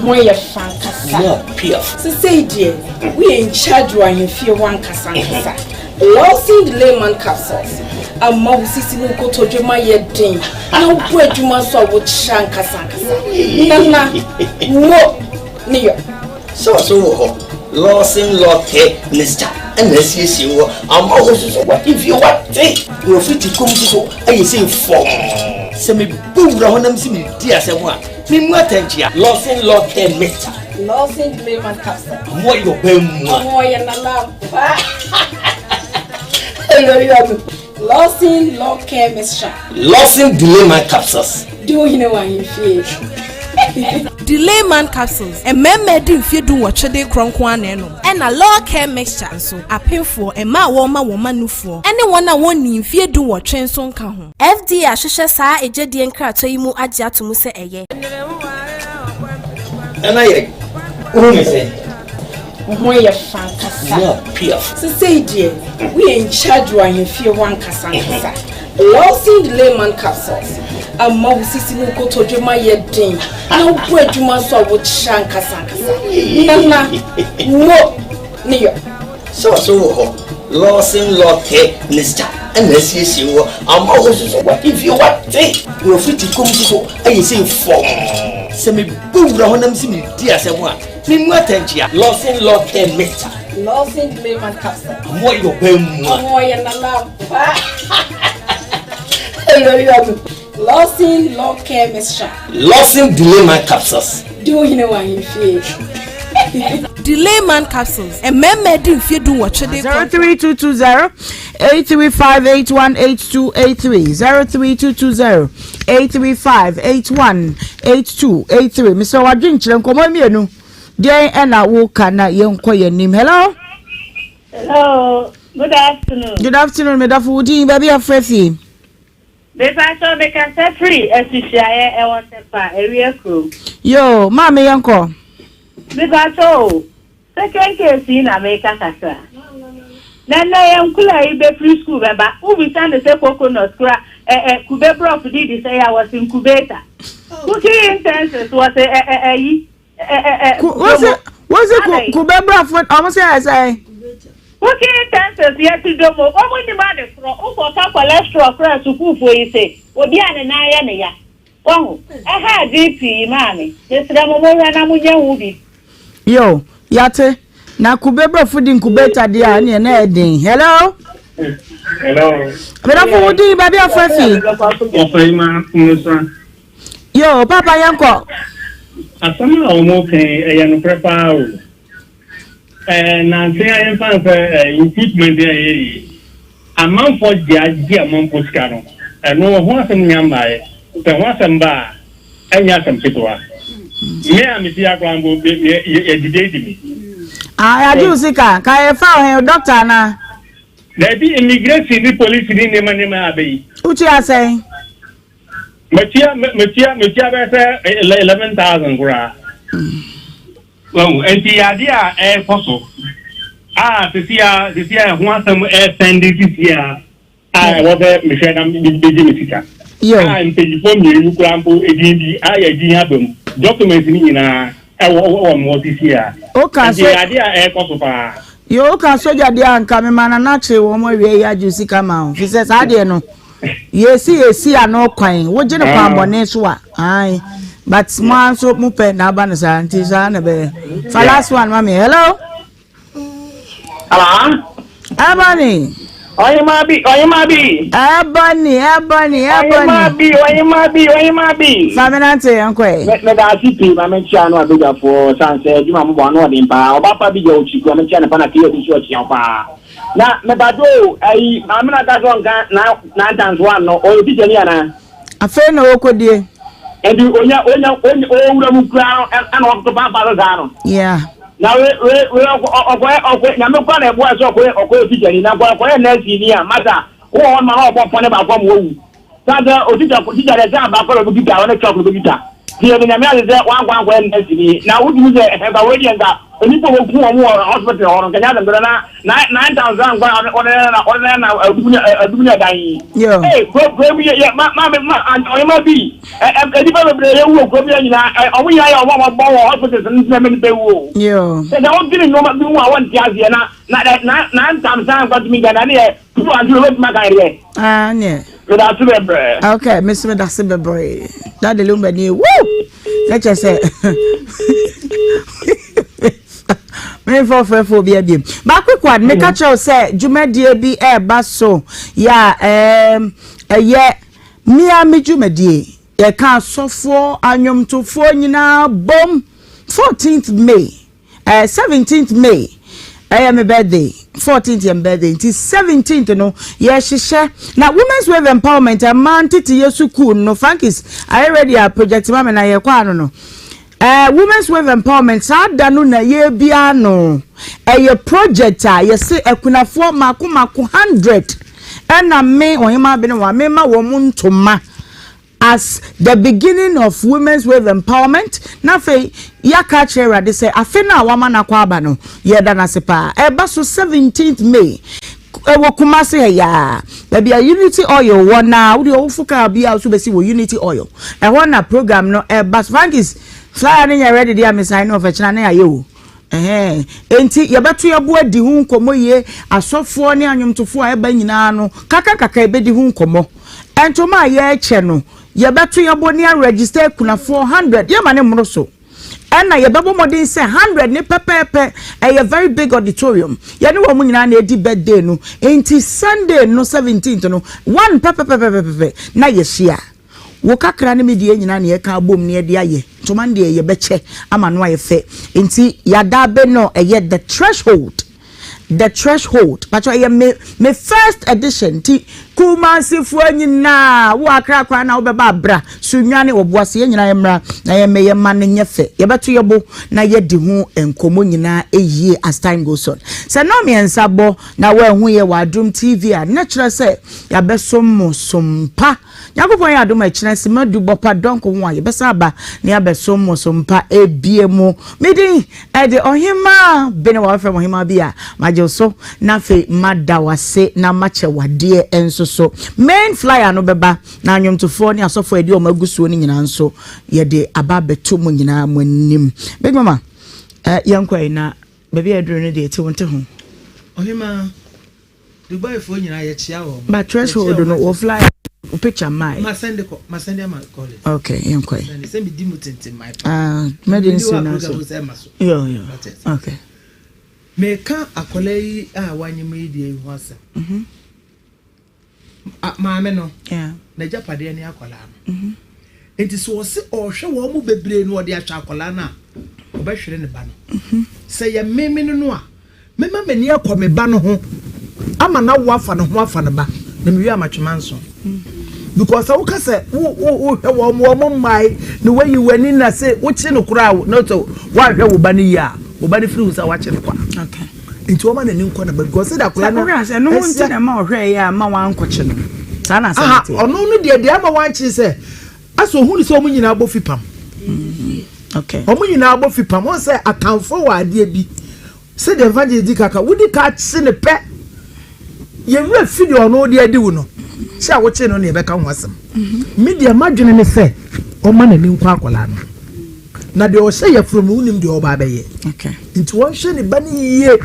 Moye fankasa. No, Pierre. So say dear, we in charge when you feel one kasa. Losing the layman capsules. A mouse sisi mu koto juma ye din. Na upo juma so wo chan kasa. Nana, wo niyo. So ho. Losing loke Mr. And this is you. I'm always what if you want take. You fit to come to I say form. Semi boom rahonam simi dia se mo. Me mwatentia losing loke Mr. Losing layman capsule. Mo yo bem. Mo ya na la. Losing loke Mr. Losing layman capsules. Do you know what you feel? delay man capsules mmemme di mfie du wo twede kronkron anenom na law care mixture nso apemfo ma woma nufuo ene wona woni mfie du wo twen so nka ho FDA ahwehwe saa ejedie nkrato yi mu age atomu se eye ana ye me say moye fankasa. No, Pierre. So say dear, we in charge when you feel one kasa. Losing the layman capsules. A mouse sisi mu koto juma ye din. Na upo juma so wo chan kasa. Nana, wo niyo. So ho. Losing loke Mr. And this is you. I'm always what if you want take. You fit to come to I say form. Semi boom rahonam simi dia se mo. Me mwatentia losing loke Mr. Losing the layman capsule. Mo yo bem. Mo ya na la. Losing loke Mr. Losing delay man capsules. Do you know what you feel? delay man capsules mmemme di mfie du wo twede 03220 835818283 03220 Mr. Wadwin chire nkomo mienu den na wo kana yenko yanim. Hello. Good afternoon. Good afternoon, me dafu di baby afrefi. Me paso me can set free esisiaye e watepa area crew. Yo, mama yanko. Me paso second case na me kasa. Nana yankula ibe free school baba. Ubi sande se coconut kura kube prof did say I was incubator. Cooking intenses was was it kube prof almost say Cooking intenses yet to do more. What would the matter for cholesterol press to cook for you say? Obi and na ya. Oh, I had DP, mommy. This Ramoya. Yo, yate. Na kubebra food incubator dia na na edin. Hello. Hello. Bera food di baby afrefi. Ohemaa Benewaa. Yo, papa yanko. Asama omo ken no prepare o. Na say I am fan equipment there. Amount for dia amount for skano. No ho asem nyamba e. Te ho asem ba. Enya asem kitwa. Me am ti akrambo e didedi mi. Ah, ya ju sika, ka e fa o doctor na. There be immigration the police ni nema abai. Uchi asay. Metia be say 11,000 kura. Well, enti adia e koso. Tisia ho asem e send tisia. What me share am beji mesika. Yo. Mpedi fo mi ru kura mpo edin edin abam. Documents ni na e mo tisia. Okay, so adia e koso pa. Yo ka soja dia anka me mana na che wo mo wie ya ju sika ma ho. Fi se sa de no. Yesi ano kwan. Wo je ne kwan bone so a. Ai. But man so mu pe na ba ne sa nti sa na be. For last one mami. Hello. Hello. Abani. Ohemaa bi. Abani. Faminante yankwe. Me da sipi ma me chia no adoga for sanse juma mo bo no de pa oba pa bi je ochiku me chia ne pa na kiyo di so chia pa. Na me ba do ai ma me na da so ngan na dance one no o ti je ni ana. Afa na okodie. Ebi onya owura mu kra ana o ko pa pa za no. Yeah. Na we na me kwa na ebo so okwe ti je ni na kwa na si ni a mata wo on ma ho po ne ba kwa mo wu. Sada otija kutija le za ba ko lo gita wona chok lo gita. Ti e na me ale ze wan ndesi na wudi mu ze e ba wedi nga oni ko ku omo hospital hono kanya da na 9000 gwa ona adunya dai. Eh ko mi ya ma ma bi e di ba bre ewu ko bi nyina omo ya omo bo hospital na me be wo. Yo. Se da on gini no ma bi wo awon ti azie na 9000 gwa mi ga na ne tu anju lo ma ga re. Ah ne. Okay, Mr. Medasibebre. That the Lumbani. Woo! Let's just say. Me for be a beam. But quick one, make a show say, Jume DB air basso. Yeah, me Jume D. You can't so for anyum to 4 now, bomb 14th May, 17th May. I am a birthday. 14th and birthday. It is 17th, no. Yes, she share. Now, women's wave empowerment. A man titi yesu cool. No, Frankis. I already a project mama na ye kwa no. Women's wave empowerment. Sa danu na ye biano. Ye project ye say kuna for maku 100. Na me Ohemaa Benewaa me ma womun toma. As the beginning of women's wave empowerment, na fe ya catch here they say afena wama na kwaba no ye da na sepa e ba so 17th May e wo kumase ya baby a unity oil wona wo de ofuka bia so be si wo unity oil e wona program no e ba Frankis flyer na ready there me sign off e china na ye wo enti ye beto ye bo adi hu nkomo ye asofo ne anwomtofo a e ba nyina no kaka e be di hu nkomo entoma ye eche no ye beto ye bo ne register kuna 400 ye ma ne mro so na ye bebo modern say 100 ne pepepe a very big auditorium ye ne wo mu nyina na edi birthday no enti Sunday no 17th no one pepepe na ye share wo kakra ne medie nyina na ye ka bom ne de aye toma de ye beche ama no aye fe enti yada be no ye the threshold but me first edition ti kumansifu nyina wo akra na wo beba bra sunwane oboase nyina yemra na ye me ye man nyefe ye beto ye bo na ye di hu enkomo nyina eyie as time goes on se no me ensabo na wa hu ye wa Adum TV a natural say ya besom sompa yakopon ya Adum a kire se madu bopa donko ho a ye besa ba na ya besom sompa ebiemu midin e de Ohemaa Benewaa from Ohemaa bia majoso na fe madawase na mache wade enso so main flyer no beba na anwomtofo ne asofo edi o magusuo ni nyina nso ye de aba beto mu nyina mwanim big mama yankwai na baby adru ne de eti wonte ho Ohemaa Dubai fo nyina ye chia wo ba threshold no wo flyer picture my masende ma call it okay yankwai send me dimutente my medicine na so yo okay me ka akolei a wanyeme die hu asa maame no na japade ne akola no enti so se ohwe wo mu bebre no ode atwa akola na obehwere ne ba no se ye meme no a mema mani akome ba no ho ama na wo afa no ho afa ne ba na me wi amatwema nso because I woka say wo mai the way you went in na say wo chi no kura no to wa hwe wo ba ne ya wo ba ne free usa wa chi ne kwa okay into woman and nkwa na because that kula no no nti na ma ohwe ya ma wan koche no sa na sa ono no de ama wan chi se aso hu ni so mu nyina abo fipam okay o mu nyina abo fipam won say akanfo wa ade bi se the evangelist kaka wudi ka chi ne pe ye nwe video no de ade wu no se a wo chi no ne be ka ho asem media madwene ne se o ma na ni nkwa akola no na de o say ya from unim de o ba be ye okay into won hwe ne ba ne yiye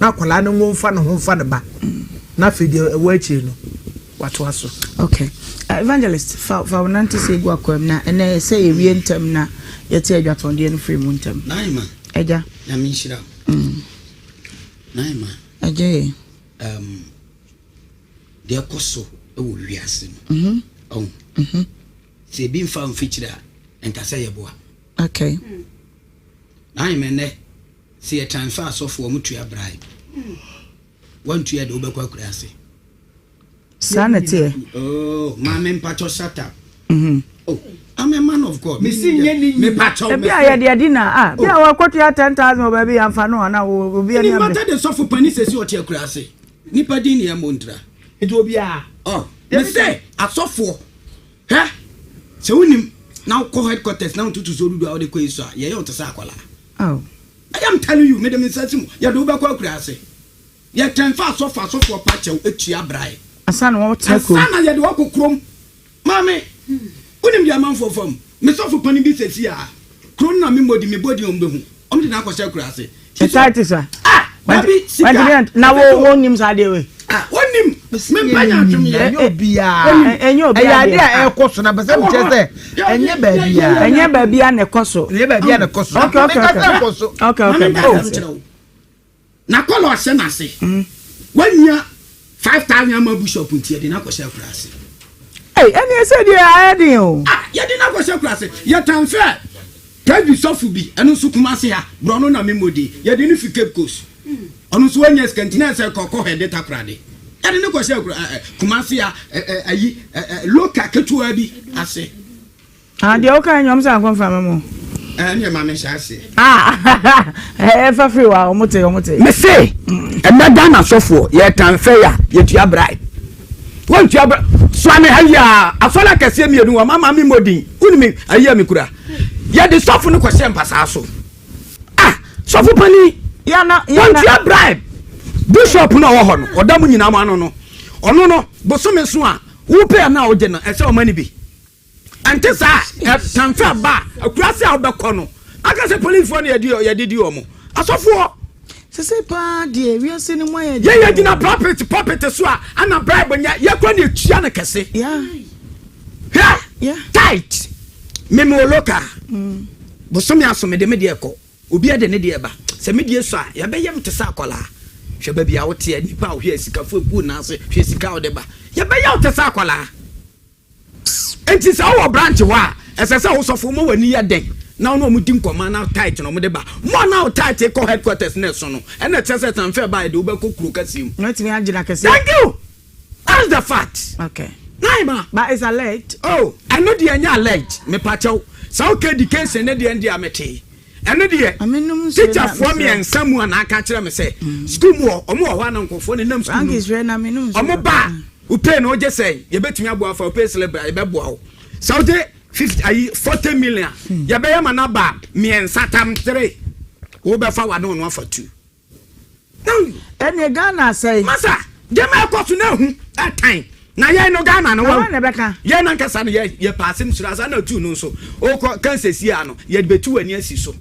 na akola no nwo mfa no ho mfa ne ba na fidi wa chi no wato aso okay evangelist fa wonante say gu akwam na ene say ewie ntam na yete adwatonde no free mu ntam naima eja na Nhyira naima eje de akoso e wo wiase no se bi mfa mfichira enkasa yeboa okay naima ne se ye transfer sofo mutu ya bribe wantu ya de obekwa kurase sanity oh mama mpacho shut up oh I'm a man of God. Me patcho me ya de adina bia wa kwotu ya 10,000 baby amfa no na wo bia ni mata de sofo pani sesi o tie kurase nipa din ya montra edo bia me say asofo he se wonim now call headquarters now to so do all the quiz so ye you to say akola oh I am telling you me dem insasimu ye do be kwa kura ase ye tenfa asofo pache etua brai asan wo tako asan ye de wakokrom mame wonim dia man fofom me sofo pani bi sesi a kron na me modi me body ombehu omdi na akosha kura ase society sir baby na wo nim sa de we wonim me banya atwem ye enyo bia ade a ekoso na bese mche se enye babia na ekoso okay na kolo ase na se wanya 5,000 ama bishop ntie de na akosha kura ase ene se de ayedin o ye de na akosha kura ase ye tanfe Kabi sofu bi enu su kumase ha brono na memodi ye de ni fi Cape Coast onu su wanya skantina se kokko hede takrade ye de ni ko se kumase ha ayi local ketua bi ase de o kan nyom sa confirm mo ne ma me shase fa free wa o mote me say emeda na sofu ye tanfe ya ye tua bribe won tua so ame ha ya asola kase mienu wa mama mi modi unimi ayi mi kura ya de sofu no kwese mpasa so sofu pani ya na bribe bishop no wo ho no odam nyina ma no ono no bosome so a wo pay na o je no ese o mani bi ante sa tanfa ba akurase a obekọ no aka se police for ya didi o mo asofu se pa de wi ase ni mo ya ye dina property so a ana bribe nya ye kwa na etua na kese yeah tight meme oloka bosome asome de mede ekọ obi ade ne de eba se mede so a ya beyem te sa akola hwe ba bia wote nipa hwe sika fo ebu na ase hwe sika ode ba ya beyem te sa akola enti se wo branch wa esese wo sofo mo wani ya den na no mu di nkoma na tight no mo de ba mo na tight ko headquarters na so no ene tese tan fe ba de wo be kokuru kasim no ti me agina kase thank you that's the fact okay Naima, but it's alleged. Oh, I know the anya alleged. Me pacho. So okay, the case and the end amete. And no dear. I mean, teacher for me and someone I catch them say. School more or more one uncle for the name. Frank is red. I mean, I'm ba. Who pay no just say. You bet me about for pay celebrate. I bet so they 40 million. You bet him another. Me and Satam 3. Who be for 1 for 2. No. Any Ghana say. Masa. Jema ko to know that time. Na ye no Ghana no wa na beka ye na nkasa no ye pasim sura sa na tu no so o kan sesi ano ye betu ani asi so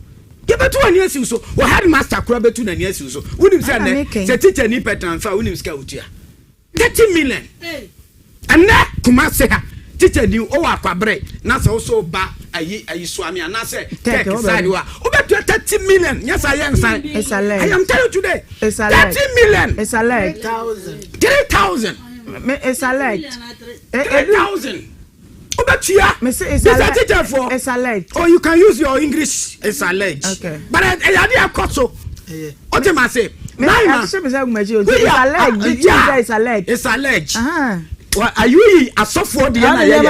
ye betu ani asi so wo headmaster kura betu na ani asi so unim say na se teacher ni petan fa unim ska utua 30 million and na kuma se ha teacher ni o wa kwabre na se so ba ayi so ami na se take side wa o betu 30 million yes I am it's a lie. I am telling you today it's a 30 million it's a lie 3,000 it's alleged 3,000 Obetia me say it's alleged it's alleged oh you can use your English it's alleged okay but I dey akoso what am I say now it's alleged it's alleged what are you asofo de na ye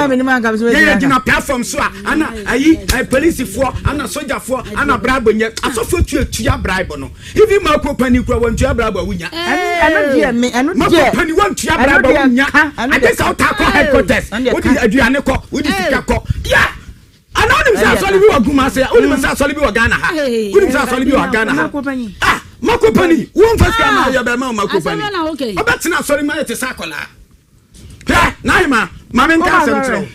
na platform so ana ayi police for ana soldier for ana bribe nye asofo tuatua bribe no even ma ko pani kura won tua bribe wunya eno die me eno die ma ko pani won tua bribe wunya ade sa uta ko headquarters wodi aduane ko wodi sika ko yeah ana onim sa asoli bi waguma se onim sa asoli bi wagana ha onim sa asoli bi wagana ha ma ko pani won faska na ya be ma ko pani obetina asoli ma yete sakola Naima, mama nka sentro.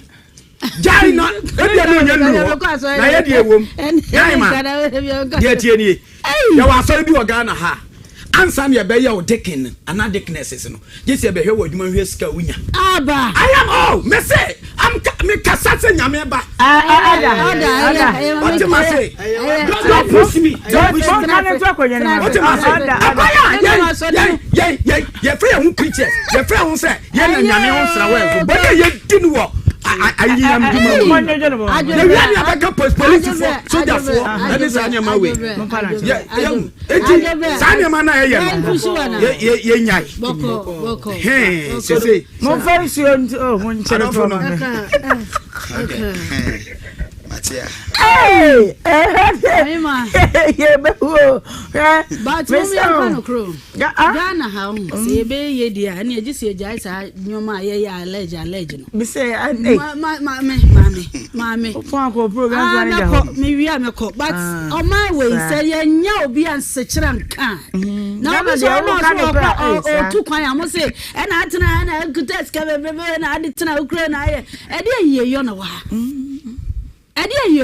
Jai na, ebi anu nyanu. Na ye die wom. Naima. Die tie ni. Ya wa so bi Ghana ha. Ansa na be ye o dikin, ana dicknesses no. Je se be hwe waduma hwe sika wunya. Aba. I am all. Me say, me kasa se nyame ba. Ada. What you must say? Don't push me. Don't push me. What you must say? Abaya. Ye free who preachers. Ye free who say, ye na nyame ho sra we. But ye dinu wo. I am duma. Ye wi ani abaka police for, soldier for. That is anyama we. Sanya na ye nyai boko hey say mo very sure oh mo nche no Hey, yeah, but we are no crew. Ghana, how say be ye dear, and you just say, Jais, your my legend. Me say, Mammy, program. Maybe I'm a cop, but on my way, say, no, be on such a can. Now, or two kind, I must say, and I could test Kevin, and I did to Ukraine. I didn't hear you.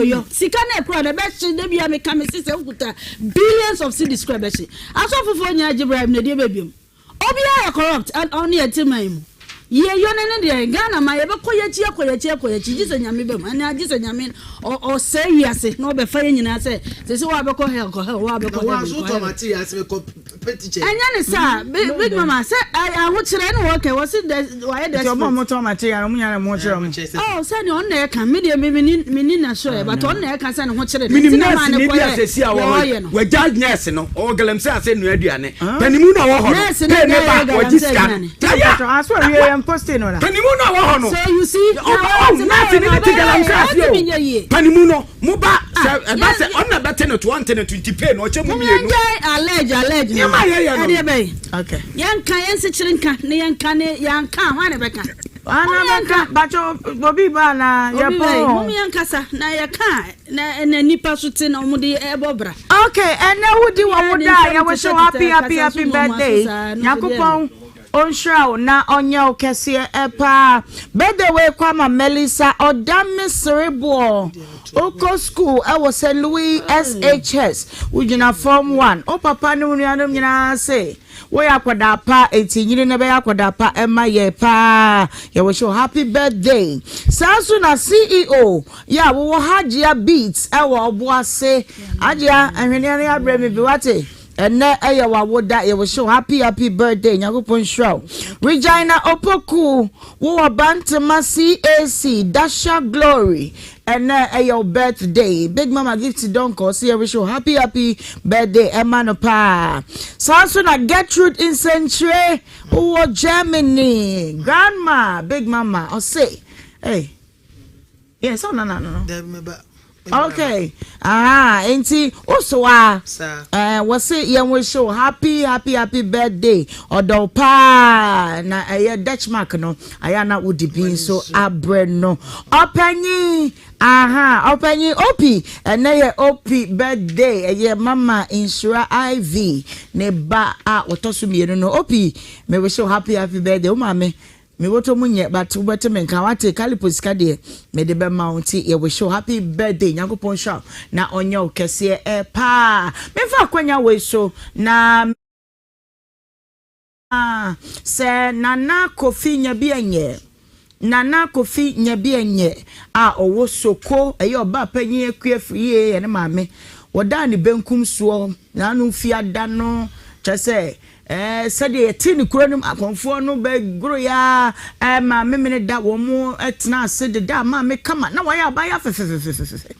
Yo, Sikane Pro, the best they be a mechanic billions of city squares. I saw for Jibra, the baby. Obia corrupt and only a team. Ye yon and Ghana, my ever quiet, Jesus and Yamibum, and I just and Yamin or say yes, no be fine, and I say, this is why I call her, and Yan, sir, big mamma said, I watch it work. Was it why does your mama told my tea? Oh, send on there can media menina sure, but on there can send watch it. Media says, we're judge nurse, no, or Galam says, and Rediane, Penimuna, or this can. I swear you am posting on Penimuna. So you see, Panimuno, Muba, I'm not better to 120 pen or alleged. Okay. Young Kayan Sitchinka, Nian Kane, Yan Kam, Rebecca. But Bobby Bana, your Casa, Nayaka, and then Nipa Sutin or Moody Bobra. Okay, and now would you want to die? I was so happy birthday. Yakupon. Onshow na onyo kese epa bede we kwama Melissa odame cerebral oko school I was St. Louis SHS ujina form 1 o papa ni unuanom nyina say we akwada pa etinyire na be akwada pa ema ye pa ye we show happy birthday sansu na CEO ya wo hajia beats e wo oboase ajia ahwene ya breme bi wate and aya wawoda ye will show happy birthday nyakopon show Regina Opoku wo bantama CAC Dasha Glory and your birthday big mama gift don't call see we show happy birthday Emanopa Sansuna Gertrude in Century wo Germany grandma big mama or say hey yes no okay enti also was say yen we show happy birthday odopa na Dutch mark no aya na udipin so abre no opanyi opanyi opi and na opi birthday mama Nhyira IV ne ba otoso mienu no opi me we show happy birthday o mama me woto munye but ubete menka wate kaliposika de me de be mounti ye we show happy birthday nyakopon show na onyo kese pa me fa kwanya we so na se nana kofi nya bienye owo soko oba panyi akuafie ye ne maame woda ne benkum so na anu fiada no chese said ye tin kuronum akonfo no be gro ya ma memene da wo mu etna said da ma me kama na wa ya ba ya fefefefefe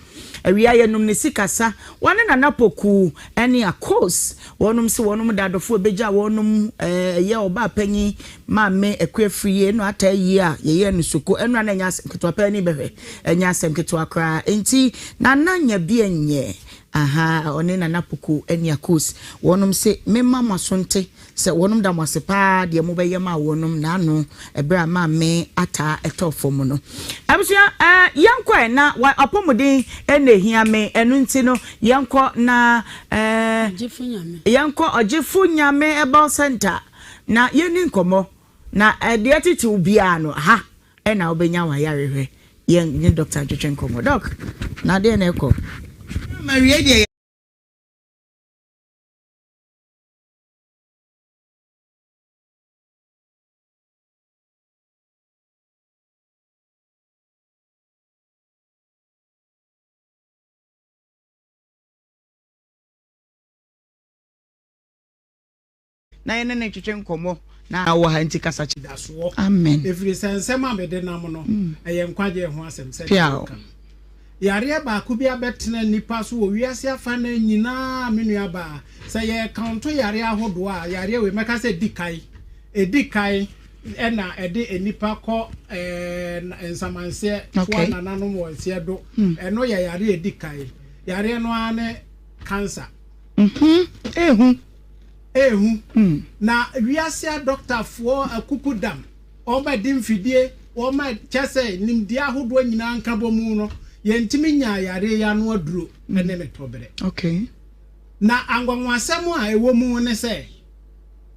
awia ye num ne sikasa wone na napoku ene a course wonum se wonum dadofo beja wonum ye oba panyi ma me akuafrie no atayi a ye no soko enu na nya ketwa pani behwe enya asem ketwa kra enti na nanya bi enye one na napoku ene a course wonum se memma masonte se wonum da mosepa de mo beye ma wonum na no ebra ma me ata etofom no abusua yankwa na apomuden ene hia me enu nti no yanko na yanko ojefu nyame eba center na yeni nkomo na de atiti ubia no ena obenya wa yarehwe yen Dr. Jochen Komo doc na de na eko mawie de na ene na twetwe nkomo na wo ha nti kasa chidaso amen every sense ma be de nam no eye nkwaje ho asem se yare ba ku bia betena nipa so wo wiase afa na nyina menua ba se ye kanto yare ahodo a yare we meka se dikai ena ede enipa kɔ nsamanse fo nananom wɔ nse do eno yɛ yare edi kai yare no ane cancer ehu na wiase doctor fo akukudam ɔma di mfidie ɔma kyese nimdi ahodo nyina nkabo mu no yɛntimi nya yare ya no aduro ene ne tobere okay na angwanwasɛm a ewo mu ne sɛ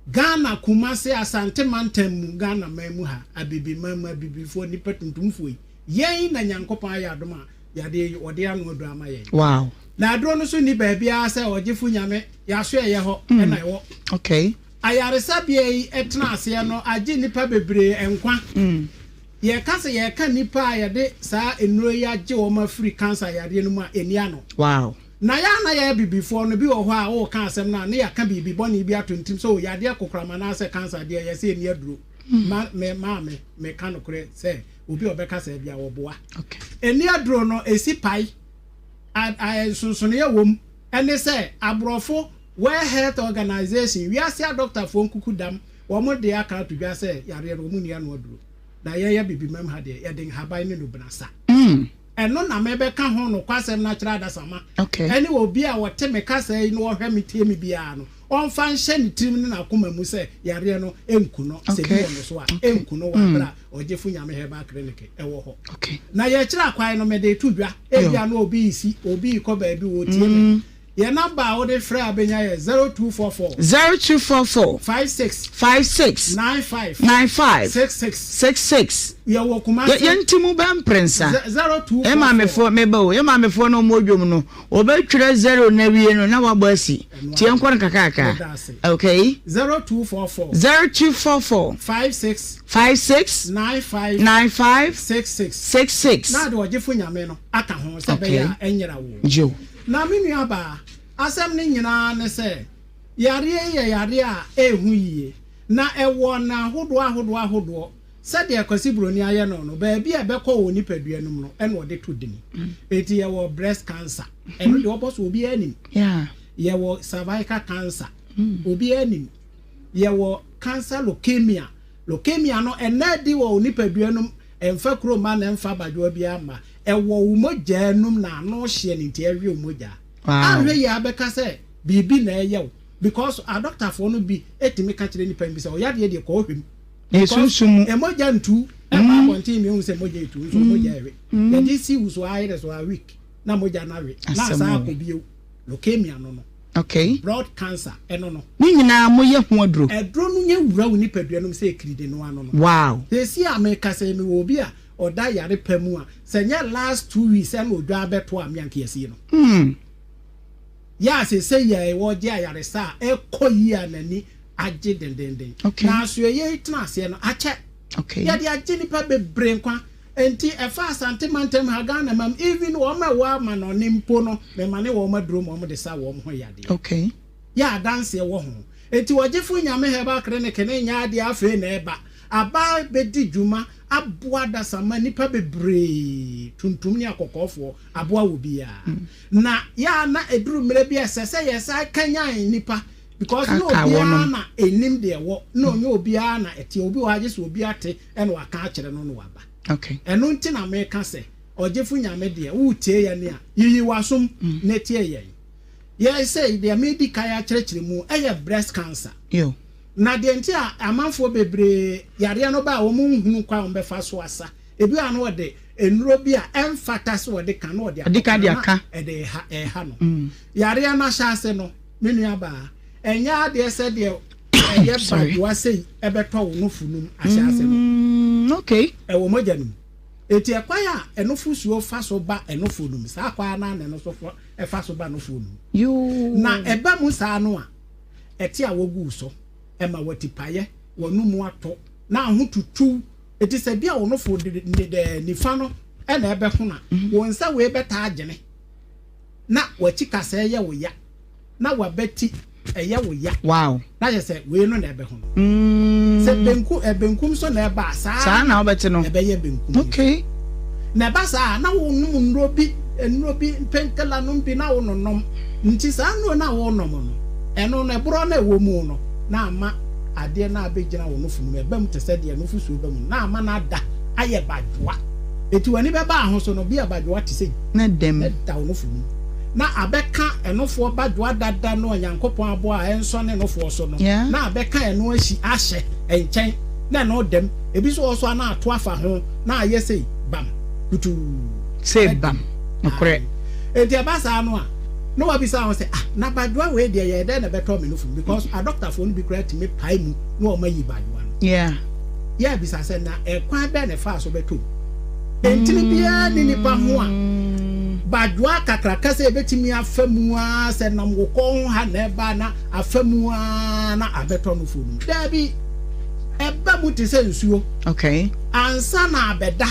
Ghana Kumasi Asante Mantam Ghana memu ha abibi mama bibifo nipa tuntumfo yen na nyankopon ayadoma yade ode anu adu ama yen wow na adro no so ni ba bia se ojefu nyame yaso eye ho na ewo okay ayaresa bia yi etena ase no age nipa bebre enkwa ye kase ye ka nipa yade saa enuro ya age wo ma free cancer yade no mu a enia no wow na ya bibifo no bi wo ho a wo ka asem na ya ka bibi boni bi atontim so ya de kokrama na se cancer de ya se eni aduro me ka no kure se obi obeka se bia wo boa okay eni aduro no esi pai sunsun ye wom ene se abrofo World Health Organization we asia doctor fo nkukudam wo mo de aka to bia se yare ro mu nia no aduro na ye bibi mam ha de ye den haban ne no brasa eno na mebe ka ho no kwasem na kira da sama okay eni obi a wote me kasa yi no ohwe metie me bia no onfa nhye ne tim ne na akoma mu se yare no enku no se bi no so a enku no wa bra ojefu nyame heba clinic ewo ho okay na ye kira kwai no me de tudwa e bia no obi isi obi ko ba bi wo tie me your number wo de frɛ abenya ye 0244 56 95 66 ye wo kuma yentimu ba mprensa 02 e ma mefo mebo ye ma mefo no modwom no obetwere 0 na wie no na wabɔ asi tie nkɔ kakaka okay 0244 56 95 66 na de ojefu nyame no aka ho se be ya enyera wo jo na minu aba asem ne nyina ne se yare a ehu yie na ewo na ahodo se de akwasi broni aye no ba bia bekɔ wo nipaduanum no ene ode to dini eti ye wo breast cancer eno de oboso obi anim ye wo cervical cancer obi anim ye wo cancer leukemia no ena di wo nipaduanum emfa kroma na emfa badwo bia ma ewo umoja num na no hye ni ntia wi umoja ahwe ya beka se bibi na eyew because a doctor for no bi etimi ka kire ni pambi se o yade de ko hwem esunsum emoja ntu e ba bonti mi hu se moja etu so moja ewe ya di si uso aire so a week na moja na we na sa akobio leukemia no okay blood cancer eno no ni nyina moye ho aduro eduro no nya wura wo ni paduanum se ekiride no ano no wow esi ameka se mi wo bi a oda yare pamu a senya last 2 weeks and odwa abeto amianke yesi no ya se ye wo je ayare sa ekoyi anani age dendenden na so ye tena se no ache okay ya de age nipa bebre nkwa enti efa asante mantem ha Ghana mam even wo ma wa ma no nimpo no me mane wo maduro mo de sa wo ho yade okay ya dance wo ho enti wojefu nyame heba clinic ne nya ade afa na eba aba bedi djuma aboa da sama nipa bebre tuntum ni akokofo aboa wo bia na ya na eduru mre bia sese yesa kanyan nipa because no bia na enim de wo no nyo bia na eti obi wa age so obi ate ene wa ka akere no no waba okay eno nti na me ka se ojefu nyame de wutie ya ne a yiyi wasum na tie ye ye say de medical ya kire mu eye breast cancer yo na de nti a amanfo bebre yare no ba wo mu hunu kwa wo befa so asa ebi anu ode enuro bi a emfata so ode kan ode aka ede ha no yare na chance no menu aba enya de se de eye ba wa sei ebeto wo no funum achase no okay e wo mojanum eti ekwaya enofu suo fa so ba enofu num sa kwa na ne no so e fa so ba no funum yo na eba mu sa no a eti a wogu so ema watipaye wonumu ato na ahotutu eti se bia wono fo de nifa no e na ebe ho na wonsa we beta agene na wachika se ye wo ya na wabeti eye wo ya wow na je se we no na ebe ho se benkum so na eba sa na obeti no ebe ye benkum okay na ba sa na wonum nrobi penkala no bi na wononom nti sa no na wonom no eno na bro na wo mu no na ama ade na abegyina wo no funu me bam te se de no fusu bam na ama na da aye badwa eti wani be ba ho so no bi abadwa te se na dem da wo no funu na abeka enofo badwa dada no Nyankopon abo a enso ne nofo so no na abeka eno ahi ahye enchen na no dem ebi so also na ato afa ho na aye sei bam kutu sei bam okre eti abasa no a no wa bisa say na badwa we de ye de na beto me no fu because a doctor for no be correct me pai mu no o mayi badwa no yeah bisa say na ekwan be na fa so beto entini bia ni nipa ho a badwa kakraka say betimi afamu a say nam wo kon ha na ba na afamu a na abeto no fu no da bi eba mu ti say nsuo okay ansa na abeda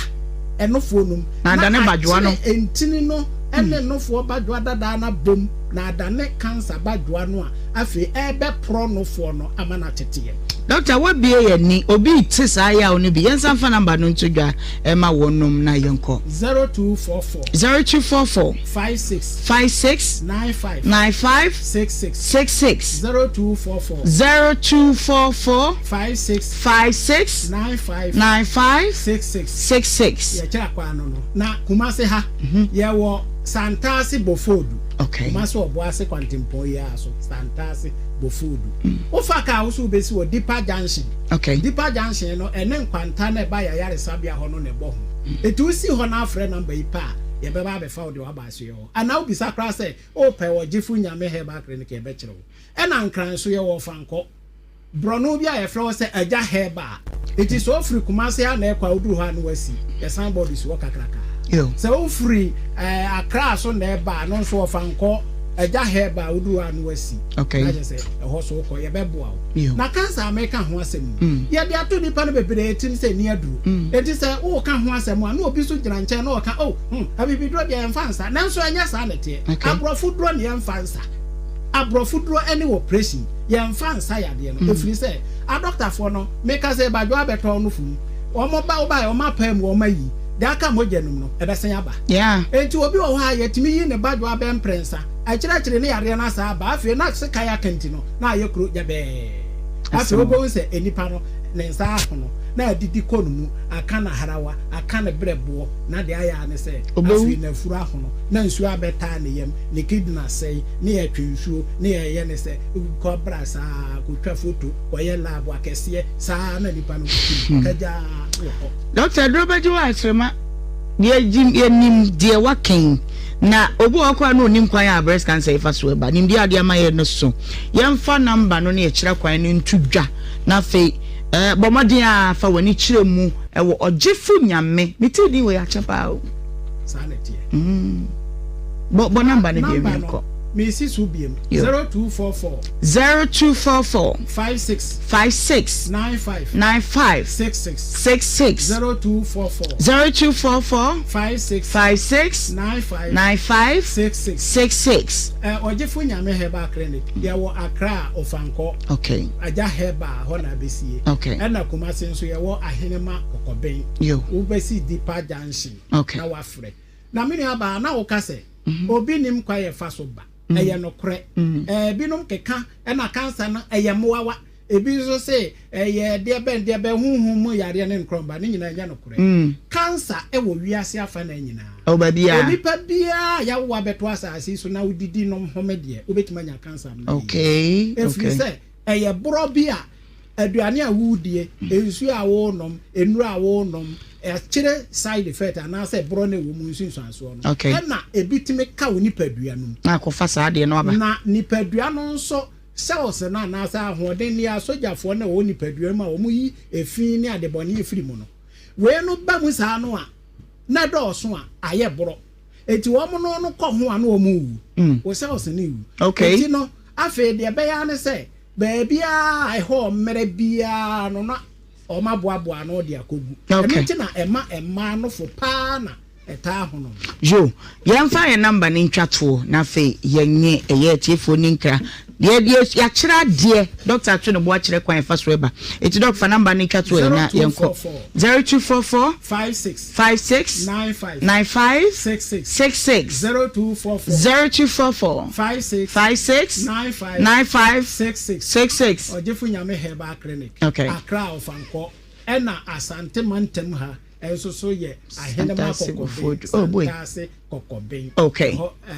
enofo num na da ne badwa no entini no ene nofo badwa dada na bom na adane cancer badwa no a afi ebe pro nofo no amana tete doctor what be ye ni obi tisa ya oni bi yensa fa number no ntodwa e ma wonum na yenko 0244 56 95 66 0244 56 95 66 ya kira kwa no na kumase ha ye wo Santasi Bofodu. Okay. Maso oboase kwantimpo ya so Santasi Bofodu. Ofaka usu besi wo Deeper Junction. Okay. Deeper Junction no ene nkwanta na ba ya yare sabia ho no ne bo ho. Etu si ho na afre number ipa ye be ba be fa ode wa ba so yo. Ana obi sakra say o pe wo gifu nyame he ba clinic e be kire wo. Ena nkran so ye wo fanko. Brono bi a ye fro say aja he ba. It is so free kumase ya na ekwa oduru ha no wasi. Ye signboard is wo kakraka. So free Accra so na eba no so ofanko eja heba udu anu asi okay na je say ho so ko ye beboa na cancer ameka ho asem ye de ato nipa no bebere tin say ni aduru e ti say o ka ho asem a na obi so gyina nche na o ka habibi dro de enfansa na nso anya sa na te abrofu dro ne enfansa abrofu dro any operation ye enfansa ya de no efiri say a doctor for no make say badwo abeto no fu o mo ba o ba o ma pa mu o ma yi daka mojenum no ebesen aba enti obi wo ha yetimi yi ne badwo abem prensa a kire ne yare na sa aba afi na se kaya kanti no na ye kro jabe afi obo nse enipa no ne nsa aho no na adidi konumu aka na harawa aka na brebo na de aya ne se afi na furu aho no na nsu abeta ne yem ne kidna sei ne ye twinsuo ne ye ne se ko brasa ko twa foto ko ye lab akese sa na nipa no kaja Doctor Robert Wasrema ye nim de waken na obu akwa no nim kwan ya breast cancer ifa so ba nim dia ma ye no so yemfa number no na ye kira kwan no ntudwa na fe bomodin a fa wani kire mu e wo ojefu nyame meti di we achapa o sanete bo number ne bi mi ko me si su biem 0244 56 95 66 0244 56 95 66 ojefu nyame heba clinic ya wo Accra ofanko okay aja heba ho na besie okay na kumase nso ya wo ahenema kokoben wo besi Deeper Junction na wafre na mini aba na wo kase obi nim kwa ye fa so ba eye no kre binom keka na cancer na eye moawa ebi so say eye de be hunhum yare ne nkromba ne nyina nya no kre cancer e wo wiase afa na nyina o ba bia onipa bia ya wo abeto asase so na udidi no homede obetima nya cancer na okay say eye bro bia aduane a wudie ensu a wo nom enuru a wo nom kire side effect and say bro na wo mu nsunsuanso no na ebitime ka wo nipadua no na kofa saa de no aba na nipadua no nso cells na sa ahoden ni asojafo na wo nipadua ma wo mu yi efin ni adeboni efiri mu no we no ba mu saa no a na dɔɔso a aye bro eti wo mu no kɔ ho a na wo mu wo cells ni wu eti no afi de be ya ne say baby I ho mere bia no na o ma boaboa no de akogu enti na ema no fo pa na eta ho no yo yemfa ye number ni ntwato na fe yenye eye tiefo ni nkra Yes, Yachra, dear Doctor Trin of Watcher Quine first Weber. It's Doc for number Nika to 0244 56 95 66 0244 56 95 66 or Jeffunyame Heba Clinic. Okay. A crowd of Anko, Enna Asante Mantem and so ye, I had a food. Oh boy, okay.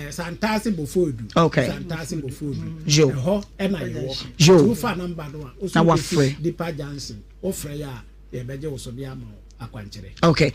Santasi food. Okay. Santasi food. Joe, and I walk. Joe, fan number one. Now what free? Deepa Johnson, or Freya, the Bejo Sobiamo, a quantity. Okay.